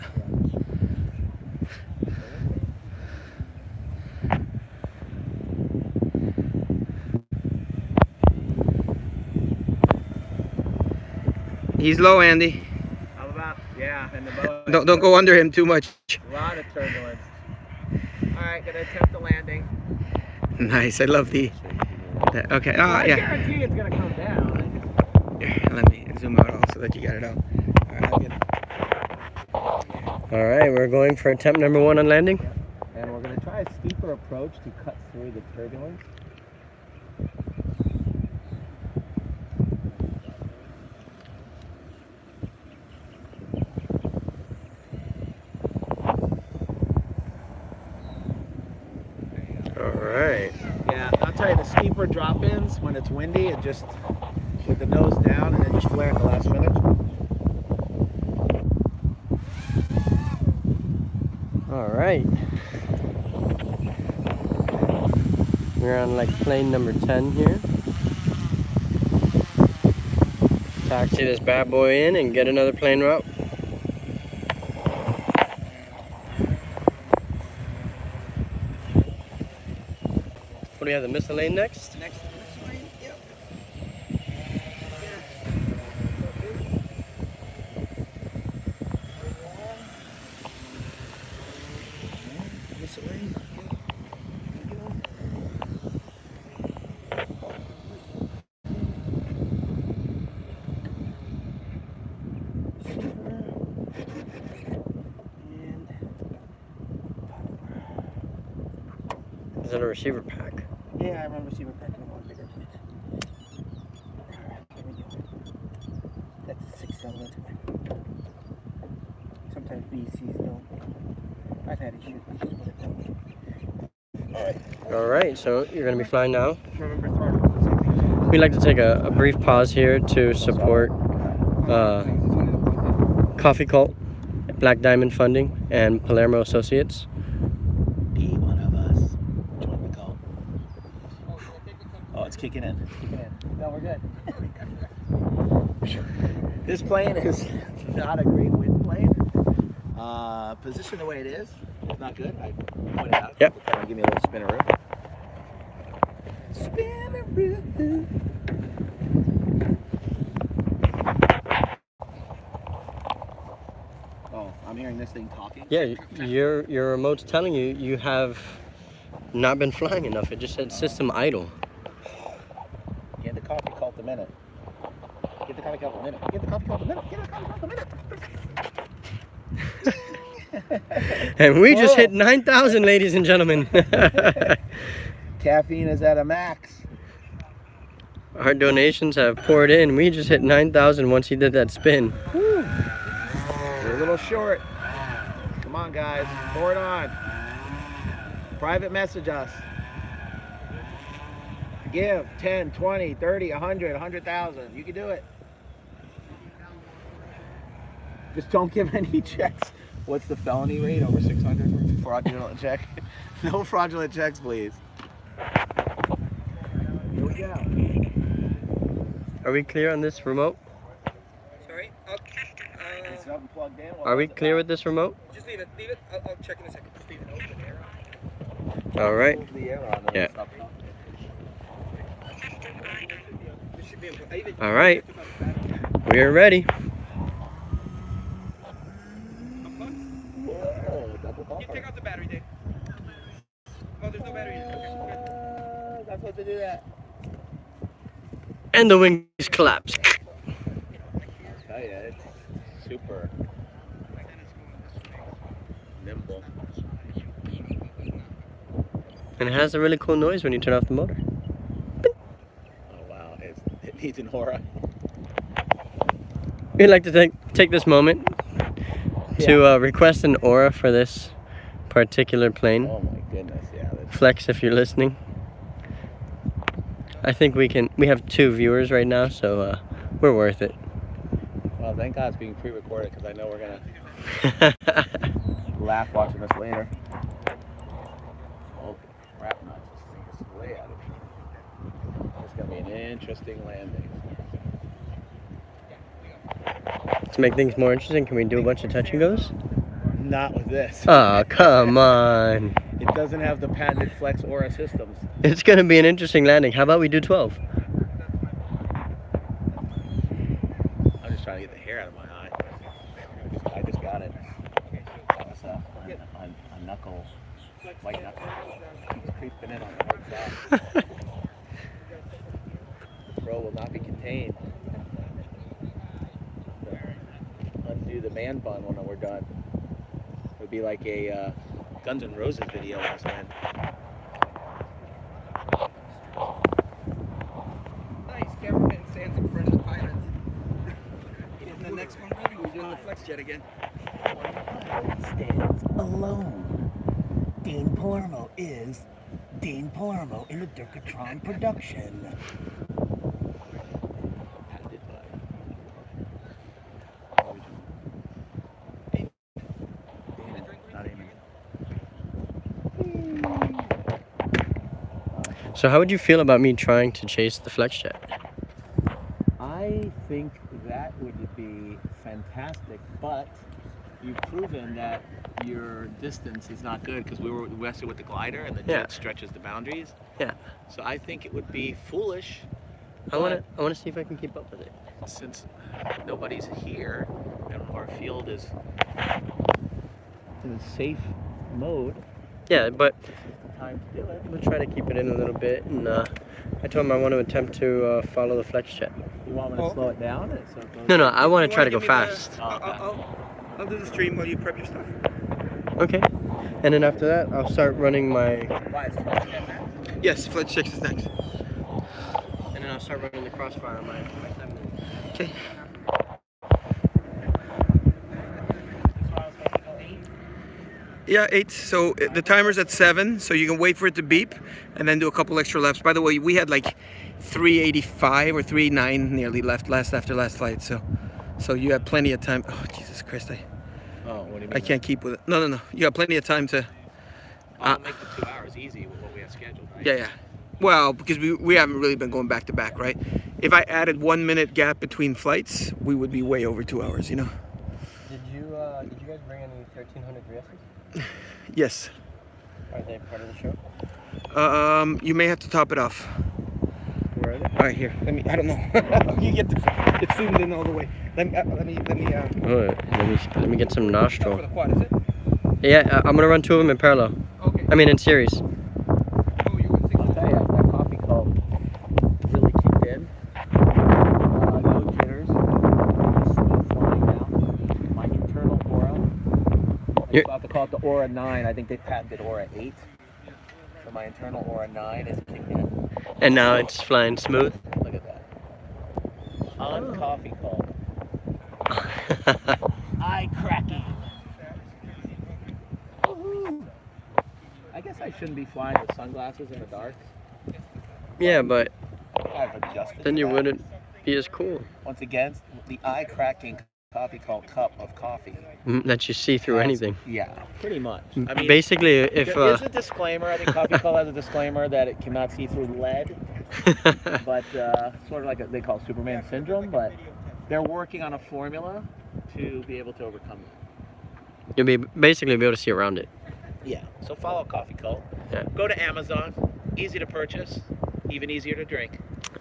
He's low, Andy. How about, yeah, and the boat. Don't go under him too much. A lot of turbulence. Alright, gonna attempt the landing. Nice. I love the. Okay. I Yeah. guarantee it's gonna come down. Here, let me zoom out also that you got it out. All right, I'll get it. All right, we're going for attempt number 1 on landing. And we're gonna try a steeper approach to cut through the turbulence. All right. Yeah, I'll tell you, the steeper drop-ins, when it's windy, it just, with the nose down and then just flare at the last minute. All right. We're on like plane number 10 here. Taxi this bad boy in and get another plane route. What do we have, the missile lane next? Next to this lane. Yep. This lane. Is it a receiver pack? Yeah, I remember receiver packing one bigger. Alright, here we go. That's a 6-cylinder. Sometimes BCs don't. I've had issues with just what it don't. All right, so you're gonna be flying now. Remember throttle. We'd like to take a brief pause here to support Coffee Cult, Black Diamond Funding, and Palermo Associates. Be one of us. Join the cult. Oh, it's kicking in. Kicking in. No, we're good. This plane is not a great wind plane. Position the way it is not good. I pointed out. Yep. Kind of give me a little spinneroo. Spinneroo. Oh, I'm hearing this thing talking. Yeah, your remote's telling you you have not been flying enough. It just said system idle. Get the coffee cult a minute. Get the coffee cult a minute. Get the coffee cult a minute. Get the coffee cult a minute. And we just hit 9,000, ladies and gentlemen. Caffeine is at a max. Our donations have poured in. We just hit 9,000 once he did that spin. We're a little short. Come on, guys. Pour it on. Private message us. Give 10, 20, 30, 100, 100,000. You can do it. Just don't give any checks. What's the felony rate? Over 600 for fraudulent check? No fraudulent checks, please. Here we go. Are we clear on this remote? Sorry. It's up and plugged in. Are we clear with this remote? Just leave it. Leave it. I'll check in a second. Just leave it. Open the air on. All right. Move the air on. Yeah. Stop talking. This should be in. All right. We are ready. Whoa, double bumper. You take out the battery, Dave. Oh, there's no battery in it. Okay, Not supposed to do that. And the wings collapse. Oh yeah, it's super nimble. And it has a really cool noise when you turn off the motor. Oh wow, it needs an aura. We'd like to take this moment to request an aura for this particular plane. Oh my goodness, yeah. Flex, if you're listening. I think we have 2 viewers right now, so we're worth it. Well, thank God it's being pre-recorded because I know we're gonna laugh watching this later. Oh crap! Nuts! This thing is way out of here. It's gonna be an interesting landing. To make things more interesting, can we do a bunch of touch and goes? Not with this. Oh, come on. It doesn't have the patented Flex Aura systems. It's going to be an interesting landing. How about we do 12? I'm just trying to get the hair out of my eye. I just got it. That was a knuckle, white knuckle. Keeps creeping in on the right side. The throw will not be contained. Undo the man bun when we're done. It would be like a Guns N' Roses video last night. Nice, cameraman stands in front of the pilots. And the next one ready, we're doing the flex jet again. Stands alone. Dean Palermo is Dean Palermo in a Durkatron production. Patented by. Not aiming. So how would you feel about me trying to chase the flex jet? I think that would be fantastic, but you've proven that your distance is not good because we were messing with the glider and the jet stretches the boundaries. Yeah. So I think it would be foolish. I want to see if I can keep up with it. Since nobody's here and our field is in a safe mode, Yeah, but this is the time to do it. we'll try to keep it in a little bit. And I told him I want to attempt to follow the flex jet. You want me to slow it down? So it goes No, I want You to try to wanna go give me the- fast. I'll do the stream while you prep your stuff. Okay. And then after that, I'll start running my... Why, it's flex jet now? Yes, flight 6 is next. And then I'll start running the crossfire on my 7. Okay. Yeah, 8. So the timer's at 7, so you can wait for it to beep and then do a couple extra laps. By the way, we had like 385 or 389 nearly left after last flight, so you have plenty of time. Oh, Jesus Christ, Oh, what do you mean? I can't keep with it. No. You have plenty of time to... I'll make the 2 hours easy with what we have scheduled, right? Yeah. Well, because we haven't really been going back to back, right? If I added 1 minute gap between flights, we would be way over 2 hours, you know? Did you guys bring any 1300 dresses? Yes. Are they part of the show? You may have to top it off. Where are they? All right, here. I don't know. You get it's zoomed in all the way. Let me. Oh, let me get some For nostril. the quad, is it? Yeah, I'm gonna run 2 of them in parallel. Okay. I mean in series. Oh, you want 6? I'll tell you, that coffee cult really kicked in. No jitters. Smooth flying now. My internal aura. I'm You're- about to call it the Aura 9. I think they patented Aura 8. So my internal Aura 9 is kicked in. And now it's flying smooth. Look at that. On coffee cult. Eye cracking. I guess I shouldn't be flying with sunglasses in the dark. Yeah, but I've adjusted. then to you that. wouldn't be as cool. Once again, the eye-cracking coffee called cup of coffee. That you see through anything. Yeah, pretty much. I mean, Basically, if there is a disclaimer. I think Coffee Call has a disclaimer that it cannot see through lead, but sort of like they call it Superman syndrome. But they're working on a formula to be able to overcome that. you'll be basically be able to see around it. Yeah. So follow Coffee Cult. Yeah. Go to Amazon. Easy to purchase, even easier to drink.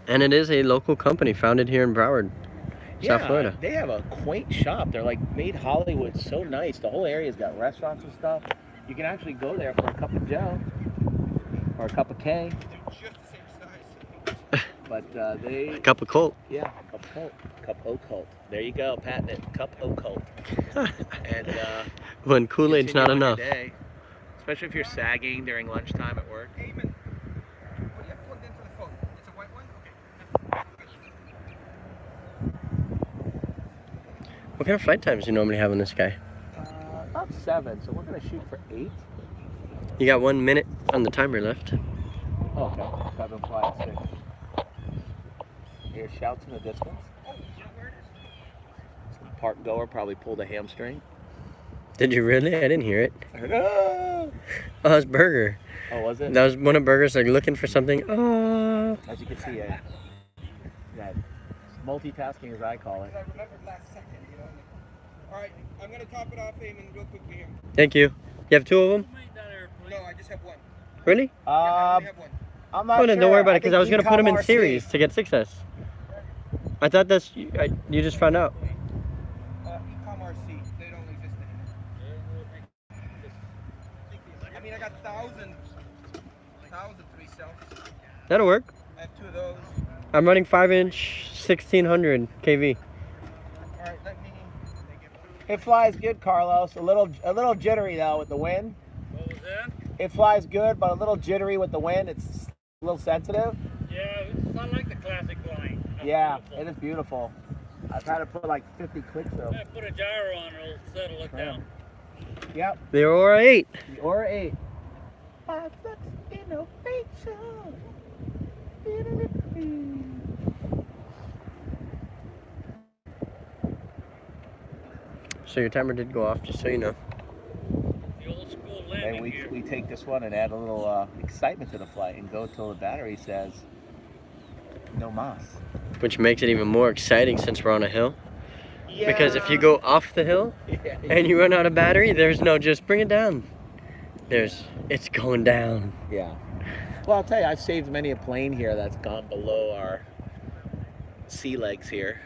And it is a local company founded here in Broward, South Florida. They have a quaint shop. They're like made Hollywood so nice. The whole area's got restaurants and stuff. You can actually go there for a cup of Joe or a cup of K. But they, A cup of Colt. yeah, cup Colt, cup O Colt. There you go, patent it, cup O Colt. And When Kool-Aid's not continue on enough. your day, especially if you're sagging during lunchtime at work. What do you have plugged into the phone? It's a white one? Okay. What kind of flight times do you normally have on this guy? about 7, so we're gonna shoot for 8. You got 1 minute on the timer left. Oh, okay. Got them fly at 6. Hear shouts in the distance. Oh, you know where it is? Some park goer probably pulled a hamstring. Did you really? I didn't hear it. I heard, ah! Oh, that's Burger. Oh, was it? That was one of Burger's like looking for something. Oh. As you can see, that multitasking, as I call it. I remembered last second, you know. All right, I'm gonna top it off, Eamon, real quickly here. Thank you. You have 2 of them? No, I just have one. Really? Yeah, I only have one. I'm not Oh, then sure. don't worry about it because think I was gonna put them in ECOM RC. series to get success. I thought that's you just found out. ECOM RC, they don't exist anymore. I mean, I got thousands 3 cells. That'll work. I have 2 of those. I'm running 5-inch 1600 kV. All right, let me. It flies good, Carlos. A little jittery though with the wind. What was that? It flies good, but a little jittery with the wind. It's a little sensitive. Yeah, it's not like the classic line. That's Yeah, beautiful. it is beautiful. I've had to put like 50 clicks though. Yeah, put a gyro on it, it'll settle it down. Yep. The Aurora 8. The Aura 8. That's innovation. So your timer did go off, just so you know. The old school And landing gear. we take this one and add a little excitement to the flight and go till the battery says no mas. Which makes it even more exciting since we're on a hill. Because if you go off the hill and you run out of battery, there's no just bring it down. It's going down. Yeah. Well, I'll tell you, I've saved many a plane here that's gone below our sea legs here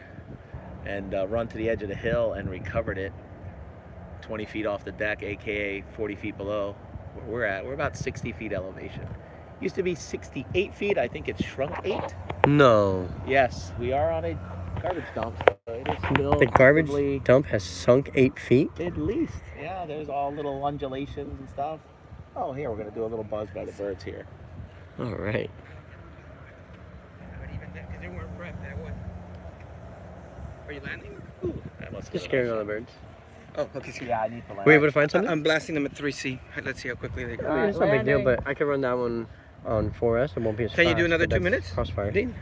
and run to the edge of the hill and recovered it 20 feet off the deck, aka 40 feet below where we're about 60 feet elevation. Used to be 68 feet. I think it's shrunk 8. No. Yes, we are on a garbage dump, so it is still The garbage probably dump has sunk 8 feet. at least. Yeah, there's all little undulations and stuff. Oh, here, we're gonna do a little buzz by the birds here. All right. But even then, because they weren't prepped, that one. Are you landing? That must Just go. scaring all the birds. Oh, okay. So Yeah, I need to land. Were you able to find something? I'm blasting them at 3C. Let's see how quickly they go. I mean, it's no big deal, landing. but I could run that one on 4S. It won't be as Can you fast, do another but 2 that's minutes? Crossfire. Dean?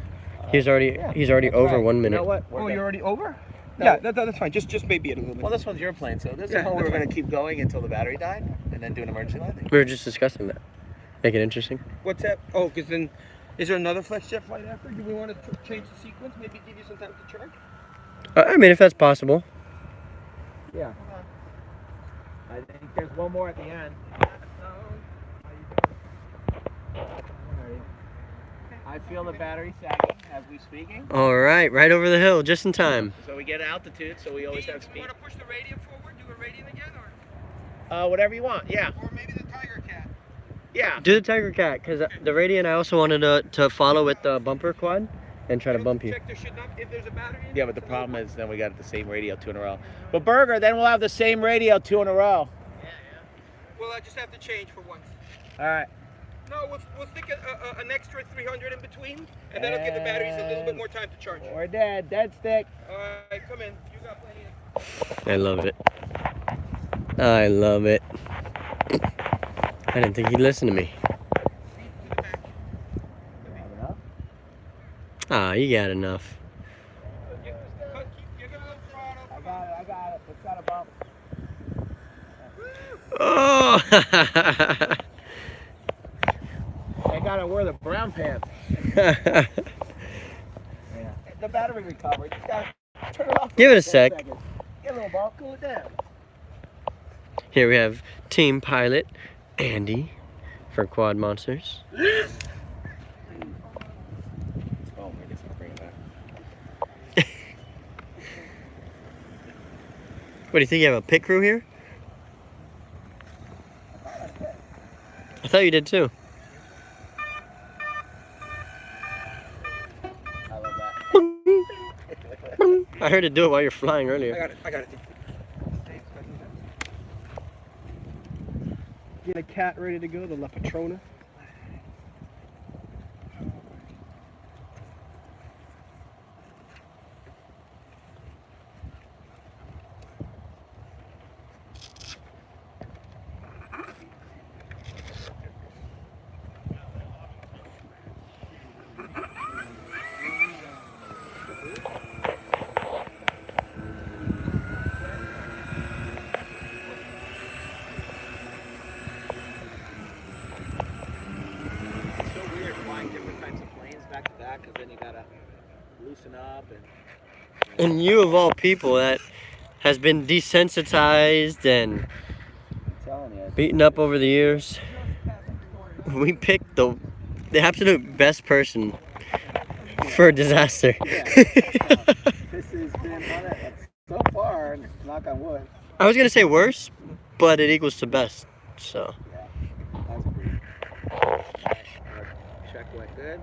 He's already That's over right. 1 You minute. know what? Oh, you're already over? No. Yeah, that's fine. Just maybe it a little bit. Well, this one's your plane, so this Yeah, is how we that's were going fine. to keep going until the battery died, and then do an emergency landing. We were just discussing that. Make it interesting. What's that? Oh, because then, is there another flex jet flight after? Do we want to change the sequence? Maybe give you some time to charge? I mean, if that's possible. Yeah. I think there's one more at the end. I feel the battery sagging as we speaking. All right, right over the hill, just in time. So we get altitude, so we always Dean, have do you speed. want to push the radian forward? Do a radian again? Or Whatever you want, yeah. maybe the Tiger Cat? Yeah. Do the Tiger Cat, because the Radian I also wanted to follow with the bumper quad and try to bump you. Check there should not, if there's a battery in Yeah, it, but the it's a problem little- is then we got the same radio 2 in a row. But Burger, then we'll have the same radio 2 in a row. Well, I just have to change for once. All right. No, we'll stick an extra 300 in between, and that'll give the batteries a little bit more time to charge. We're dead. Dead stick. All right, come in. You got plenty of... I love it. I love it. I didn't think he'd listen to me. Ah, you got enough. Give it a little throttle. I got it. It's got a bump. Oh! I gotta wear the brown pants. Yeah. The battery recovered. Just gotta turn it off. for Give it a 10 sec. seconds. Get a little bump. Cool it down. Here we have team pilot Andy for Quad Monsters. Oh, I guess I'll bring it back. What do you think? You have a pit crew here? I thought you did too. I love that. I heard it do it while you're flying earlier. I got it. Get a cat ready to go, the La Patrona. loosen up. And you of all people that has been desensitized and I'm telling you. beaten up over the years, we picked the absolute best person for a disaster. This has been so far, knock on wood. I was gonna say worse, but it equals to best. So Yeah, that's pretty. Check went good.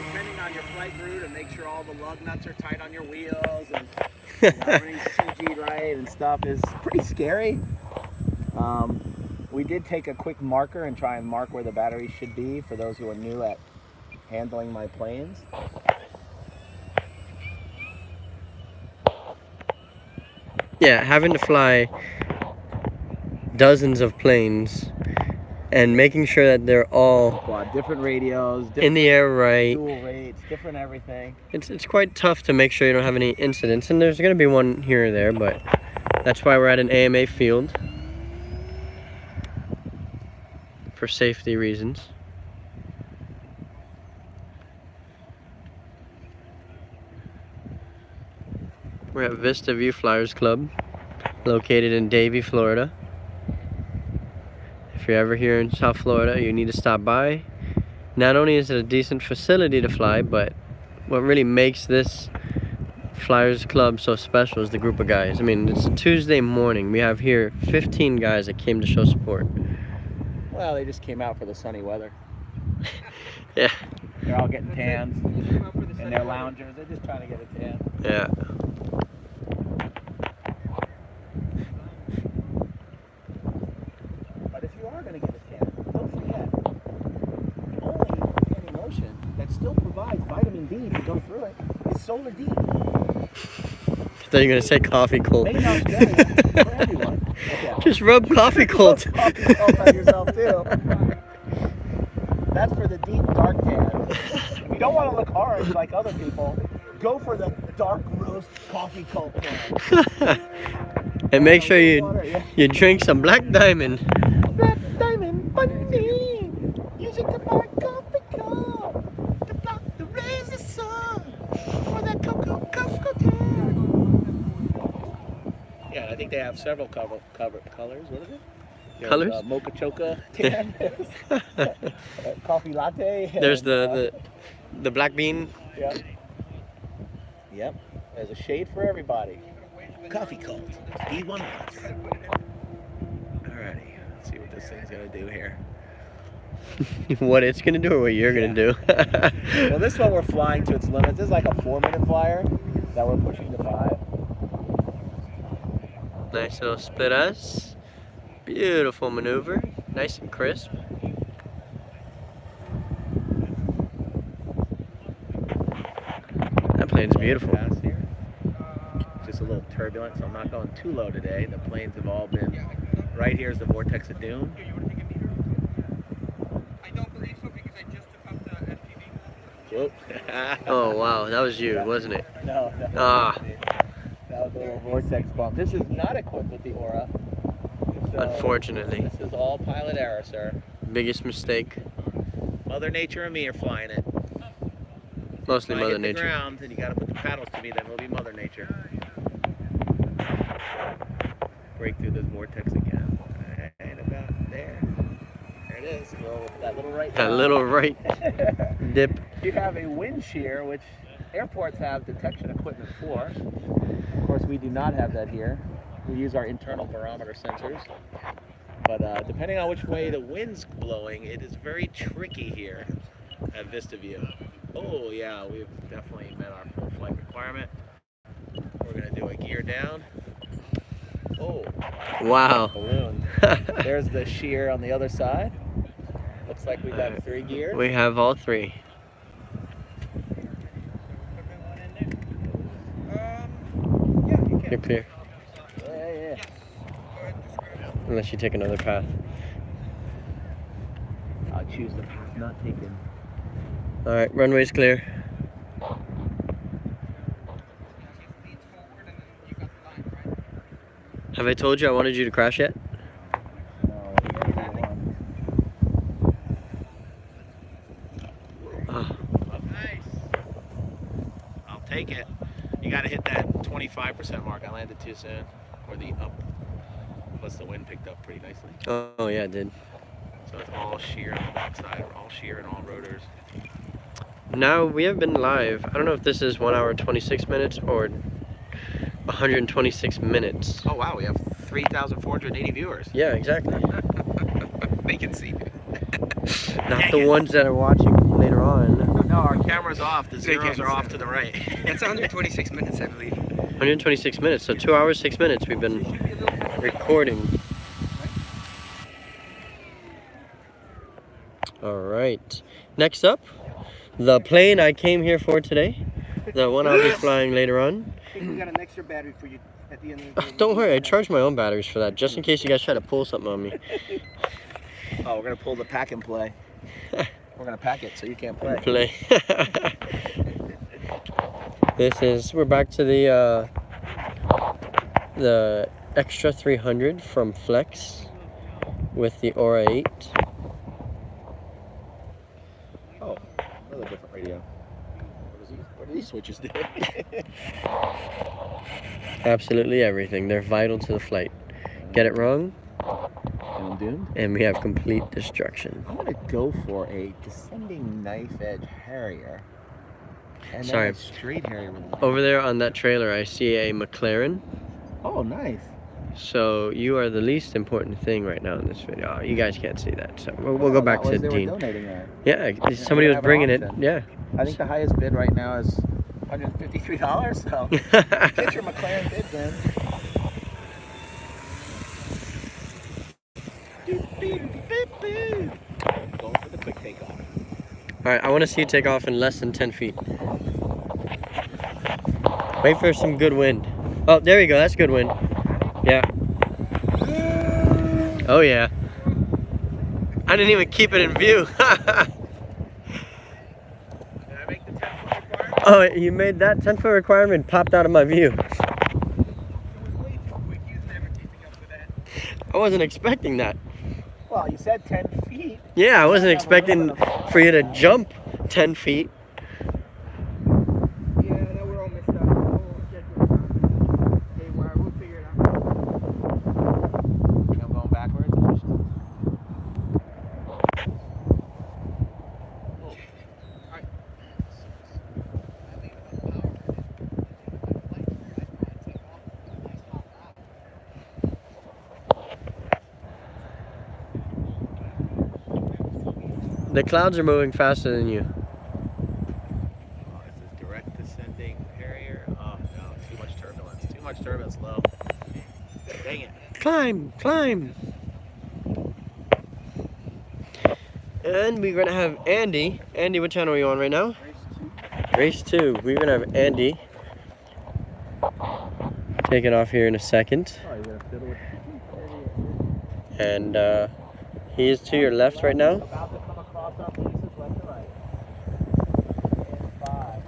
Depending on your flight route, and make sure all the lug nuts are tight on your wheels and Everything's CG'd right and stuff is pretty scary. We did take a quick marker and try and mark where the batteries should be for those who are new at handling my planes. yeah, having to fly dozens of planes and making sure that they're all Quad, different radios, different in the air right. dual rates, different everything. It's quite tough to make sure you don't have any incidents, and there's going to be one here or there, but that's why we're at an AMA field for safety reasons. We're at Vista View Flyers Club, located in Davie, Florida. If you're ever here in South Florida, you need to stop by. Not only is it a decent facility to fly, but what really makes this Flyers Club so special is the group of guys. I mean, it's a Tuesday morning. We have here 15 guys that came to show support. Well, they just came out for the sunny weather. Yeah. They're all getting tans in their loungers. They're just trying to get a tan. Yeah. But if you are going to get a tan, don't forget, the only tanning lotion that still provides vitamin D to go through it is Solar D. I thought you were going to say coffee cold. Made in Australia for everyone. Okay. Just rub coffee cold. Coffee cold on yourself too. That's for the deep, dark tan. If you don't want to look orange like other people, go for the dark roast coffee cold tan. And make sure you drink some Black Diamond. Black Diamond Bunny, use it to buy coffee cold to block the rays of the sun for that cocoa tan. Yeah, I think they have several colors. What is it? There's, Colors? Mocha Choca tan. Coffee latte. There's and, the black bean. Yep. Yep. There's a shade for everybody. Coffee cold. D1. Alrighty, let's see what this thing's gonna do here. What it's gonna do or what you're gonna do. Well, this one we're flying to its limits. This is like a 4-minute flyer that we're pushing to 5. Nice little split us. Beautiful maneuver. Nice and crisp. That plane's beautiful. Pass here. Just a little turbulent, so I'm not going too low today. The planes have all been. Right here is the vortex of doom. I don't believe so because I just took up the FPV. Whoop. Oh wow, that was you, wasn't it? No. Ah, That was a little vortex bump. This is not equipped with the Aura. So unfortunately. This is all pilot error, sir. Biggest mistake. Mother Nature and me are flying it. Mostly When I Mother hit the Nature. ground, and you gotta put the paddles to me, then it'll be Mother Nature. Break through this vortex again. And about there. There it is. that little right. That now. little right dip. You have a wind shear, which airports have detection equipment for. Of course, we do not have that here. We use our internal barometer sensors. But depending on which way the wind's blowing, it is very tricky here at Vista View. Oh yeah, we've definitely met our full flight requirement. We're gonna do a gear down. Oh, Wow. Balloon. There's the shear on the other side. Looks like we've got 3 gears. We have all 3. Yeah, you can. You're clear. Yeah. Unless you take another path. I'll choose the path not taken. Alright, runway's clear. Have I told you I wanted you to crash yet? No, 90% mark. I landed too soon. Or the up. Plus the wind picked up pretty nicely. Oh yeah, it did. So it's all shear on the backside, all shear and all rotors. Now we have been live. I don't know if this is 1 hour 26 minutes or 126 minutes. Oh wow, we have 3,480 viewers. Yeah, exactly. They can see. Not the ones that are watching later on. No, our camera's off. The zeros are off to the right. That's 126 minutes, I believe. 126 minutes, so 2 hours 6 minutes we've been recording. All right. Next up, the plane I came here for today. The one I'll be flying later on. I think we got an extra battery for you at the end of the day. Don't worry, I charged my own batteries for that, just in case you guys try to pull something on me. Oh, we're gonna pull the pack and play. We're gonna pack it so you can't play. We're back to the Extra 300 from Flex with the Aura 8. Oh, another different radio. What do these switches do? Absolutely everything. They're vital to the flight. Get it wrong, And I'm doomed. and we have complete destruction. I'm gonna go for a descending knife edge Harrier. And then Sorry. a straight Harrier with a Over there on that trailer, I see a McLaren. Oh, nice. So you are the least important thing right now in this video. Oh, you guys can't see that, so we'll go back to They Dean. were donating that. Yeah, somebody we was have an bringing it. auction. Yeah. I think the highest bid right now is $153. So get your McLaren bids in. Going for the quick takeoff. All right, I want to see you take off in less than 10 feet. Wait for some good wind. Oh, there we go. That's good wind. Yeah. Oh, yeah. I didn't even keep it in view. Did I make the 10-foot requirement? Oh, you made that 10-foot requirement popped out of my view. It was way too quick. He was never keeping up with that. I wasn't expecting that. Well, you said 10 feet. Yeah, I wasn't expecting for you to jump 10 feet. Yeah, now we're all messed up. Oh, okay, well, we'll figure it out. I'm going backwards. The clouds are moving faster than you. Oh, this is direct descending Harrier. Oh no, too much turbulence. Too much turbulence low. Dang it. Climb, climb. And we're gonna have Andy. Andy, what channel are you on right now? Race 2. We're gonna have Andy taking off here in a second. Oh, you're gonna fiddle with And he is to your left right now. about to come across our pieces left and right. In 5,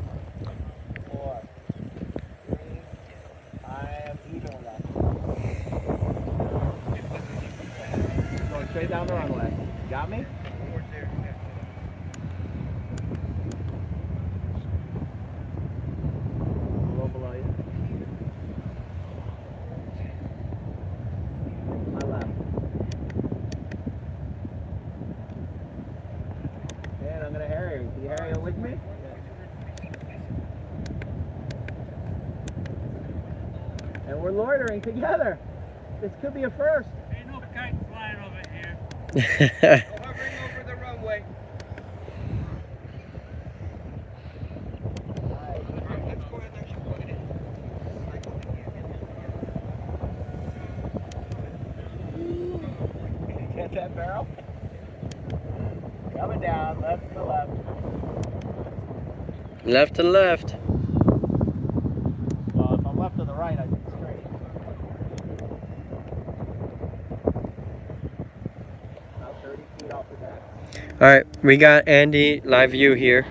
4, 3. I am even left. Going straight down the runway. Got me? A little below you. My left. And I'm gonna Harrier. Can you Harrier with me? And we're loitering together. This could be a first. Ain't no kite flying over here. Hovering over the runway. Alright, let's go ahead and actually put it in. Get that barrel? Coming down, left to left. Left to left. Well, if I'm left to the right, I think straight. About 30 feet off the back. All right, we got Andy live view here.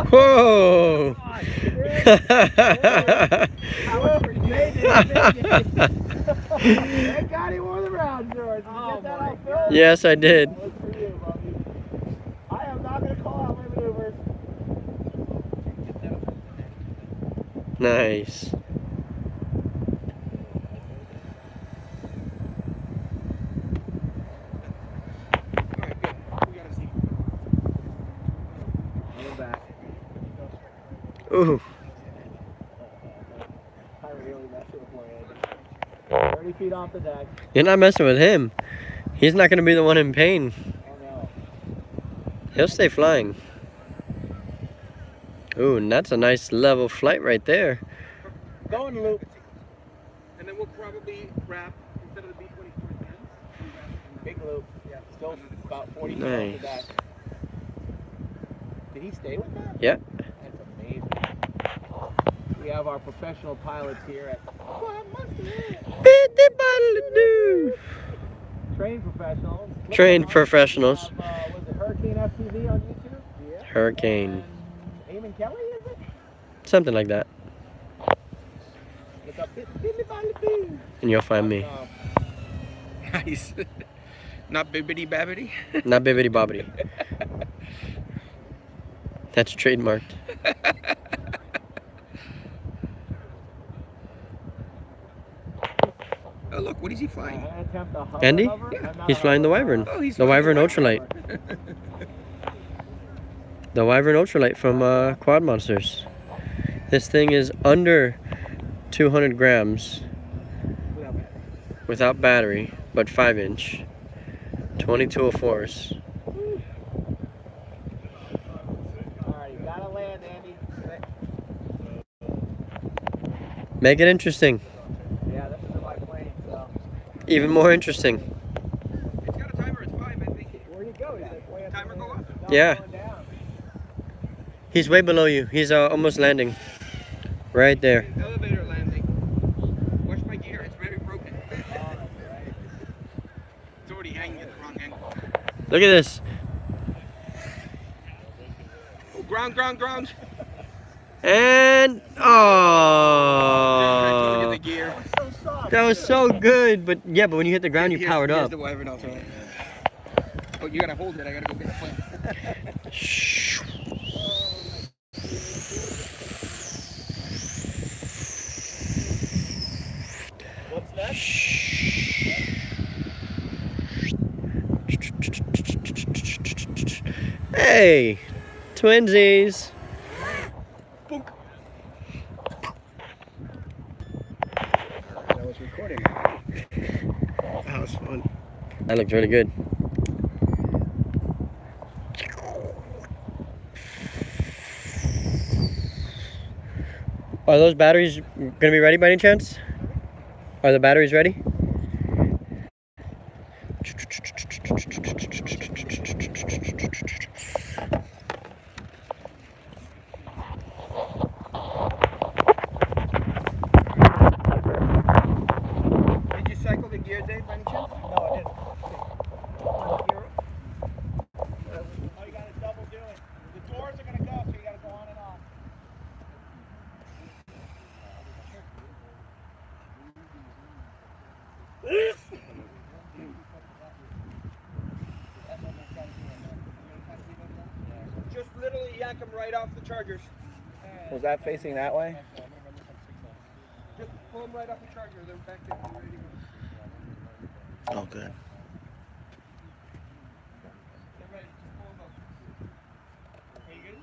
Whoa! Thank God he wore the round, George. Did you get that on film? Yes, I did. That was for you, Bobby. I am not going to call out my maneuvers. Nice. Alright, good. We gotta see. We're back. Ooh. I really messed with my head. 30 feet off the deck. You're not messing with him. He's not going to be the one in pain. Oh no. He'll stay flying. Ooh, and that's a nice level flight right there. Go in the loop. And then we'll probably wrap, instead of the B-24 fins, we wrap it in the Big loop. Yeah. Still about 40 feet off Nice. the deck. Did he stay with that? Yeah. That's amazing. We have our professional pilots here at Trained professionals. Trained professionals. We have, was it Hurricane FPV on YouTube? Yeah. Hurricane. And Eamon Kelly, is it? Something like that. Look up Billy Bally Boo. And you'll find me. Nice. Not bibbity babbity. Not bibbity bobbity. That's trademarked. Oh, look, what is he flying? Andy? He's flying the Wyvern. Oh, he's The flying Wyvern Ultralight. The Wyvern Ultralight from Quad Monsters. This thing is under 200 grams without battery, but 5-inch. 2204s. Alright, you gotta land, Andy. Make it interesting. Yeah, this is my plane, so. Even more interesting. It's got a timer, it's 5, I think. Where you go? Yeah. Timer go up. Yeah. He's way below you. He's almost landing. Right there. Elevator landing. Watch my gear, it's very broken. It's already hanging at the wrong angle. Look at this. Oh, ground, ground, ground. And I told you oh, the gear. So soft. that was so good. But yeah, but when you hit the ground, you powered Here's up. the Wyvern Ultralight. Oh, you gotta hold it. I gotta go get the plane. What's next? Hey, twinsies. Boom. That was recording. That was fun. That looked really good. Are those batteries gonna be ready by any chance? Are the batteries ready? Did you cycle the gear, Dave, by any chance? No, I didn't. Oh, you gotta double do it. The doors are gonna go, so you gotta go on and off. Just literally yank them right off the chargers. Was that facing that way? Just pull them right off the charger. They're back there. They're ready to go. Oh, good. They're ready. Just pull them up. Are you good?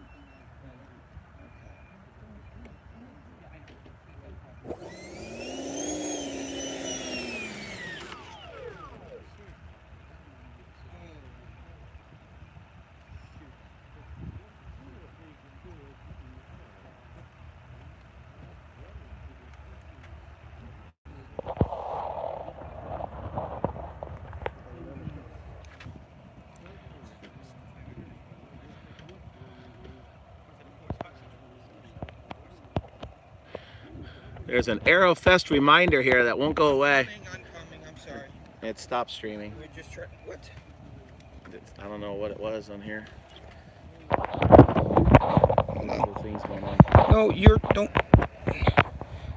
There's an Aerofest reminder here that won't go away. Coming, I'm sorry. It stopped streaming. We're just trying. What? I don't know what it was on here. Hold on. Little things going on. No, don't.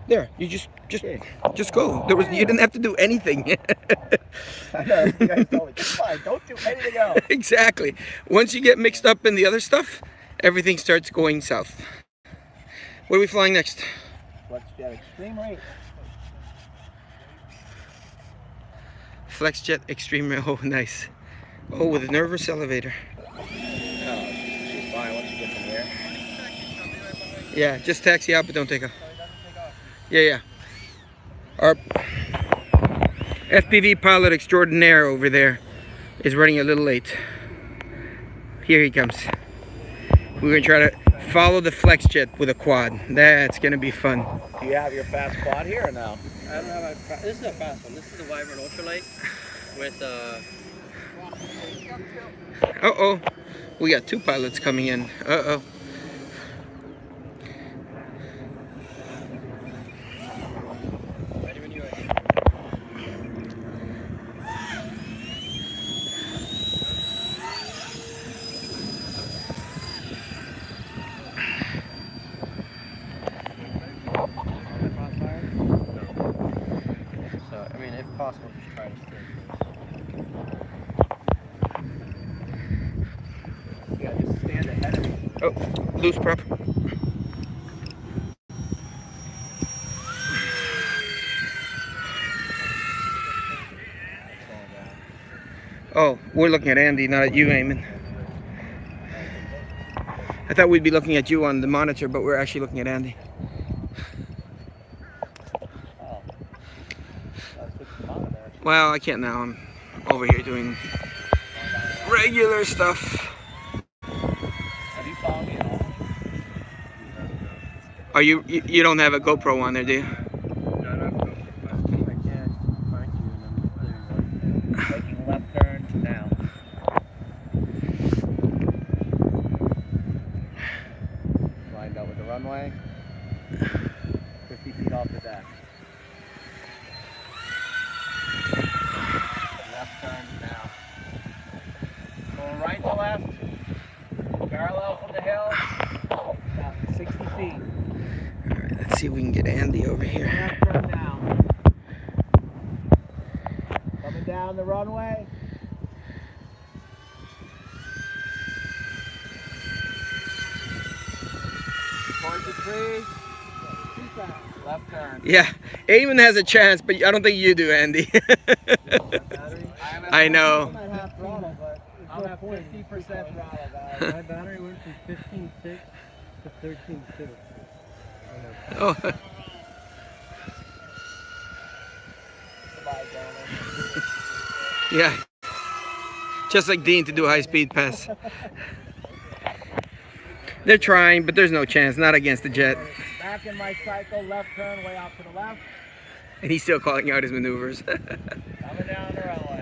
There, you just go. There was, you didn't have to do anything. I know. You guys told me, it's fine. Don't do anything else. Exactly. Once you get mixed up in the other stuff, everything starts going south. What are we flying next? FlexJet Extreme Race. FlexJet Extreme. Oh, nice. Oh, with a nervous elevator. Oh, she's fine once she gets in the air. Yeah, just taxi out, but don't take off. Yeah, yeah. Our FPV pilot extraordinaire over there is running a little late. Here he comes. We're gonna try to follow the FlexJet with a quad. That's gonna be fun. Do you have your fast quad here or no? I don't have a. This is a fast one. This is the Wyvern Ultralight with Uh-oh. We got two pilots coming in. Uh-oh. Ready when you're ready. So, I mean, if possible, just try to stay. Yeah, just stand ahead of me. Oh, loose prop. Oh, we're looking at Andy, not at you, Eamon. I thought we'd be looking at you on the monitor, but we're actually looking at Andy. Oh. That's what's the monitor there. Well, I can't now. I'm over here doing regular stuff. Have you followed me at all? Are you don't have a GoPro on there, do you? I can't find you, and I'm Making left turn now. Lined up with the runway. 50 feet off the deck. Left turn now. Going right to left. Parallel from the hill. About 60 feet. Alright, let's see if we can get Andy over here. Left turn now. Coming down the runway. Towards the tree. Left turn. Yeah, Eamon has a chance, but I don't think you do, Andy. I know. I'm at 50% throttle, guys. My battery went from 15.6 to 13.2. Oh, Goodbye, gentlemen. yeah. Just like Dean to do a high-speed pass. They're trying, but there's no chance. Not against the jet. Back in my cycle, left turn, way out to the left. And he's still calling out his maneuvers. Coming down the runway.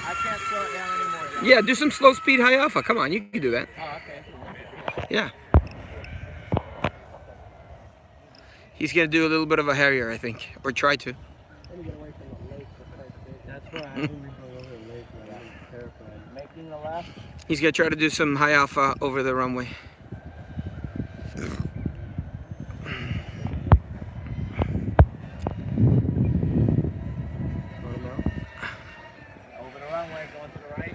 I can't slow it down anymore. Though. Yeah, do some slow-speed high alpha. Come on, you can do that. Oh, okay. Yeah. He's going to do a little bit of a Harrier, I think. Or try to. That's why I haven't been going over the lake. I'm terrified. Making the left. He's going to try to do some high alpha over the runway. Over the runway, going to the right.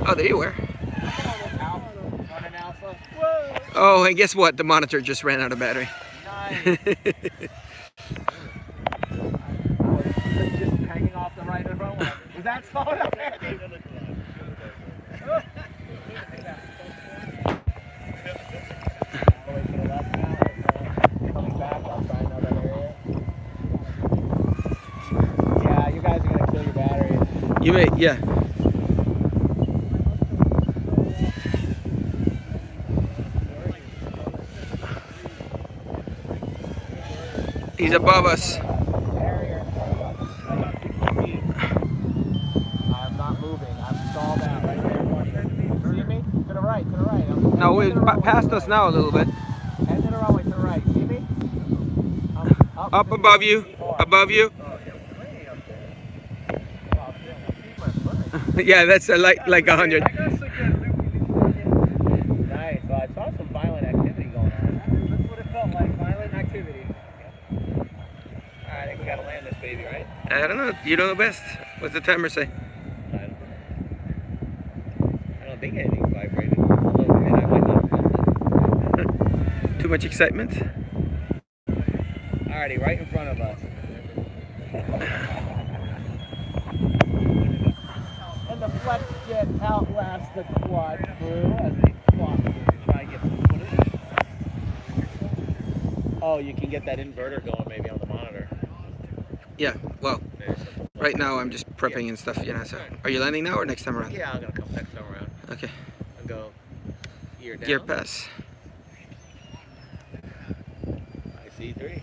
Oh, there you were. Running alpha. Whoa! Oh, and guess what? The monitor just ran out of battery. Nice. Just hanging off the right of the runway. Is that slow enough, Andy? All the way to the left now. Coming back, I'll try another area. Yeah, you guys are gonna kill your battery. You may, yeah. He's above us. Barrier. I'm not moving. I'm stalled out right there. See me? To the right, to the right. No, we're past us now a little bit. Head to the runway, to the right. See me? Up above you. Above you. Yeah, that's like 100. Nice. Well, I saw some violent activity going on. That's what it felt like, violent activity. I think we gotta land this baby, right? I don't know. You know the best. What's the timer say? don't think anything vibrated. Although, I mean, I might not have felt it. Too much excitement? Alrighty, right in front of us. And the flex jet outlasts the quad crew as they flop to try and get some footage. Oh, you can get that inverter going maybe on the monitor. Yeah, well, right now I'm just prepping and stuff, you know, so. Are you landing now or next time around? Yeah, I'm gonna come next time around. Okay. I'll go gear down. Gear pass. I see 3.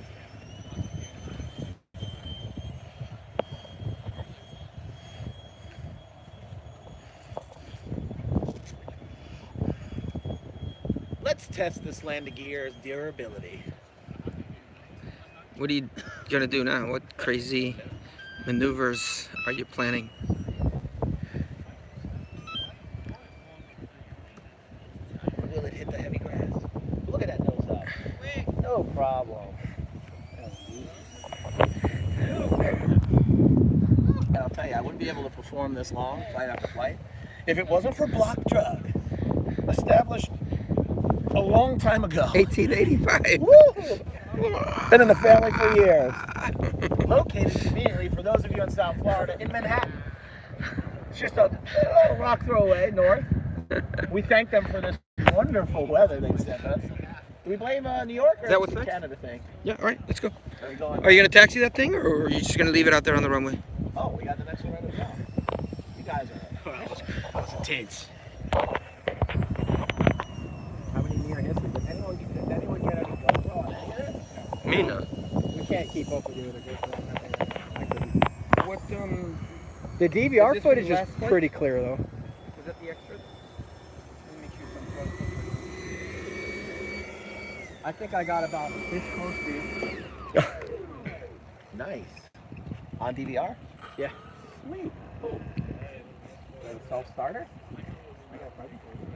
Let's test this landing gear's durability. What are you gonna do now? What crazy maneuvers are you planning? Will it hit the heavy grass? Look at that nose up. No problem. And I'll tell you, I wouldn't be able to perform this long, flight after flight, if it wasn't for Block Drug, established a long time ago. 1885. Woo! Been in the family for years. Located conveniently, for those of you in South Florida, in Manhattan. It's just a little rock throw away north. We thank them for this wonderful weather they sent us. Do we blame New York or Is that is what's it a next? Canada thing? Yeah, all right, let's go. Are we going? Are you gonna taxi that thing, or are you just gonna leave it out there on the runway? Oh, we got the next one right as well. You guys are. That's intense. How many near misses? Did anyone get any GoPro on any of it? Me no. We can't keep up with you with a GoPro. What, The Is DVR this footage the is last flight? pretty clear though. is that the extra? Let me make sure some close. I think I got about this close to you. Nice. On DVR? Yeah. Sweet. Cool. Is that a self-starter? I got a present for you.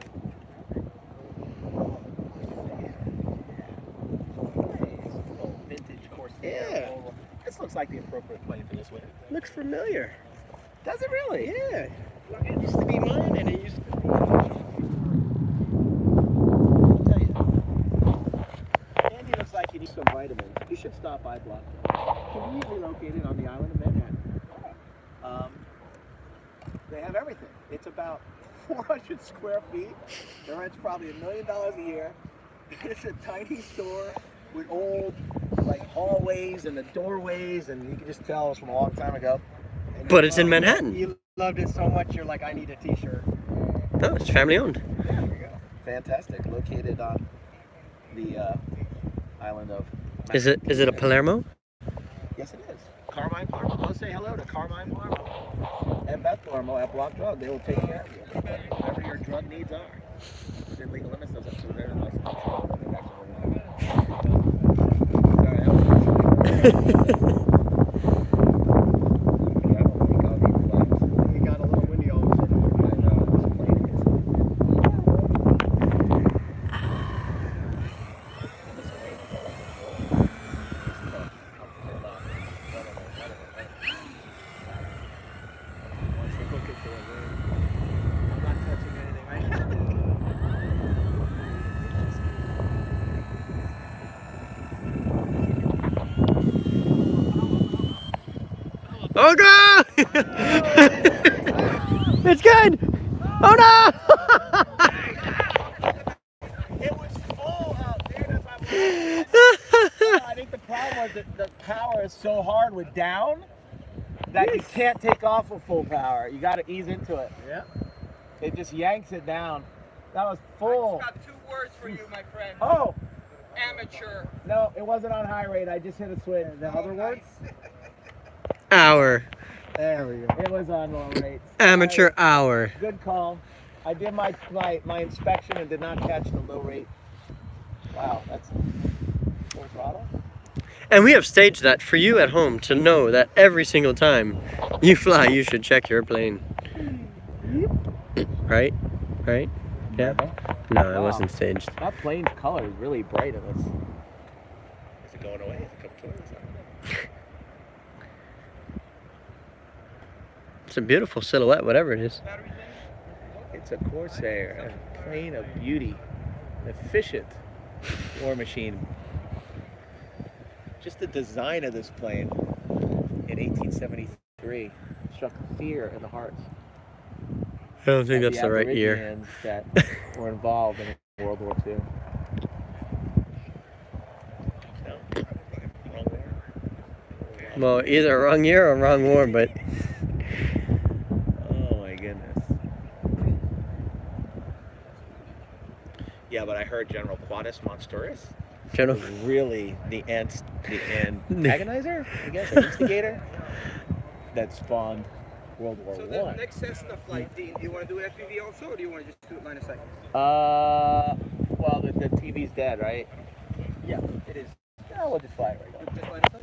Nice. Little vintage Corsair. Yeah. This looks like the appropriate plane for this winter. Looks familiar. Does it really? Yeah. It used to be mine, and it used to be. I'll tell you. Andy looks like you need some vitamins. You should stop by Block. Conveniently located on the island of Manhattan. They have everything. It's about 400 square feet. The rent's probably $1 million a year. It's a tiny store with old like hallways and the doorways, and you can just tell it's from a long time ago. And But it's in Manhattan. You loved it so much, you're like, I need a T-shirt. No, it's family owned. There we go. Fantastic. Located on the island of. Is it a Palermo? Yes, it is. Carmine Palermo. Go say hello to Carmine Palermo and Beth Palermo at Block Drug. They will take care of you. Whatever your drug needs are. Within legal limits, those are very nice control. Sorry, I don't think I'll need flags. You got a little windy all of a sudden. I know. This plane I'm not touching anything right now. Oh no! It's good! Oh no! It was full out there. I think the problem was that the power is so hard with down that you can't take off with full power. You got to ease into it. Yeah. It just yanks it down. That was full. Got 2 words for you, my friend. Oh, Amateur. no, it wasn't on high rate. I just hit a switch. The other words? Hour. There we go. It was on low rate. Amateur hour. Good call. I did my inspection and did not catch the low rate. Wow, that's full throttle. And we have staged that for you at home to know that every single time you fly, you should check your plane. Right? Right? Yeah? No, it wasn't staged. That plane's color is really bright in this. Is it going away? Is it coming towards us? It's a beautiful silhouette, whatever it is. Batteries in? It's a Corsair, a plane of beauty, an efficient war machine. Just the design of this plane in 1873 struck fear in the hearts I don't think of that's the the right year. Aborigines that were involved in World War II. No, wrong war. Well, either wrong year or wrong war, but Oh my goodness. Yeah, but I heard General Quadus Monstouris General. was really the antagonizer, I guess, or instigator that spawned World War So the One. next Cessna flight, Dean, do you want to do FPV also, or do you want to just do it line of sight? Well, the TV's dead, right? Yeah, it is. No, we'll just fly it right now. Just line of sight?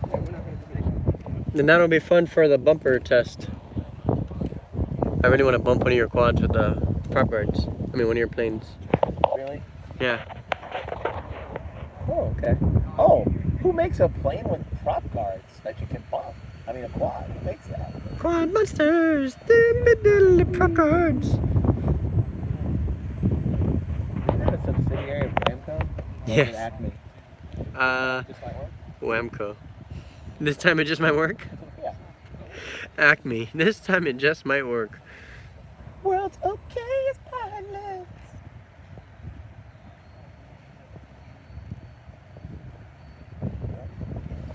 Yeah, we're not going to do the next one. Then that'll be fun for the bumper test. I really want to bump one of your quads with the prop guards. I mean, one of your planes. Really? Yeah. Oh, okay. Oh, who makes a plane with prop guards that you can bump? I mean, a quad. Who makes that? Quad monsters, the prop guards. Isn't that a subsidiary of Palermo? Or Yes. is it Acme? Just like one? Whamco. This time it just might work. Yeah. Acme. This time it just might work. World's okay as pilots.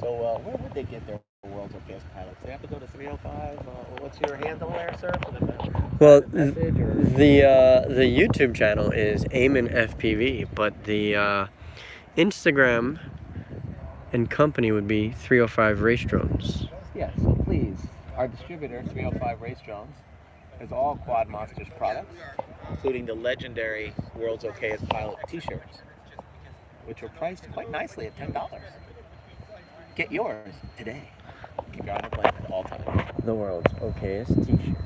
So, where would they get their world's okay as pilots? They have to go to 305. What's your handle there, sir? For the Well, message or? the YouTube channel is Aiming FPV, but the Instagram and company would be 305 Race Drones. Yeah, so please, our distributor, 305 Race Drones, has all Quad Monsters products, including the legendary World's Okay as Pilot t-shirts, which are priced quite nicely at $10. Get yours today. Keep your eye on the plane at all times. The world's okayest t-shirt.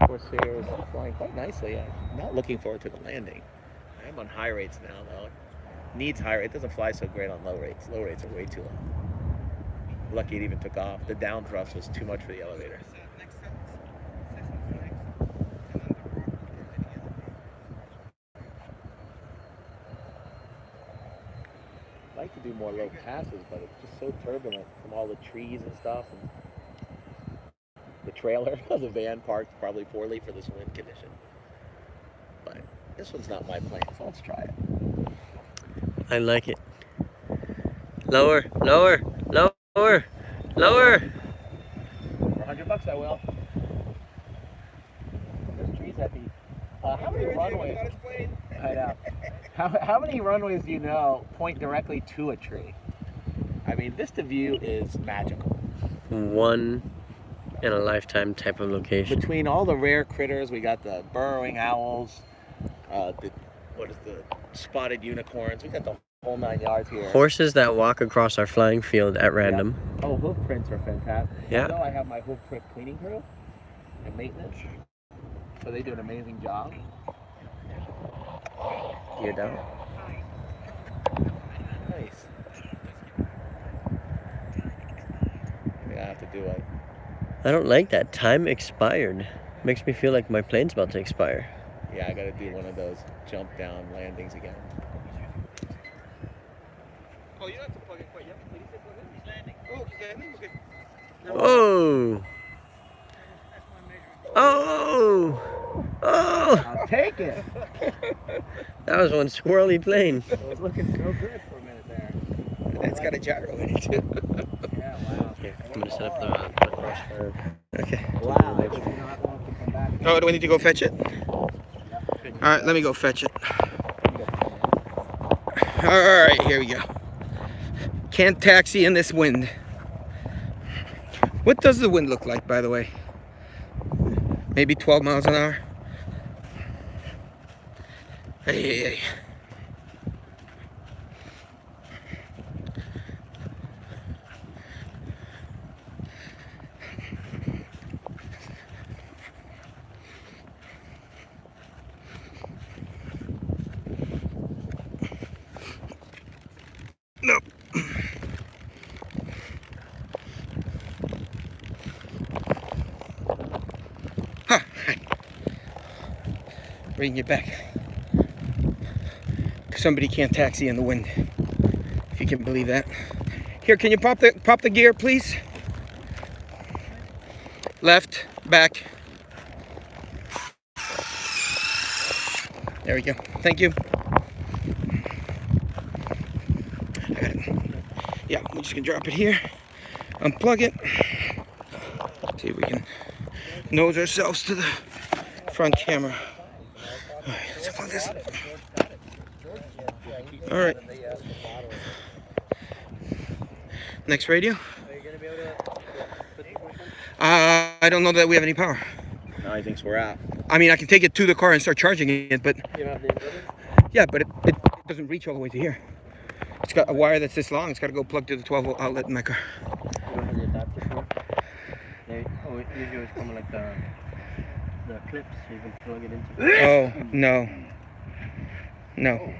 Corsair is flying quite nicely. I'm not looking forward to the landing. I am on high rates now, though. Needs high rate. It doesn't fly so great on low rates. Low rates are way too low. Lucky it even took off. The down thrust was too much for the elevator. I'd like to do more low passes, but it's just so turbulent from all the trees and stuff. And the trailer of the van parked probably poorly for this wind condition. But this one's not my plane, so let's try it. I like it. Lower, lower, lower, lower. For $100 I will. There's trees at the... how many runways... I know. How many runways do you know point directly to a tree? I mean, Vista View is magical. One in a lifetime type of location. Between all the rare critters, we got the burrowing owls, the spotted unicorns. We got the whole 9 yards here. Horses that walk across our flying field at random. Yeah. Oh, hoof prints are fantastic. Yeah. So I have my hoof print cleaning crew and maintenance, so they do an amazing job. You're down. Nice. I think I have to do it. I don't like that. Time expired. Makes me feel like my plane's about to expire. Yeah, I gotta do one of those jump down landings again. Oh, you don't have to plug in quite yet. Did he say plug in? He's landing. Oh, he's landing? Okay. Oh! Oh! Oh! I'll take it. That was one swirly plane. It was looking so good for a minute there. That's got a gyro in it, too. Yeah, wow. Okay, I'm gonna set up the crossfire. Okay. Wow. I did not want to come back. Oh, do I need to go fetch it? Alright, let me go fetch it. Alright, here we go. Can't taxi in this wind. What does the wind look like, by the way? Maybe 12 miles an hour? Hey, hey, hey. Nope. bringing you back. Somebody can't taxi in the wind, if you can believe that. Here, can you pop the gear, please? Left, back. There we go. Thank you. I got it. Yeah, we're just gonna drop it here. Unplug it. See if we can nose ourselves to the front camera. All right, let's unplug this. All right. Next radio. I don't know that we have any power. No, he thinks we're out. I mean, I can take it to the car and start charging it, but You don't have the inverter? yeah, but it doesn't reach all the way to here. It's got a wire that's this long. It's got to go plug to the 12-volt outlet in my car. You don't have the adapter for it? Usually it's coming like the clips, so you can plug it into. Oh, no. No.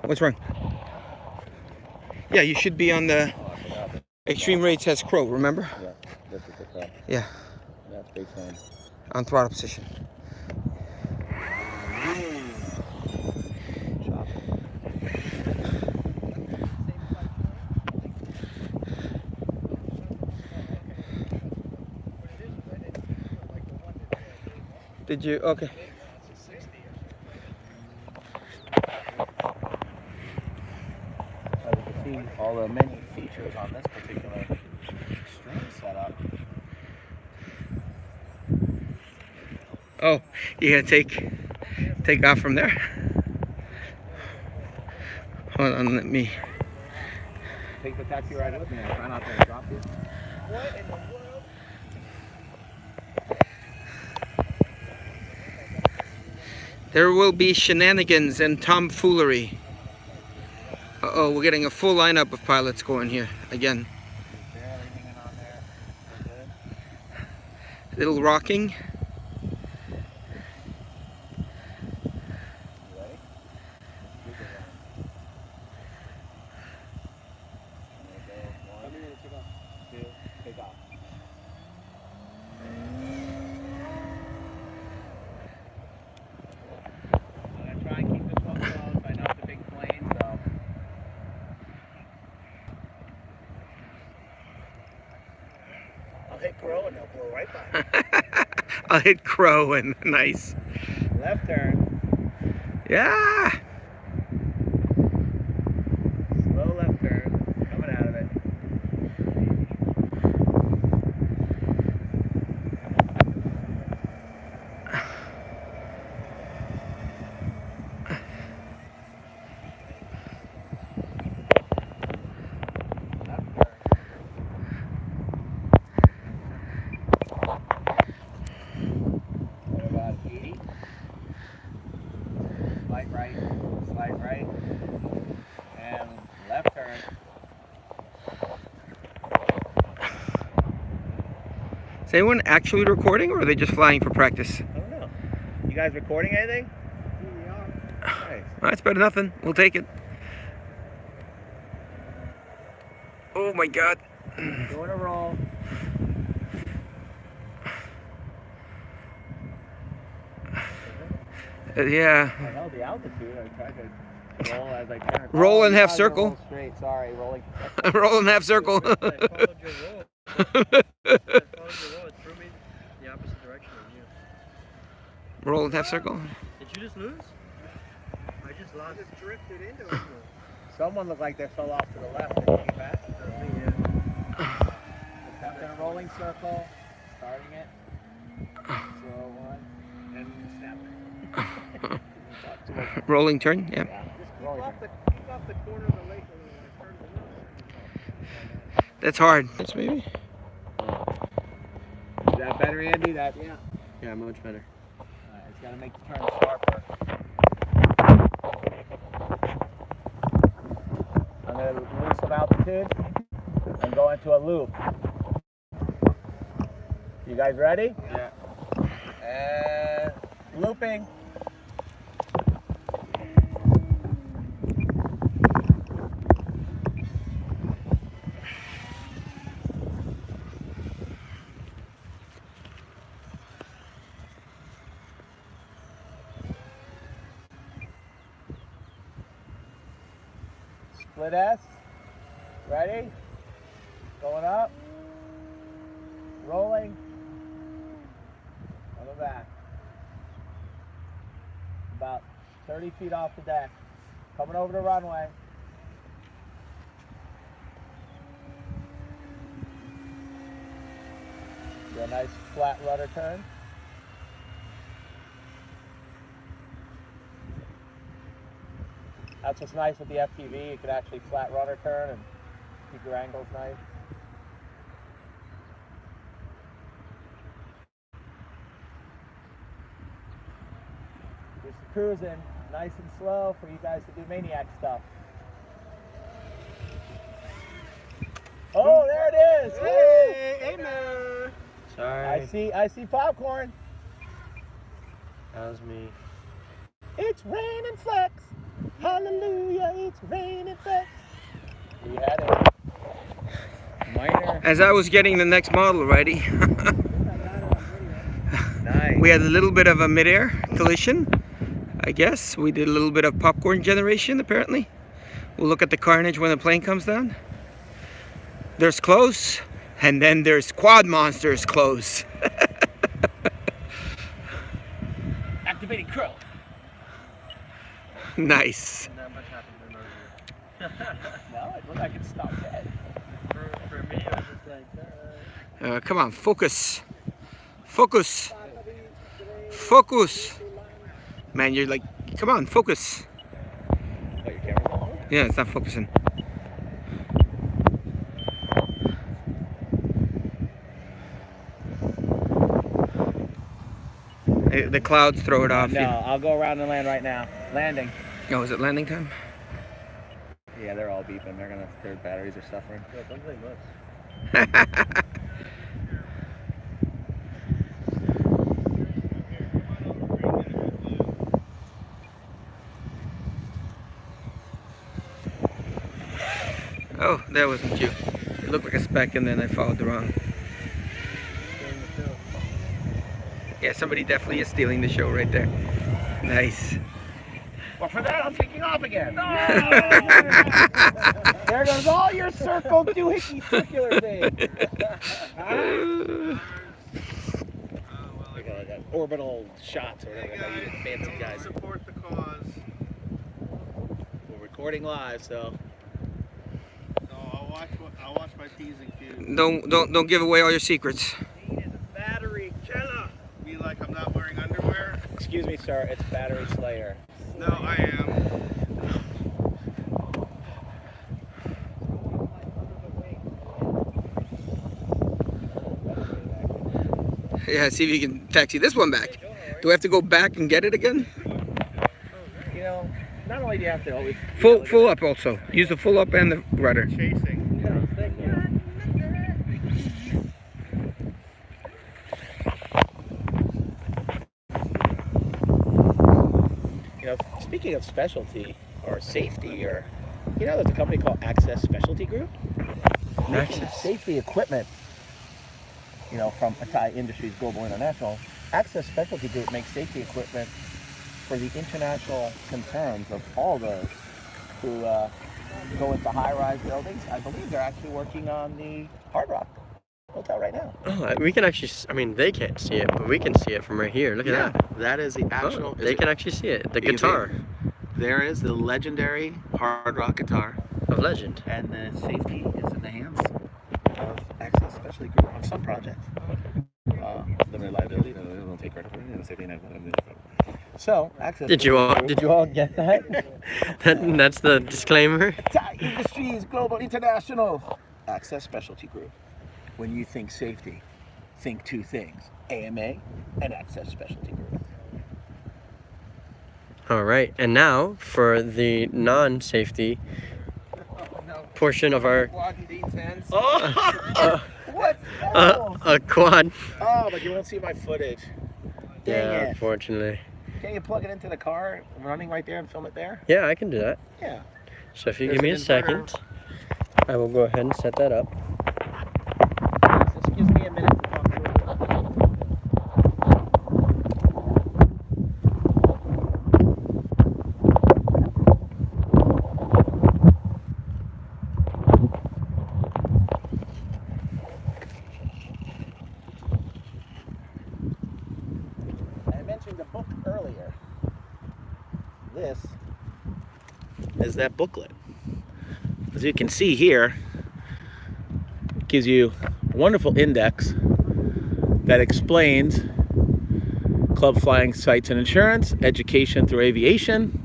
What's wrong? Yeah, you should be on the extreme rates has crow, remember? Yeah, that's what they call. Yeah, That's baseline. on throttle position. Did you? Okay. As you can see, all the menu features on this particular string setup. Oh, you gotta take off from there. Hold on, let me. Take the taxi ride with me. I try not to drop you. There will be shenanigans and tomfoolery. Uh-oh, we're getting a full lineup of pilots going here again. Barely hanging on there. We're good. Little rocking. You ready? Let's go. 1, 2, take off. I'm gonna try and keep this one close. I know it's a big plane, so. I'll hit Crow and they'll blow right by. I'll hit crow and nice. Left turn. Yeah. Slow left turn. Coming out of it. About 80. Slide right, and left turn. Is anyone actually recording, or are they just flying for practice? I don't know. You guys recording anything? We are. Nice. Well, that's better than nothing. We'll take it. Oh my God. Doing a roll. Yeah. I know the altitude. I tried to roll as I turned. Roll in you half guys are circle. roll straight. Sorry, rolling. Roll in half circle. I followed your roll. I followed your roll. It threw me the opposite direction of you. Roll in half circle. Did you just lose? I just lost. Just drifted into it. Someone looked like they fell off to the left and came back. Kept in a rolling circle, starting it. Slow one, and snap it. Rolling turn. Yeah. Just rolling. Keep off the corner of the lake a little and turn the wheel. That's hard. That's maybe. Is that better, Andy? That yeah. Yeah, much better. It's gotta make the turn sharper. I'm gonna lose some altitude and go into a loop. You guys ready? Yeah. And looping. Split S. Ready? Going up. Rolling. On the back. About 30 feet off the deck. Coming over the runway. Do a nice flat rudder turn. That's what's nice with the FPV. You can actually flat rudder turn and keep your angles nice. Just cruising, nice and slow for you guys to do maniac stuff. Oh, there it is! Hey, man. Sorry. I see popcorn. That was me. It's raining flex. Hallelujah, it's raining flex. We had it. Minor. As I was getting the next model ready, Nice. we had a little bit of a midair collision, I guess. We did a little bit of popcorn generation, apparently. We'll look at the carnage when the plane comes down. There's close, and then there's quad monsters close. Activating crow. Nice. Not much happened in No, it looked like it stopped dead. For me, it was just like, Come on, focus. Focus. Focus. Man, you're like, come on, focus. Oh, your camera's on? Yeah, it's not focusing. The clouds throw it off. No, I'll go around and land right now. Landing. Oh, is it landing time? Yeah, they're all beeping. Their batteries are suffering. yeah, don't blame us. Oh, that wasn't you. It looked like a speck and then I followed the wrong. Yeah, somebody definitely is stealing the show right there. Nice. Well, for that, I'm taking off again. There goes all your circle doohickey circular thing. Orbital shots or whatever that you fancy guys. Support the cause. We're recording live, so. No, I'll watch my P's and Q's. Don't give away all your secrets. Battery killer. Be like I'm not wearing underwear. Excuse me, sir. It's Battery Slayer. No, I am. Yeah, see if you can taxi this one back. Do I have to go back and get it again? You know, not only do you have to always Full up also. Use the full up and the rudder. Chasing. You know, speaking of specialty or safety, or you know, there's a company called Access Specialty Group. Making Access. safety equipment. You know, from Atai Industries Global International, Access Specialty Group makes safety equipment for the international concerns of all those who go into high-rise buildings. I believe they're actually working on the Hard Rock Hotel right now. Oh, we can actually, I mean, they can't see it, but we can see it from right here. Look at that. That is the actual. Oh, they can actually see it. The You can see it. guitar There is the legendary hard rock guitar. of legend. And the safety is in the hands of Access Specialty Group on some projects. Limited liability, they don't take credit for it. Safety and so, Access. Did you all get that? That's the disclaimer. Atai Industries Global International. Access Specialty Group. When you think safety, think two things: AMA and Access Specialty Group. All right, and now for the non-safety portion of our Quad and D10s. What? a quad. Oh, but you won't see my footage. Dang Yeah, it. unfortunately. Can you plug it into the car, running right there, and film it there? Yeah, I can do that. Yeah. So if you There's give me a an second, I will go ahead and set that up. This gives me a minute to talk through it. this is that booklet. As you can see here, it gives you a wonderful index that explains club flying sites and insurance, education through aviation,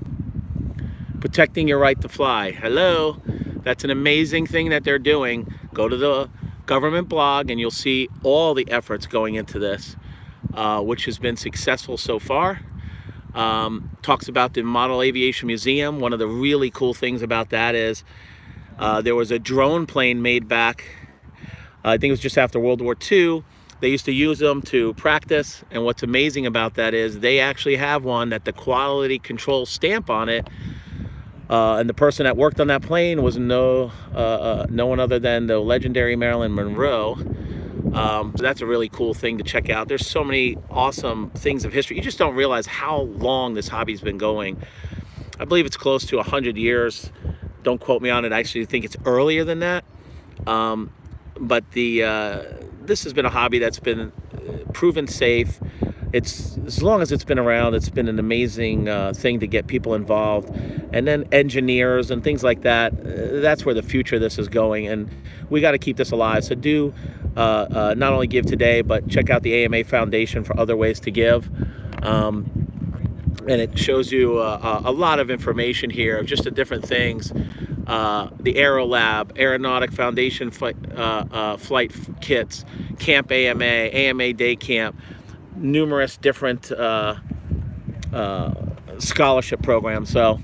protecting your right to fly. Hello, that's an amazing thing that they're doing. Go to the government blog and you'll see all the efforts going into this, which has been successful so far. Talks about the Model Aviation Museum. One of the really cool things about that is there was a drone plane made back, I think it was just after World War II. They used to use them to practice, and what's amazing about that is they actually have one that the quality control stamp on it, and the person that worked on that plane was no one other than the legendary Marilyn Monroe. So that's a really cool thing to check out. There's so many awesome things of history. You just don't realize how long this hobby's been going. I believe it's close to 100 years. Don't quote me on it. I actually think it's earlier than that. But this has been a hobby that's been proven safe. It's, as long as it's been around, it's been an amazing thing to get people involved. And then engineers and things like that, that's where the future of this is going. And we got to keep this alive. So do not only give today, but check out the AMA Foundation for other ways to give. And it shows you a lot of information here of just the different things. The Aero Lab, Aeronautic Foundation flight kits, Camp AMA, AMA Day Camp, numerous different scholarship programs. So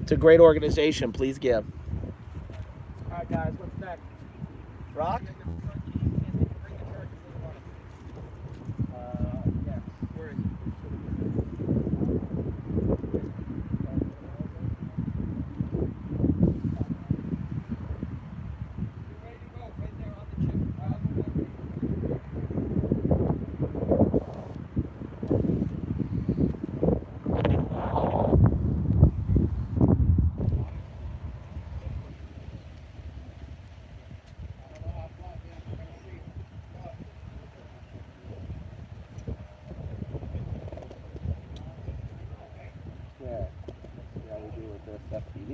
it's a great organization. Please give. All right, guys, what's next? Rock? Yes. Where is it? Yeah. Let's see how we do with this FPV.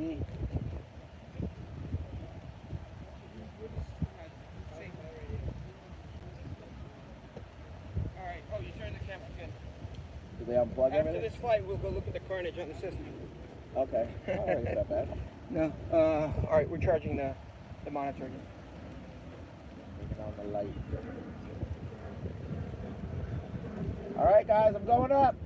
All right. Oh, you turned the camera. Good. Do they unplug After everything? this flight, we'll go look at the carnage on the system. Okay. Oh, it's not bad. No. All right. We're charging the monitor again. Taking on the light. All right, guys, I'm going up.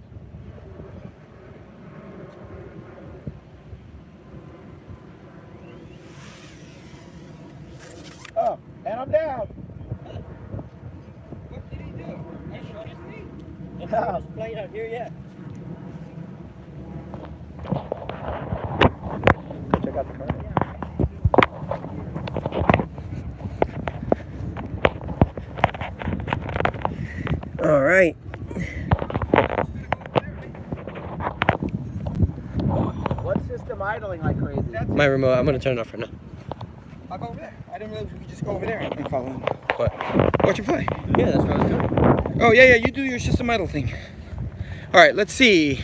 Up, and I'm down. What did he do? I showed his knee. Yeah. Flight out here yet. Check out the car. All right. What system idling like crazy? My remote, I'm going to turn it off right now. I'll go over there. I didn't realize we could just go over there and follow him. What? Watch him fly. Yeah, that's what I was doing. Oh, yeah, you do your system idle thing. All right, let's see.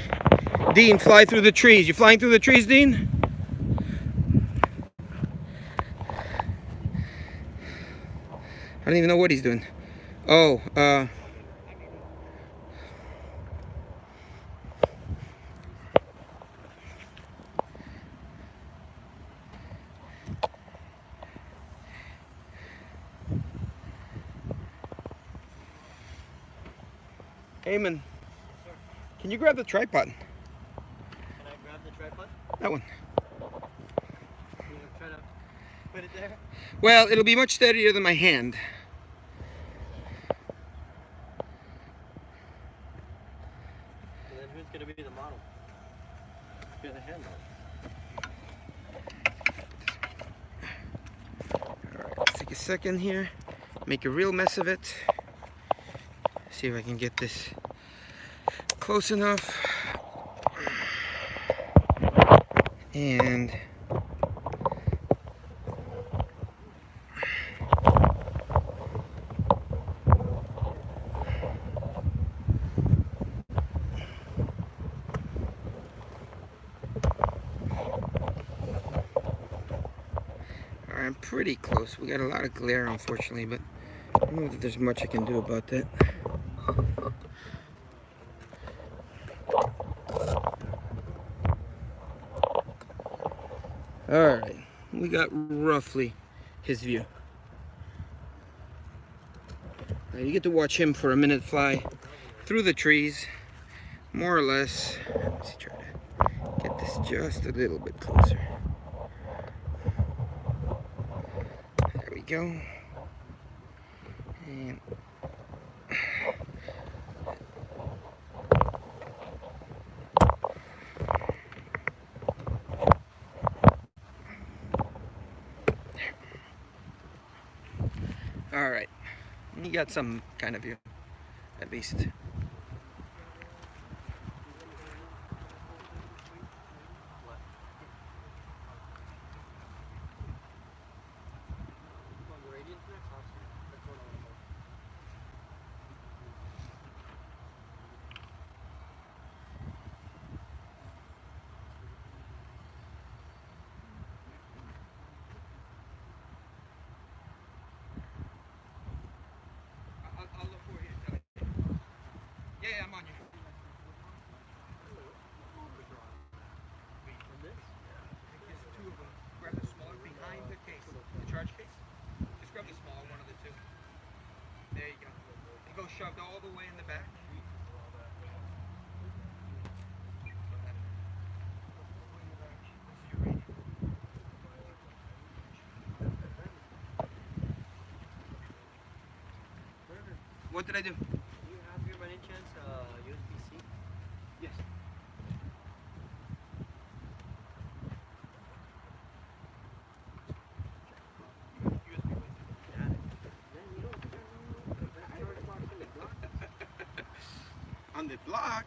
Dean, fly through the trees. You flying through the trees, Dean? I don't even know what he's doing. Oh, Eamon, can you grab the tripod? Can I grab the tripod? That one. You try to put it there? Well, it'll be much steadier than my hand. And then who's going to be the model? You're the handler. Alright, let's take a second here. Make a real mess of it. See if I can get this close enough. And I'm pretty close. We got a lot of glare, unfortunately, but I don't know that there's much I can do about that. Alright, we got roughly his view. Now you get to watch him for a minute fly through the trees, more or less. Let's try to get this just a little bit closer. There we go. And all right, you got some kind of view, at least. I'll look for you. Yeah, I'm on you. There's two of them. Grab the smaller behind the case, the charge case. Just grab the smaller one of the two. There you go. It goes shoved all the way in the back. What did I do? Do you have your by any chance USB-C? Yes. On the block.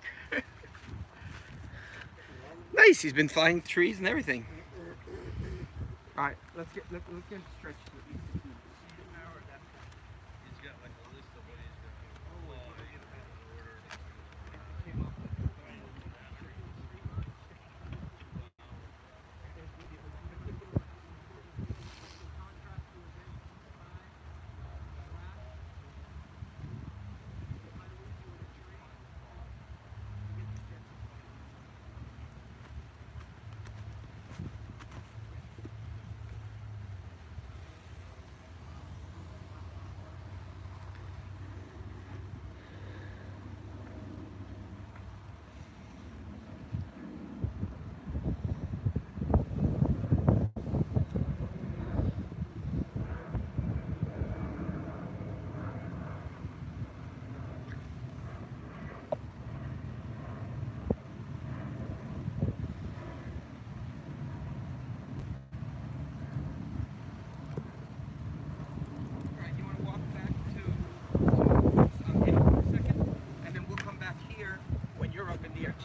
Nice. He's been flying trees and everything. All right, let's get stretched.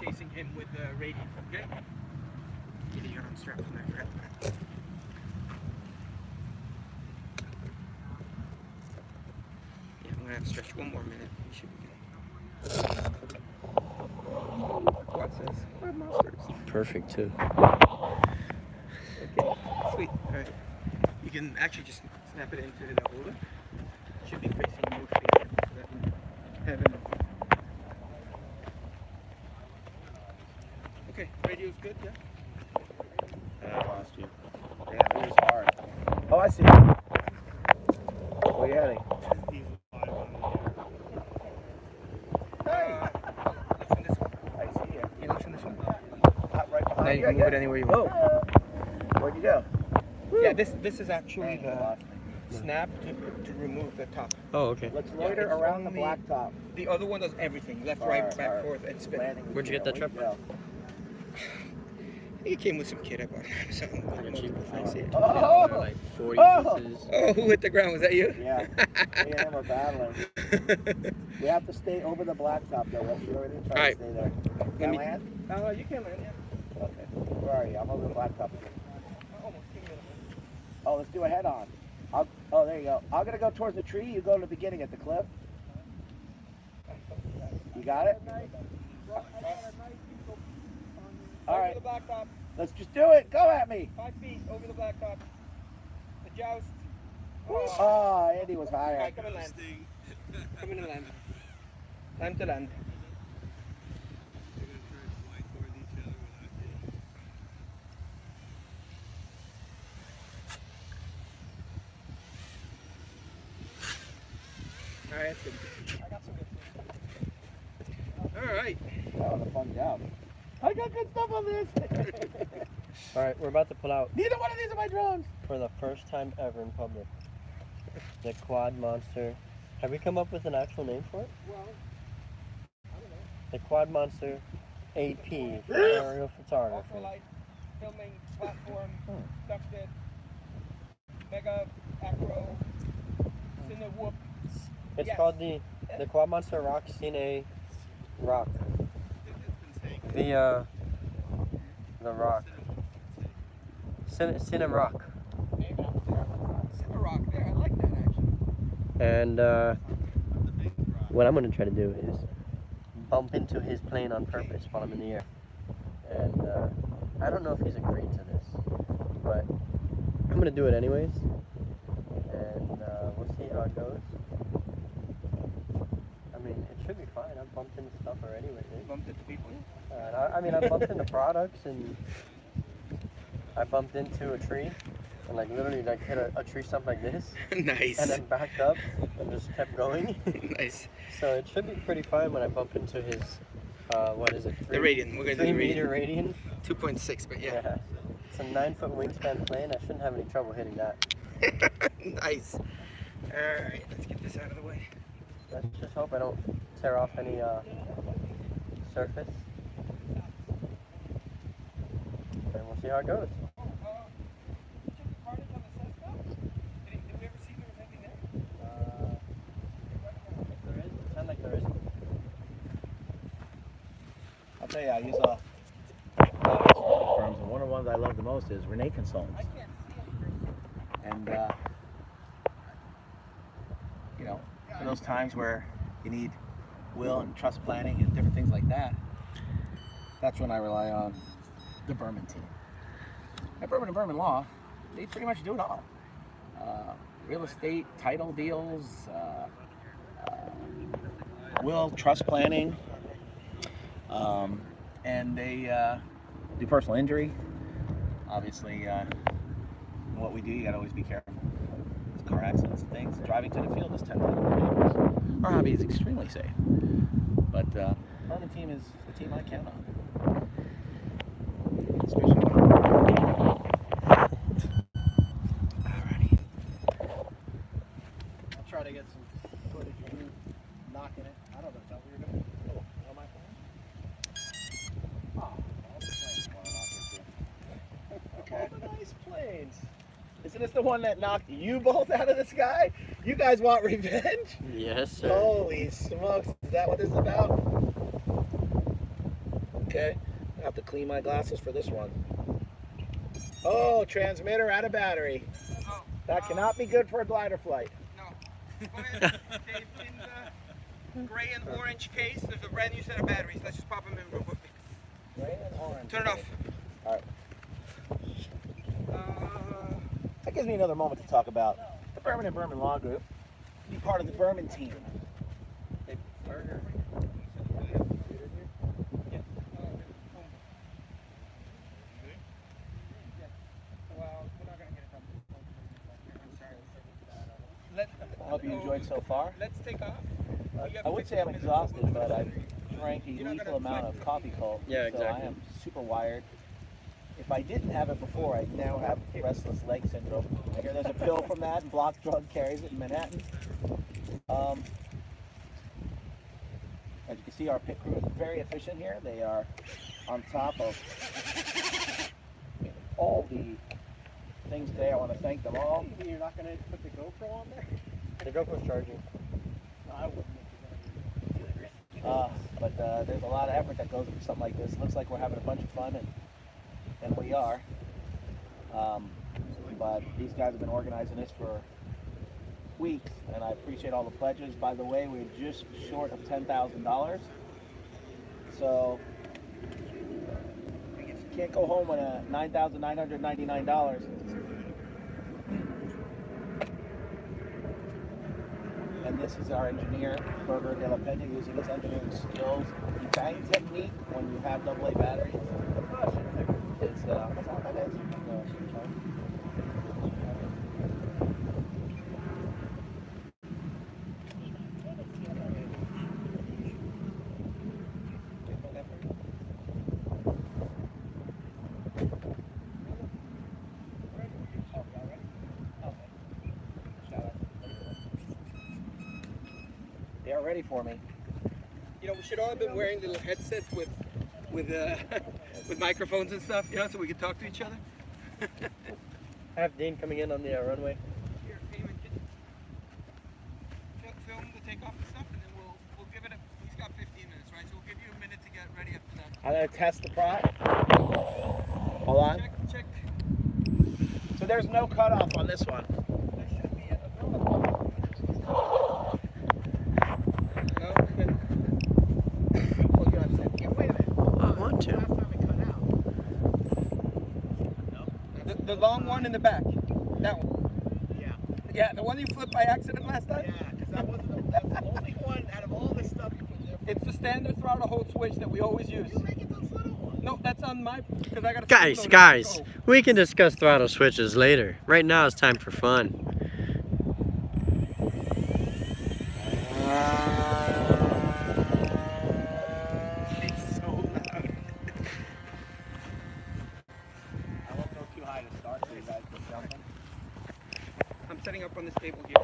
Chasing him with the radio, okay? Getting your arm strapped from there, right? Yeah, I'm gonna have to stretch one more minute. We should be good. What says? Quad monsters. Perfect too. Okay, sweet. All right. You can actually just snap it into the holder. Should be facing mostly so that we have enough. Okay, radio's good, yeah? I lost you. Damn, it was hard. Oh, I see you. Where are you heading? Hey! Listen this one. I see you. You listen this one. Right Now behind you can move it anywhere you want. Whoa! Where'd you go? Yeah, this is actually Dang, you the lost me. snap to remove the top. Oh, okay. Let's Yeah, loiter it's around the only- blacktop. The other one does everything. Left, right, back, forth, and spin. Where'd you get that truck from? I think it came with some kit I bought. So They're cheap. Fancy. Oh! They're like 40 Oh! pieces. Oh, who hit the ground? Was that you? Yeah. Me and him are battling. We have to stay over the blacktop though. We're sure to try Alright. to stay there. Let Can I me- land? You can land, yeah. Okay. Where are you? I'm over the blacktop again. Almost. Give me a minute. Oh, let's do a head on. Oh, there you go. I'm gonna go towards the tree. You go to the beginning at the cliff. You got it? All right. Over the blacktop. Let's just do it. Go at me. 5 feet over the blacktop. Joust. Oh, Andy was higher. Alright, come and land. Come in and land. Time to land. Alright, that's good. Alright. That was a fun job. I got good stuff on this. All right, we're about to pull out Neither one of these are my drones. for the first time ever in public. The Quad Monster. Have we come up with an actual name for it? Well, The Quad Monster AP for aerial photography. ultralight filming platform, ducted, mega acro, cine whoop. It's Yes. called the Quad Monster Rock Cine Rock via the Rock. Cine Rock. Cine rock there, I like that actually. And what I'm going to try to do is bump into his plane on purpose while I'm in the air. And I don't know if he's agreed to this, but I'm going to do it anyways. And we'll see how it goes. I mean, it should be fine. I've bumped into stuff already with it. Bumped into people. I mean, I've bumped into products, and I bumped into a tree, and like literally like hit a tree stump like this, Nice. and then backed up and just kept going. Nice. So it should be pretty fine when I bump into his, what is it? The Radian. We're going to do 3 the meter Radian. Radian. 2.6, but yeah. It's a 9-foot wingspan plane. I shouldn't have any trouble hitting that. Nice. Alright, let's get this out of the way. Let's just hope I don't tear off any surface. And we'll see how it goes. Did we ever see there was anything there? If there is, pretend like there isn't. I'll tell you, I use a firms, and one of the ones I love the most is Renee Consultants. And you know, for those times where you need will and trust planning and different things like that, that's when I rely on the Berman team. At Berman & Berman Law, they pretty much do it all. Real estate, title deals, will, trust planning, and they do personal injury. Obviously, what we do, you gotta always be careful. There's car accidents and things. Driving to the field is 10 times more dangerous. Our hobby is extremely safe. But Berman team is the team I count on. Especially when Alrighty. I'll try to get some footage of you knocking it. I don't know if that what you're doing. Oh, on my phone? Oh, all the planes want to knock into. Okay. All the nice planes. Isn't this the one that knocked you both out of the sky? You guys want revenge? Yes, sir. Holy smokes, is that what this is about? Okay, I have to clean my glasses for this one. Oh, transmitter out of battery. Oh, That cannot be good for a glider flight. no. Go ahead. Okay, in the gray and orange case, there's a brand new set of batteries. Let's just pop them in real quick. Gray and orange. Turn it off. All right. Uh, That gives me another moment to talk about the Berman & Berman Law Group. Be part of the Berman team. hey, burger. Yeah. Well, we're not gonna get it done. I'm sorry. I hope you enjoyed so far. Let's take off. I would say I'm exhausted, but I've drank a lethal amount of coffee cold. Yeah, So exactly. I am super wired. If I didn't have it before, I now have restless leg syndrome. I hear there's a pill from that, and Block Drug carries it in Manhattan. As you can see, our pit crew is very efficient here. They are on top of all the things today. I want to thank them all. You're not going to put the GoPro on there? The GoPro's charging. No, I wouldn't. But there's a lot of effort that goes into something like this. Looks like we're having a bunch of fun, and we are. But these guys have been organizing this for weeks, and I appreciate all the pledges. By the way, we're just short of $10,000. So you can't go home with a $9,999. And this is our engineer, Berger de la Peña, using his engineering skills. The bang technique when you have AA batteries is, that's all that is. They are ready for me. You know, we should all have been wearing little headsets with with microphones and stuff, you know, so we could talk to each other. I have Dean coming in on the runway. Here, Eamon, film the takeoff and stuff, and then we'll give it a. He's got 15 minutes, right? So we'll give you a minute to get ready after that. I'm gonna test the prop. Hold on. Check. So there's no cutoff on this one. There should be a film. No. Oh, you understand? Yeah, wait a minute. I want to. Last time it cut out. The long one in the back. That one. Yeah. Yeah, the one you flipped by accident last time. Yeah, because that's the only one out of all this stuff you put there. It's the standard throttle hold switch that we always use. You make it those little ones. No, that's on my. Because I got a. Guys, we can discuss throttle switches later. Right now it's time for fun. It's so loud. I won't go too high to start so you guys can jump in. I'm setting up on this table here.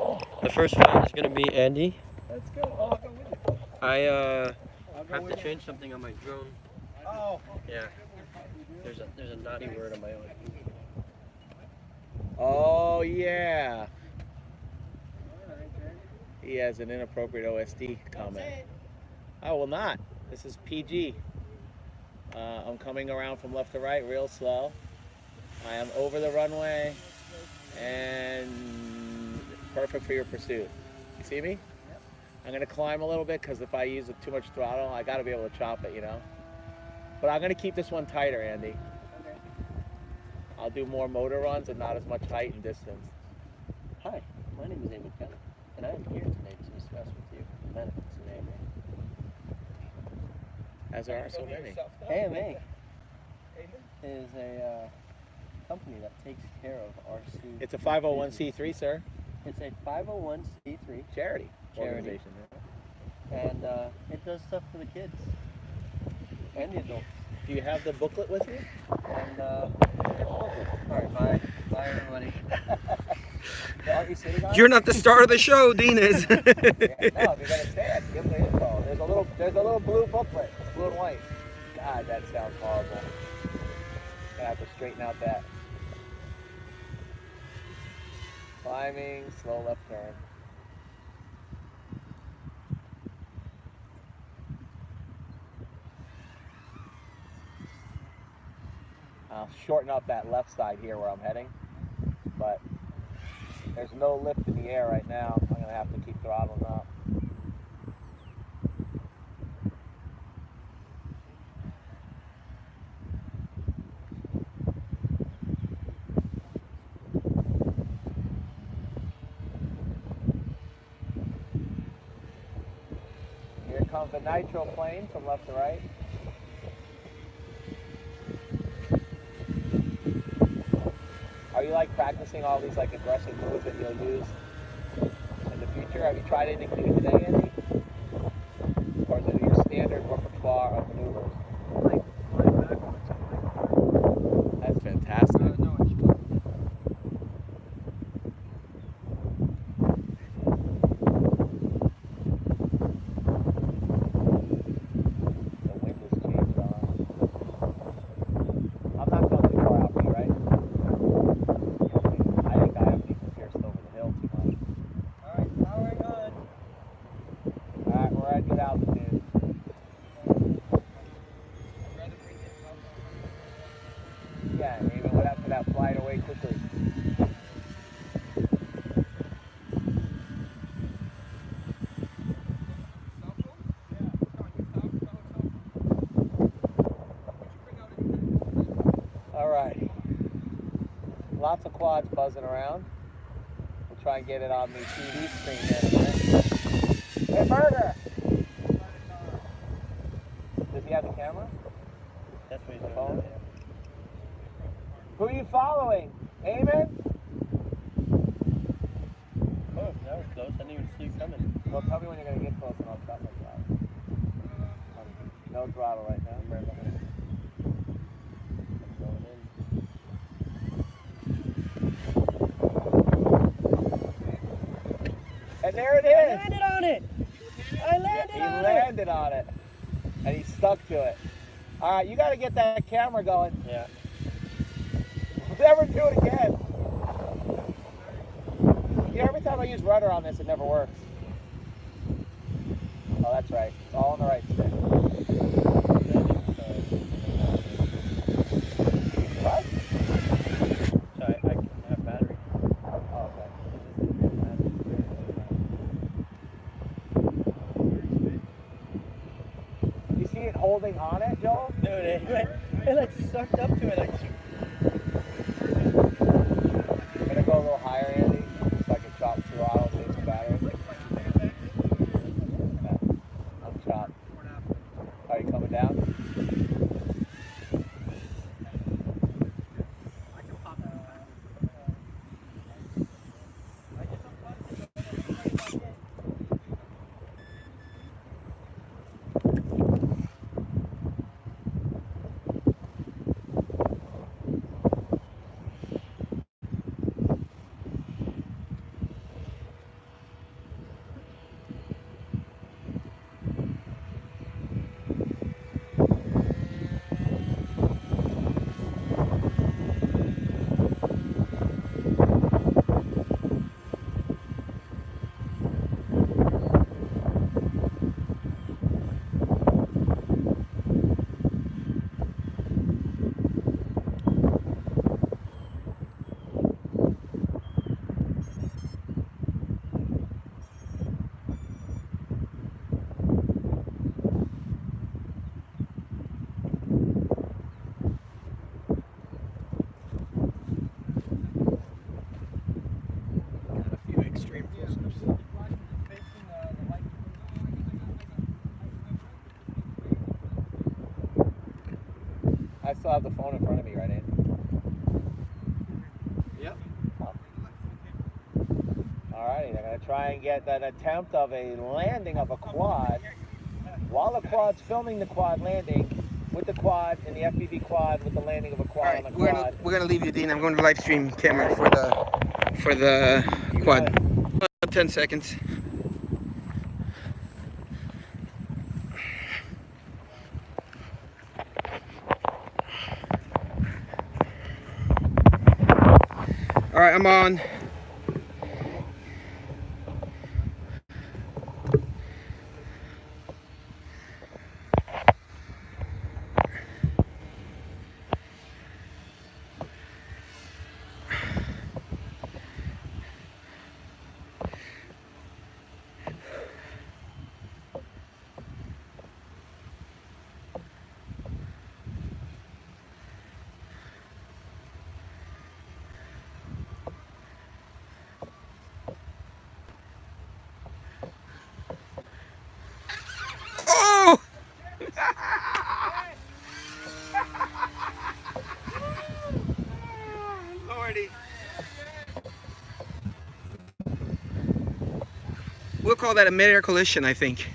The first flight is going to be Andy. Let's go. Oh, I'll go with you. I I'll go have with to you. change something on my drone. Oh. Yeah. There's a naughty word on my own. Oh, yeah. He has an inappropriate OSD comment. I will not. This is PG. I'm coming around from left to right real slow. I am over the runway and perfect for your pursuit. You see me? I'm going to climb a little bit because if I use too much throttle, I got to be able to chop it, you know? But I'm going to keep this one tighter, Andy. I'll do more motor runs and not as much height and distance. Hi, my name is Amy Kelly, and I am here today to discuss with you the benefits of AMA. As there are so many. AMA is a company that takes care of RC. It's a 501c3, sir. It's a 501c3 Charity. Charity. Organization. and it does stuff for the kids and the adults. Do you have the booklet with you? And all right, bye everybody. Aren't you sitting on You're not the star of the show, Dean is. it? Yeah, no, you're gonna stand. Give the info. There's a little blue booklet. It's blue and white. God, that sounds horrible. Gonna have to straighten out that. Climbing, slow left turn. I'll shorten up that left side here where I'm heading, but there's no lift in the air right now. I'm gonna have to keep throttling up. Here comes the nitro plane from left to right. Are you like practicing all these like aggressive moves that you'll use in the future? Have you tried anything new today, Andy? Or is it your standard repertoire of maneuvers? Like flying backwards. That's fantastic. No, actually. The wind has changed on. I'm not going too far out for you, right? I think I have people pierced over the hill too much. Alright, powering on. Alright, we're at good altitude. Yeah, and even went after that flight away quickly. Alright. Lots of quads buzzing around, which try and get it on the TV screen there. Hey, Burger! Does he have the camera? That's what he's The doing. phone? Yeah. Who are you following? Eamon? Oh, that was close. I didn't even see you coming. Well, tell me when you're going to get close and I'll cut my throttle. No throttle right now. I'm right behind you. I'm going in. And there it I is! landed on it! I landed He on it! landed on it. And he stuck to it. Alright, you got to get that camera going. Yeah. Never do it again. Yeah, every time I use rudder on this, it never works. Oh, that's right. It's all on the right stick. What? So I can have battery. Oh, okay. You see it holding on it, Joel? Dude, it like sucked up to it. Like, Gonna go a little higher, Andy, so I can chop throttle, save some battery. I'm chopped. Are you coming down? I still have the phone in front of me, right, Andy? Yep. Alrighty, I'm gonna try and get an attempt of a landing of a quad while the quad's filming the quad landing with the quad and the FPV quad with the landing of a quad on the quad. We're gonna leave you, Dean. I'm going to live stream camera for the You quad. got it. 10 seconds. All right, I'm on. Oh! Lordy. We'll call that a mid-air collision, I think.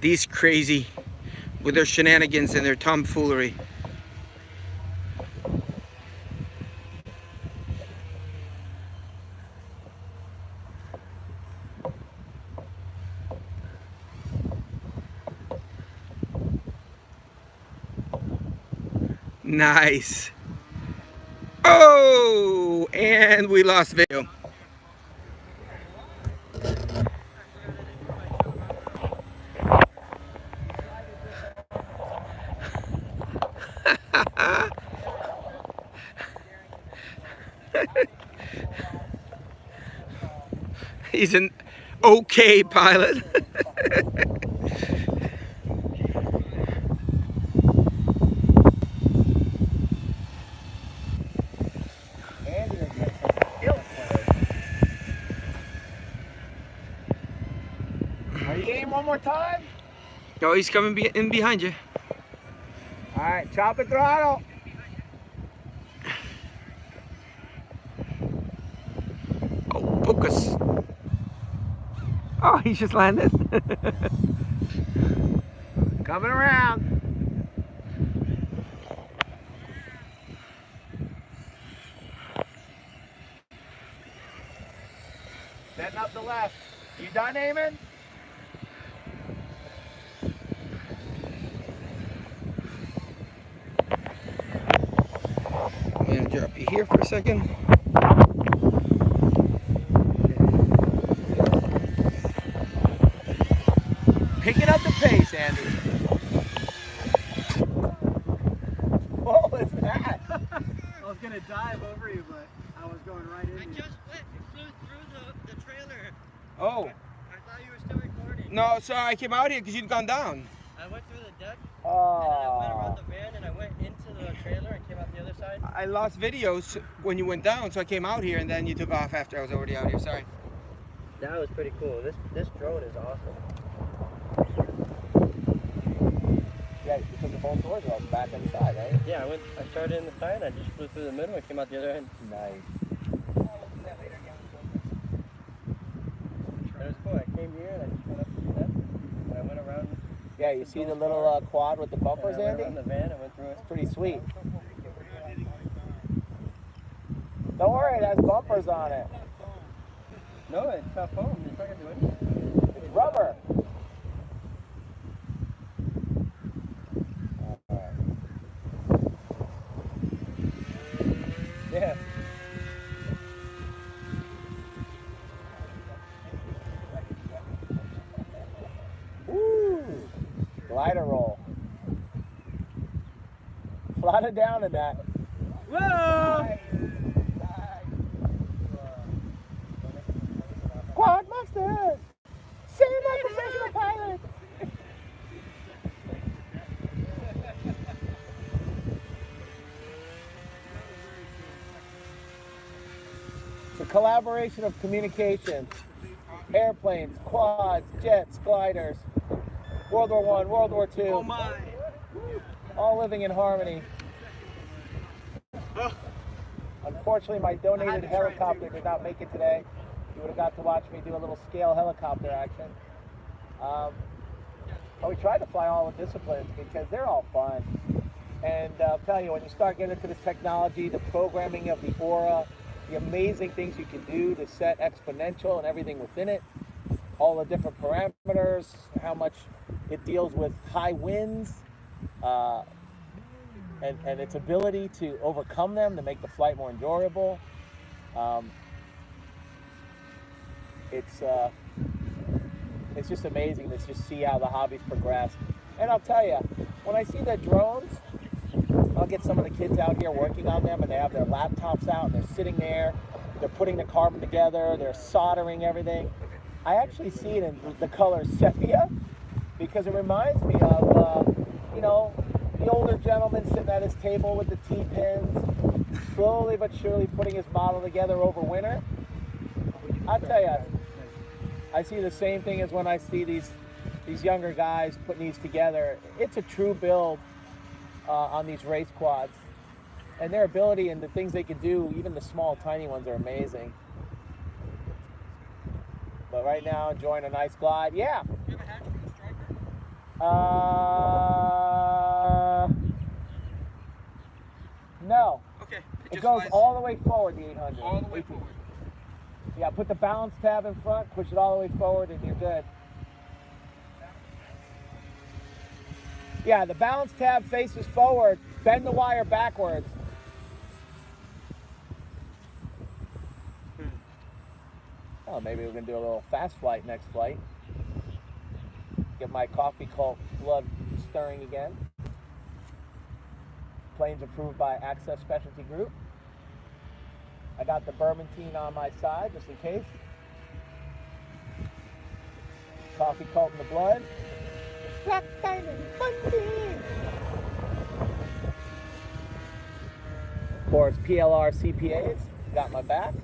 These crazy with their shenanigans and their tomfoolery. Nice. Oh, and we lost video. He's an okay pilot. Andy has got some one more time. Oh, he's coming in behind you. All right, chop and throttle. Oh, focus. Oh, he just landed. Coming around. Setting up the left. You done aiming? I'm gonna drop you here for a second. Picking up the pace, Andy. What was that? I was gonna dive over you, but I was going right into you. flew through the trailer. Oh. I thought you were still recording. No, sorry, I came out here because you'd gone down. I went through the deck, and then I Oh. went around the van, and I went into the trailer and came out the other side. I lost videos when you went down, so I came out here and then you took off after I was already out here. Sorry. That was pretty cool. This drone is awesome. Yeah, because the both doors are back inside, right? Yeah, I started in the side, I just flew through the middle and came out the other end. Nice. It was cool. I came here and I just went up the steps, and I went around. Yeah, you see the little quad with the bumpers, and I went Andy? around the van and went through it. It's pretty sweet. Don't worry, it has bumpers on it. No, it's not foam. It's not gonna do anything. It's rubber. Yeah. Woo! Glider roll. Flat it down in that. Whoa! Quad Masters! Sing like professional pilot! It's a collaboration of communications. Airplanes, quads, jets, gliders. World War I, World War II. Oh my! All living in harmony. Oh. Unfortunately, my donated helicopter did not make it today. You would have got to watch me do a little scale helicopter action. But we tried to fly all the disciplines because they're all fun. And I'll tell you, when you start getting into this technology, the programming of the aura, the amazing things you can do to set exponential and everything within it, all the different parameters, how much it deals with high winds, and its ability to overcome them to make the flight more enjoyable. It's just amazing to just see how the hobby's progressed. And I'll tell you, when I see the drones, I'll get some of the kids out here working on them, and they have their laptops out, and they're sitting there, they're putting the carbon together, they're soldering everything. I actually see it in the color sepia, because it reminds me of, you know, the older gentleman sitting at his table with the T-pins, slowly but surely putting his model together over winter. I'll tell you, I see the same thing as when I see these younger guys putting these together. It's a true build on these race quads. And their ability and the things they can do, even the small, tiny ones, are amazing. But right now, enjoying a nice glide. Yeah. You have a hatch for the striker? No. Okay. It just goes flies all the way forward, the 800. all the way forward. Yeah, put the balance tab in front, push it all the way forward, and you're good. Yeah, the balance tab faces forward. Bend the wire backwards. Oh, maybe we're going to do a little fast flight next flight. Get my coffee cult blood stirring again. Planes approved by Access Specialty Group. I got the Bourbon-tine on my side, just in case. Coffee cult in the blood. Black Diamond Bunting! Of course, PLR CPAs got my back.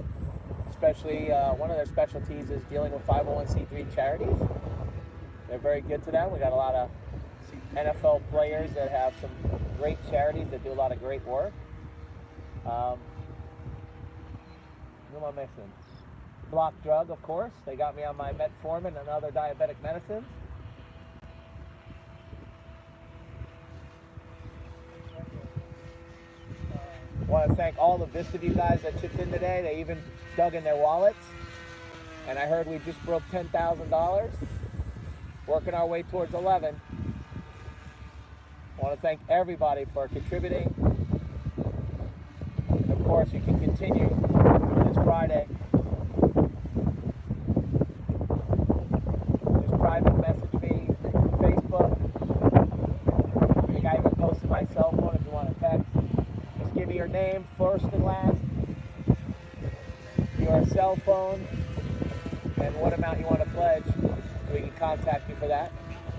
Especially one of their specialties is dealing with 501c3 charities. They're very good to them. We got a lot of NFL players that have some great charities that do a lot of great work. Who am I missing? Block Drug, of course. They got me on my metformin and other diabetic medicines. I want to thank all the VistaView guys that chipped in today. They even dug in their wallets. And I heard we just broke $10,000. Working our way towards 11. I want to thank everybody for contributing. And of course, you can continue this Friday. Just private message me through Facebook. I think I even posted my cell phone if you want to text. Just give me your name, first and last, your cell phone, and what amount you want to pledge, so we can contact you for that.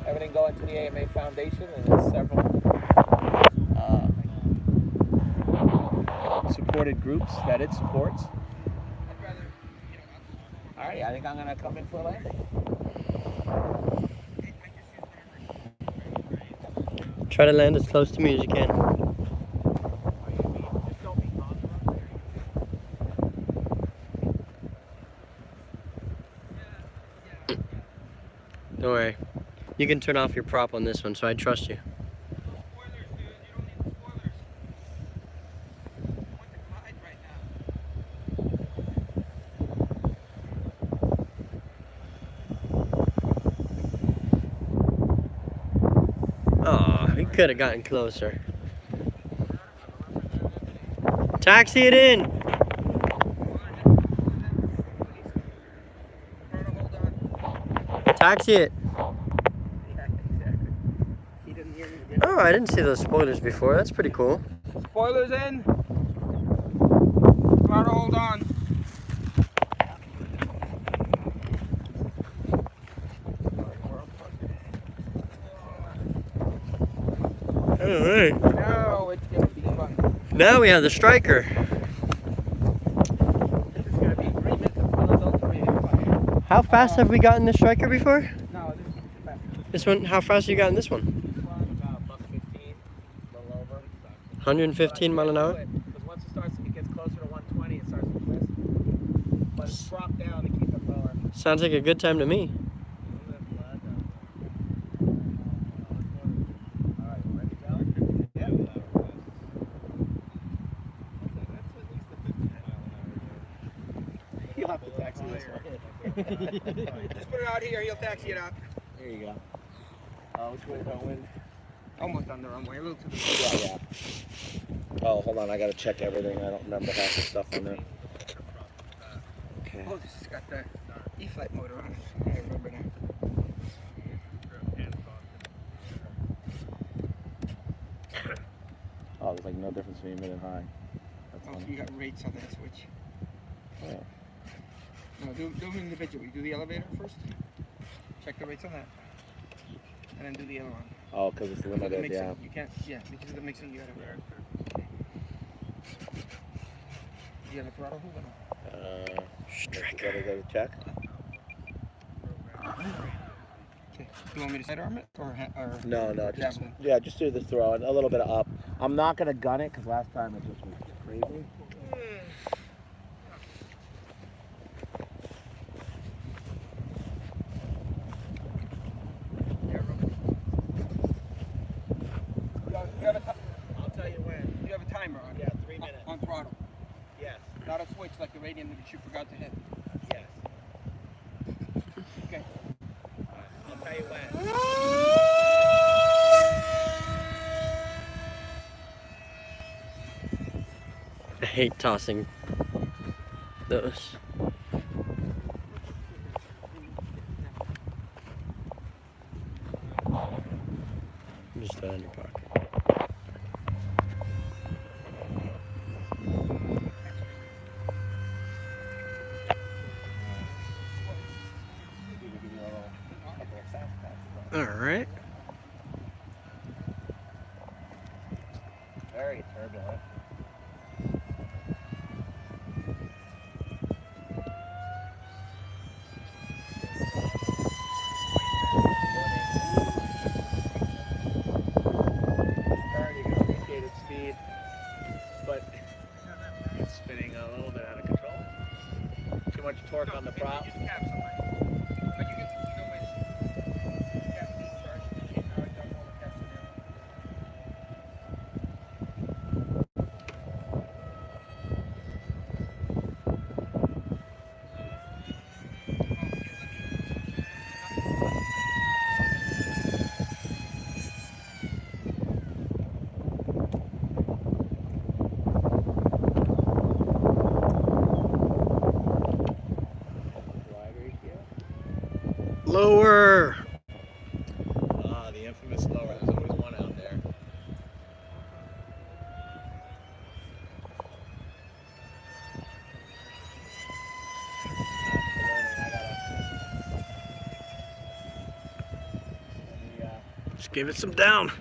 Everything going to the AMA Foundation, and there's several supported groups that it supports. All right, I think I'm gonna come in for a landing. Try to land as close to me as you can. Don't worry. You can turn off your prop on this one, so I trust you. Oh, we could have gotten closer. Taxi it in. Taxi it. Oh, I didn't see those spoilers before. That's pretty cool. Spoilers in. Throttle hold on. Alright. Now it's gonna be fun. Now we have the striker. This is gonna be 3 minutes of unadulterated fun. How fast have we gotten the striker before? No, this is fast. This one, how fast have you gotten this one? About $115, a little over. 115 mile an hour? Because once it gets closer to 120, it starts to twist. But it's dropped down to keep it lower. Sounds like a good time to me. You'll have to taxi this one. Just put it out here, he'll taxi it out. There you go. Which way do I win? Almost on the runway, a little to the Yeah. Oh, hold on. I gotta check everything. I don't remember half the stuff in there. Okay. Oh, this has got the E-flight motor on it. I remember now. Oh, there's like no difference between mid and high. That's Oh, funny. so you got rates on that switch. Oh. No, do them individually. Do the elevator first. Check the rates on that. And then do the other one. Oh, because it's Because of the limited, mixing. yeah. You can't, because of the mixing, you gotta. You got a throttle hold on? Gotta go to check. Okay. You want me to sidearm it or No, just javelin? yeah, just do the throw and a little bit of up. I'm not gonna gun it because last time it just was crazy. I'll tell you when. You have a timer on. Yeah, 3 minutes. On throttle. Yes. Not a switch like the radian that you forgot to hit. Yes. Okay. I'll tell you when. I hate tossing those. Just throw it in your pocket. All right. Very turbulent. torque on the prop. Just cap something. But you can always cap the charge to change how I don't want to cap it now. Lower. Ah, the infamous lower. There's always one out there. Just give it some down.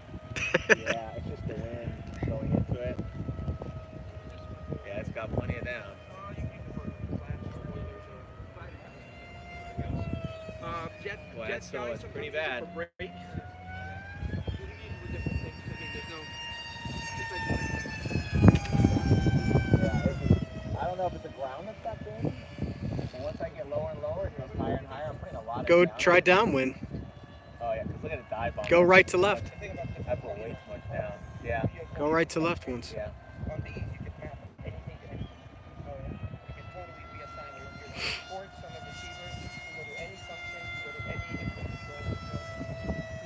Yeah, it's just the wind going into it. Yeah, it's got plenty of down. Well, Jet so guys it's sometimes pretty use it bad. for brakes. We use it for different things. I mean, there's no. I don't know if it's the ground that's that thin. And once I get lower and lower, it goes higher and higher. I'm putting a lot of Go down. try downwind. Oh yeah, because look at the dive bomb. Go right to left. I put way too much down. Yeah. Go right to left once. Yeah. On these, you can map anything to anything. Oh, yeah. You can totally reassign your ports on the receiver. You can go to any function, go to any input control.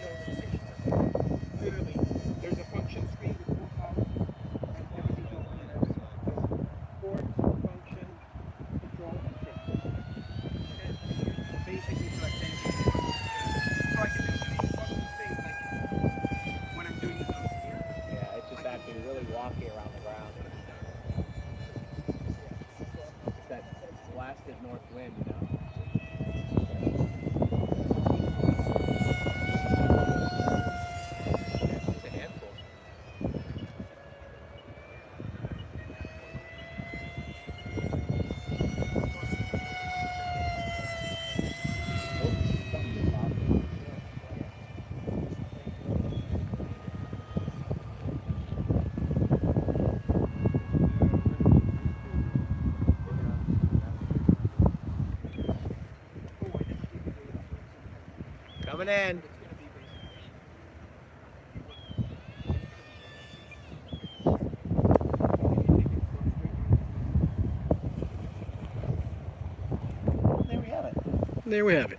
No limitations. Literally, there's a function screen with 4 columns, and everything's open in there. Port, function, control, and check. Okay? Basically, select anything you want. So I can do these function things like when I'm doing the nose here. Yeah, it's just actually really wonky around the ground. It's that blasted north wind, you know. It's a handful. Coming in. There we have it. There we have it.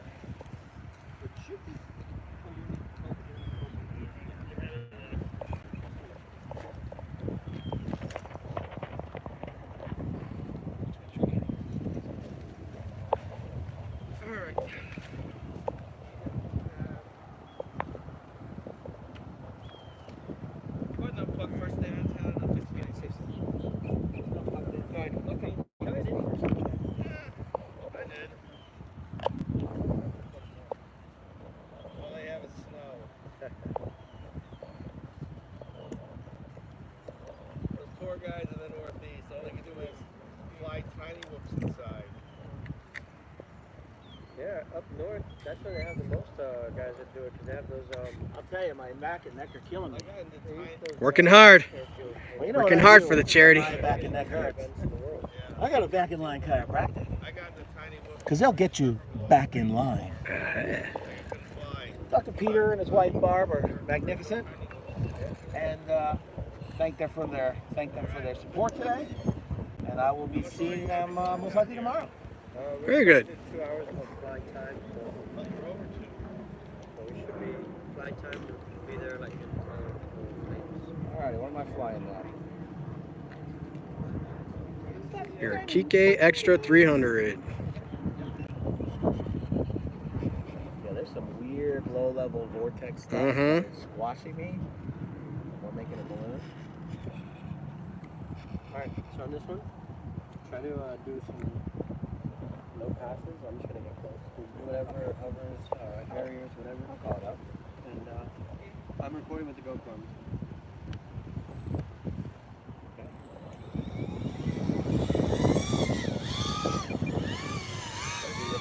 Alright. Go ahead and unplug first day in town and I'll just get it safe. Alright, okay. Go ahead in. I did. All I have is snow. Those poor guys in the Northeast, all they can do is fly tiny whoops inside. Yeah, up north, that's where they have the most guys that do it, because they have those. I'll tell you, my back and neck are killing me. I got into tiny. Working hard. Well, you know Working what I hard do for the when charity. My back and neck hurts. Yeah. I got a back in line chiropractic. I got into tiny whoops. Because they'll get you back in line. I couldn't fly. Dr. Peter and his wife Barb are magnificent. And thank them for their support today. And I will be seeing them most likely tomorrow. Very good. 2 hours of flight time. Well, you're over 2. So we should be flight time to be there like in Alrighty, what am I flying now? Your Kike Extra 300. Yeah, there's some weird low-level vortex stuff Mhm. that is squashing me. We're making a balloon. Alright, so on this one, try to do some low passes. I'm just gonna get close to whatever hovers, barriers, whatever. I'll call it up. And I'm recording with the GoPro.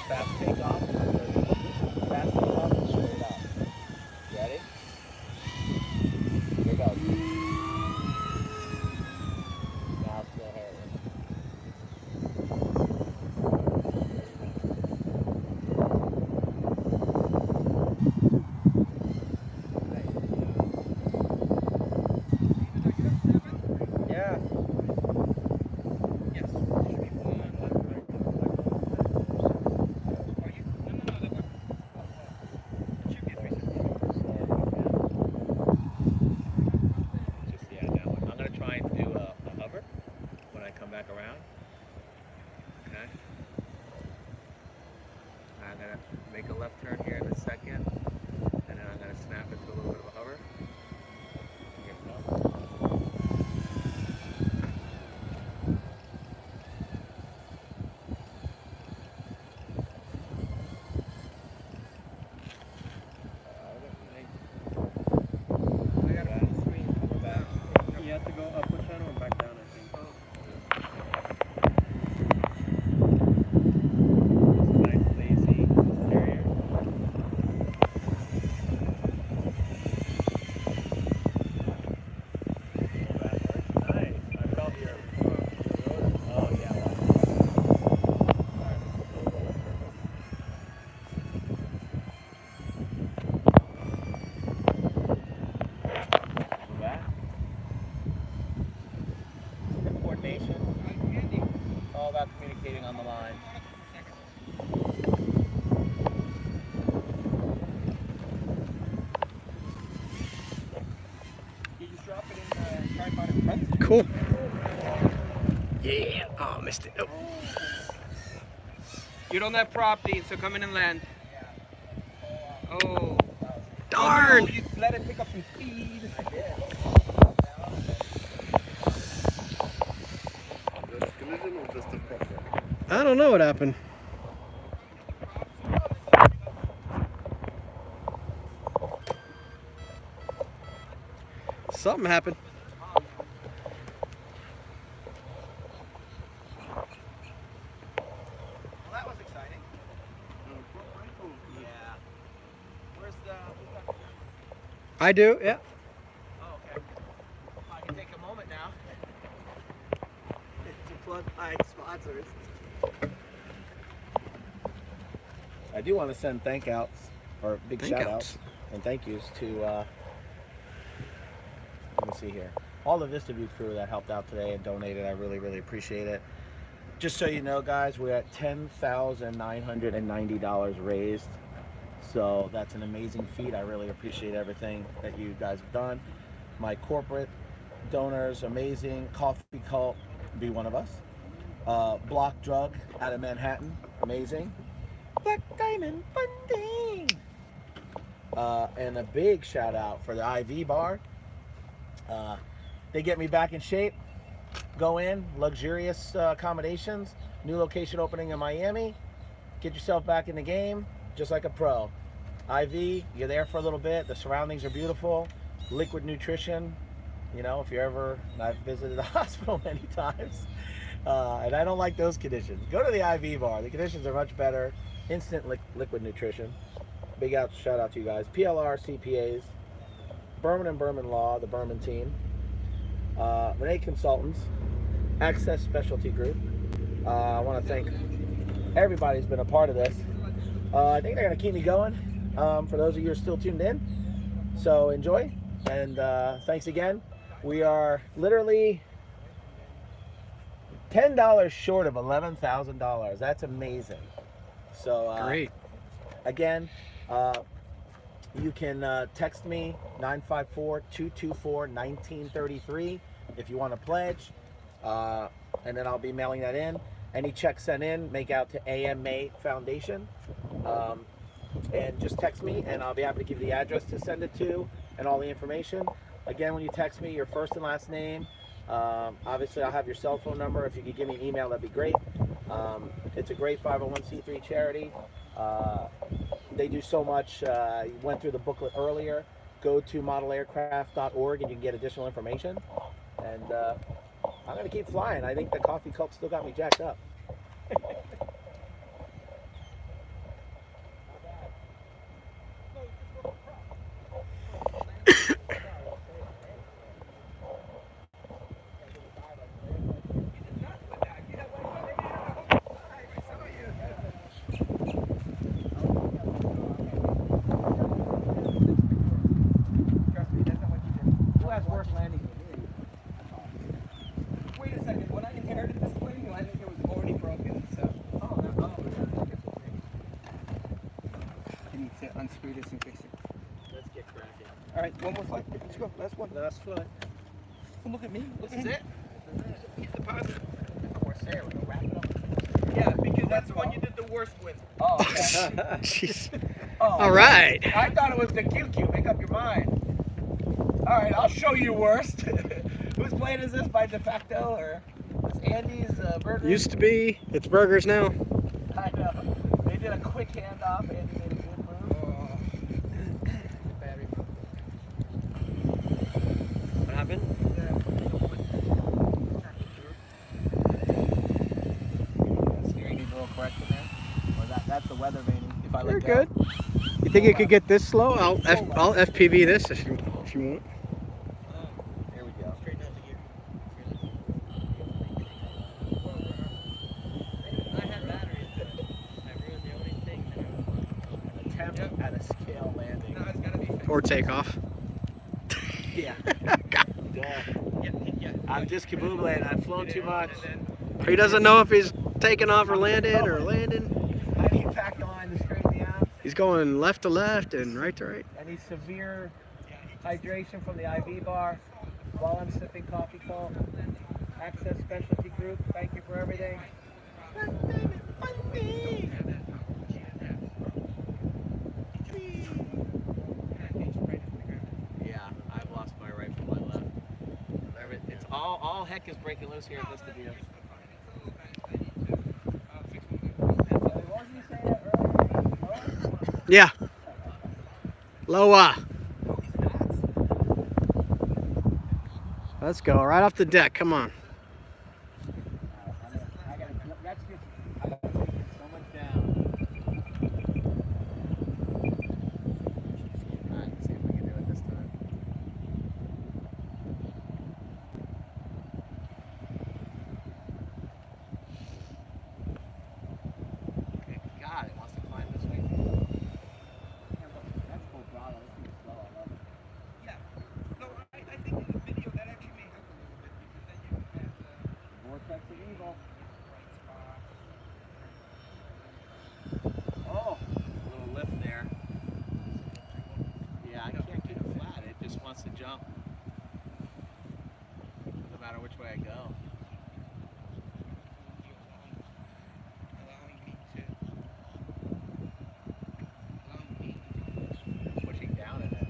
Fast takeoff. Fast takeoff and straight up. Ready? Here goes. Now it's still hairy. all about communicating on the line. You just drop it in the tripod in front. Cool. Yeah. Oh, missed it. Oh. You don't have property, so come in and land. Oh. Darn. You let it pick up some speed. I did. I don't know what happened. Something happened. Well, that was exciting. Yeah. Where's the... I do, yeah. Oh, okay. I can take a moment now to plug my sponsors. I do want to send thank outs or big Thank shout outs. outs and thank yous to let me see here, all the Vista View crew that helped out today and donated. I really appreciate it. Just so you know, guys, we're at $10,990 raised, so that's an amazing feat. I really appreciate everything that you guys have done. My corporate donors, amazing. Coffee Cult, be one of us. Block Drug out of Manhattan, amazing. Black Diamond Funding. And a big shout out for the IV bar. They get me back in shape. Go in, luxurious accommodations, new location opening in Miami. Get yourself back in the game, just like a pro. IV, you're there for a little bit. The surroundings are beautiful. Liquid nutrition. You know, if you're ever, I've visited the hospital many times, and I don't like those conditions. Go to the IV bar. The conditions are much better. Instant liquid nutrition. Big shout out to you guys. PLR CPAs, Berman and Berman Law, the Berman team, Renee Consultants, Access Specialty Group. I want to thank everybody who's been a part of this. I think they're going to keep me going for those of you who are still tuned in. So enjoy, and thanks again. We are literally $10 short of $11,000. That's amazing. So Great. again, you can text me 954-224-1933 if you want to pledge, and then I'll be mailing that in. Any checks sent in, make out to AMA Foundation, and just text me, and I'll be happy to give you the address to send it to and all the information. Again, when you text me, your first and last name. Obviously, I'll have your cell phone number. If you could give me an email, that'd be great. It's a great 501c3 charity. They do so much. You went through the booklet earlier. Go to modelaircraft.org and you can get additional information. And I'm going to keep flying. I think the coffee cup still got me jacked up. Unscrew this and fix it. Let's get cracking. All right, one more flight. Let's go. Last one. Last foot. Oh, look at me. Look This at is him. it? He's the positive. Corsair, we're gonna wrap it up. Yeah, because that's the one you did the worst with. Oh, okay. Jeez. Oh, All right. I thought it was the QQ. Make up your mind. All right, I'll show you worst. Whose plane is this? By de facto, or it's Andy's Burger? Used to be. It's burgers now. I know. They did a quick handoff. Andy made a good move. What happened? Steering needs a little correction there. Or that's the weather veining. If I You're let go. good. You think you could get this slow? I'll FPV this if you want. Here we go. Attempt at a scale landing. No, it's gotta be fixed. Or takeoff. Yeah. Yeah. I'm just kaboobling. I've flown too much. And then He doesn't know if he's taking off or landing I need back in line to straighten me out. He's going left to left and right to right. I need severe hydration from the IV bar while I'm sipping coffee call. Access Specialty Group, thank you for everything. Yeah, I've lost my right from my left. It's all heck is breaking loose here at this video. Yeah. Loa. Let's go right off the deck. Come on. God, it wants to climb this way. Yeah. No, I think in the video that actually may help a little bit because then you have the Vortex of evil. right spot. Oh, a little lift there. Yeah, I can't keep it flat. It just wants to jump. No matter which way I go. Pushing down in it.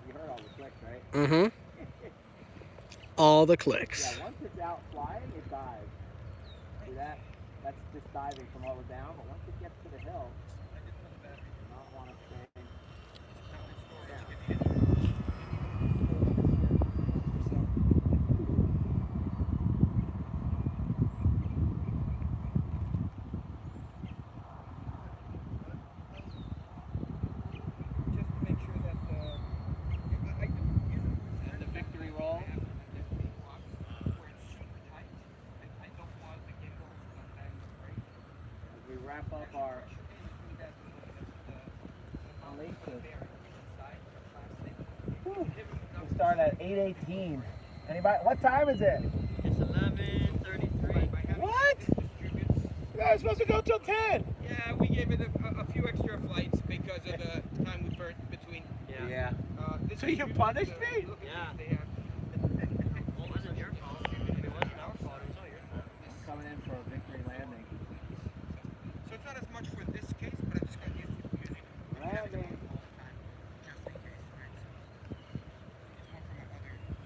You heard all the clicks, right? Mm-hmm. All the clicks. Yeah, once it's out flying, it dives. See that? That's just diving from all the down, but once it gets to the hill, you not want to stay. Just to make sure that I do use it And the victory roll. where it's super tight. I don't want the gimbal sometimes break. As we wrap up our unleashes. We start at 8:18. Anybody? What time is it? It's 11:33. What? You guys are supposed to go till 10. Yeah, we gave it a few extra flights because of the time we burnt between. Yeah. This So is you usually punished the- me? look at Yeah. this, they have- Well, it wasn't your fault. If it wasn't our fault, it was all your fault. I'm coming in for a victory landing. So it's not as much for this case, but I just got used to using it. Landing. All the time, just in case, right? So it's more for my other videos.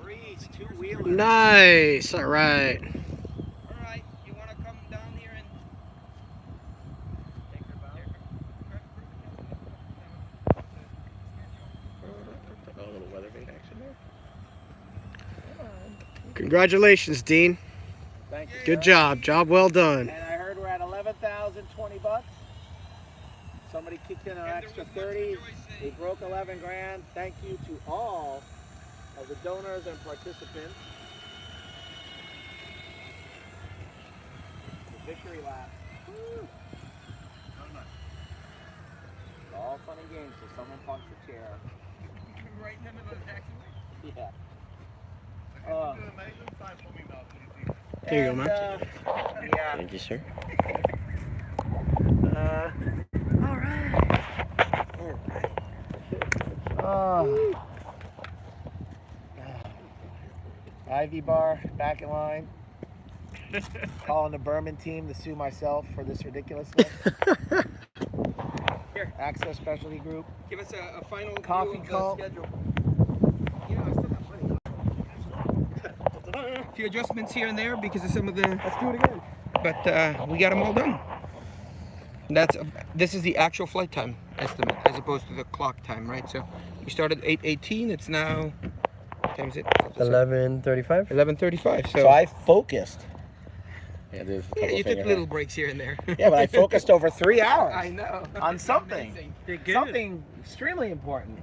Breeze, two-wheeler. Nice. All right. All right, you want to come down here and take her bow? Oh, a little weather vane action there. Congratulations, Dean. Thank you. Good sir. job. Job well done. And I heard we're at 11,020 bucks. Somebody kicked in an extra 30. We broke 11 grand. Thank you to all of the donors and participants. The victory lap. Woo. It's all fun and games till someone punks the chair. Right in the middle of the taxiway. Yeah. Here you go, man. Yeah. Thank you, sir. All right. Oh. Ivy bar, back in line. Calling the Berman team to sue myself for this ridiculousness. Here. Access Specialty Group. Give us a final Coffee view of call. the schedule. Yeah, I still got plenty. A few adjustments here and there because of some of the. Let's do it again. But we got them all done. This is the actual flight time estimate as opposed to the clock time, right? So we started at 8:18. It's now. What time is it? 11:35. 11:35. So I focused. Yeah, there's a Yeah, couple you took finger- little breaks here and there. Yeah, but I focused over 3 hours I know. on something. Amazing. Something extremely important.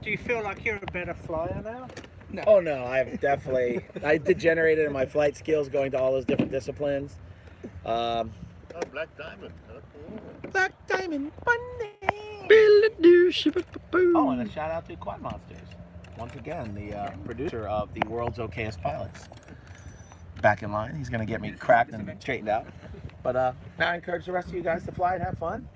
Do you feel like you're a better flyer now? No. Oh no, I've definitely I degenerated in my flight skills going to all those different disciplines. Black Diamond. Black Diamond Monday. Billy Oh, and a shout out to Quad Monsters. Once again, the producer of the world's okayest pilots. Back in line. He's going to get me cracked and straightened out. But now I encourage the rest of you guys to fly and have fun.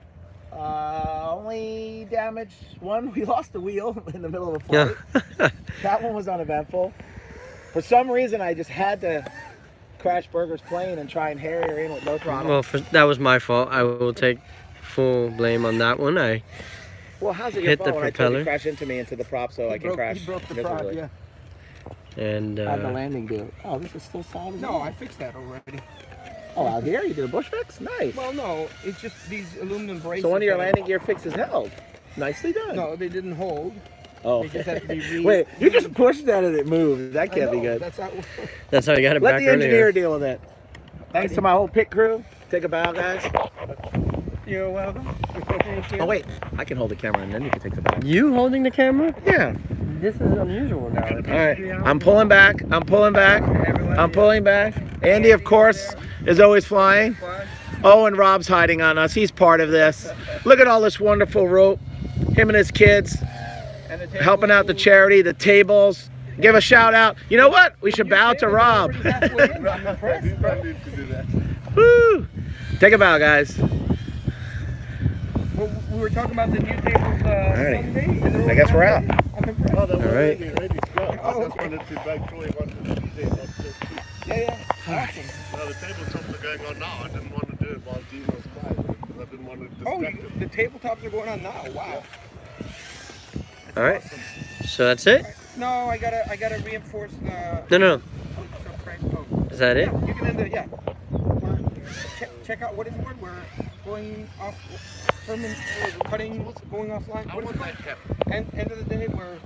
Only damage one, we lost the wheel in the middle of a flight. That one was uneventful. For some reason, I just had to crash Burger's plane and try and harry her in with no throttle. Well, that was my fault. I will take full blame on that one. Well, how's it your hit fault the when I told you propeller. to crash into me into the prop so I can crash? He broke the prop, miserably? yeah. And How'd the landing do? Oh, this is still solid. as No, well. I fixed that already. Oh, out here you did a bush fix? Nice. Well, no, it's just these aluminum braces. So one of your that- landing gear fixes held. Nicely done. No, they didn't hold. Oh. They just have to be Wait, you just pushed that and it moved. That can't be good. That's how. that's how you got it Let back the engineer earlier. deal with it. Thanks to my whole pit crew. Take a bow, guys. You're welcome. Oh wait, I can hold the camera and then you can take the bow. You holding the camera? Yeah. This is unusual now. All right. I'm pulling back. I'm pulling back. I'm pulling back. Andy, of course, is always flying. Oh, and Rob's hiding on us. He's part of this. Look at all this wonderful rope. Him and his kids helping out the charity, the tables. Give a shout out. You know what? We should bow to Rob. Woo! Take a bow, guys. Well, we were talking about the new tables Sunday. I guess we're out. I'm impressed. All right. Oh, Just wanted to make sure you wanted to do it. yeah. Awesome. No, the tabletops are going on now. I didn't want to do it while Dean was quiet because I didn't want to Oh, distract him. the tabletops are going on now. Wow. All right. So that's it? No, I gotta reinforce the. No. Oh. Is that it? Yeah, you can end it. Yeah. Check out what is the word? We're going off. Cutting, going offline. What is it called? End of the day, we're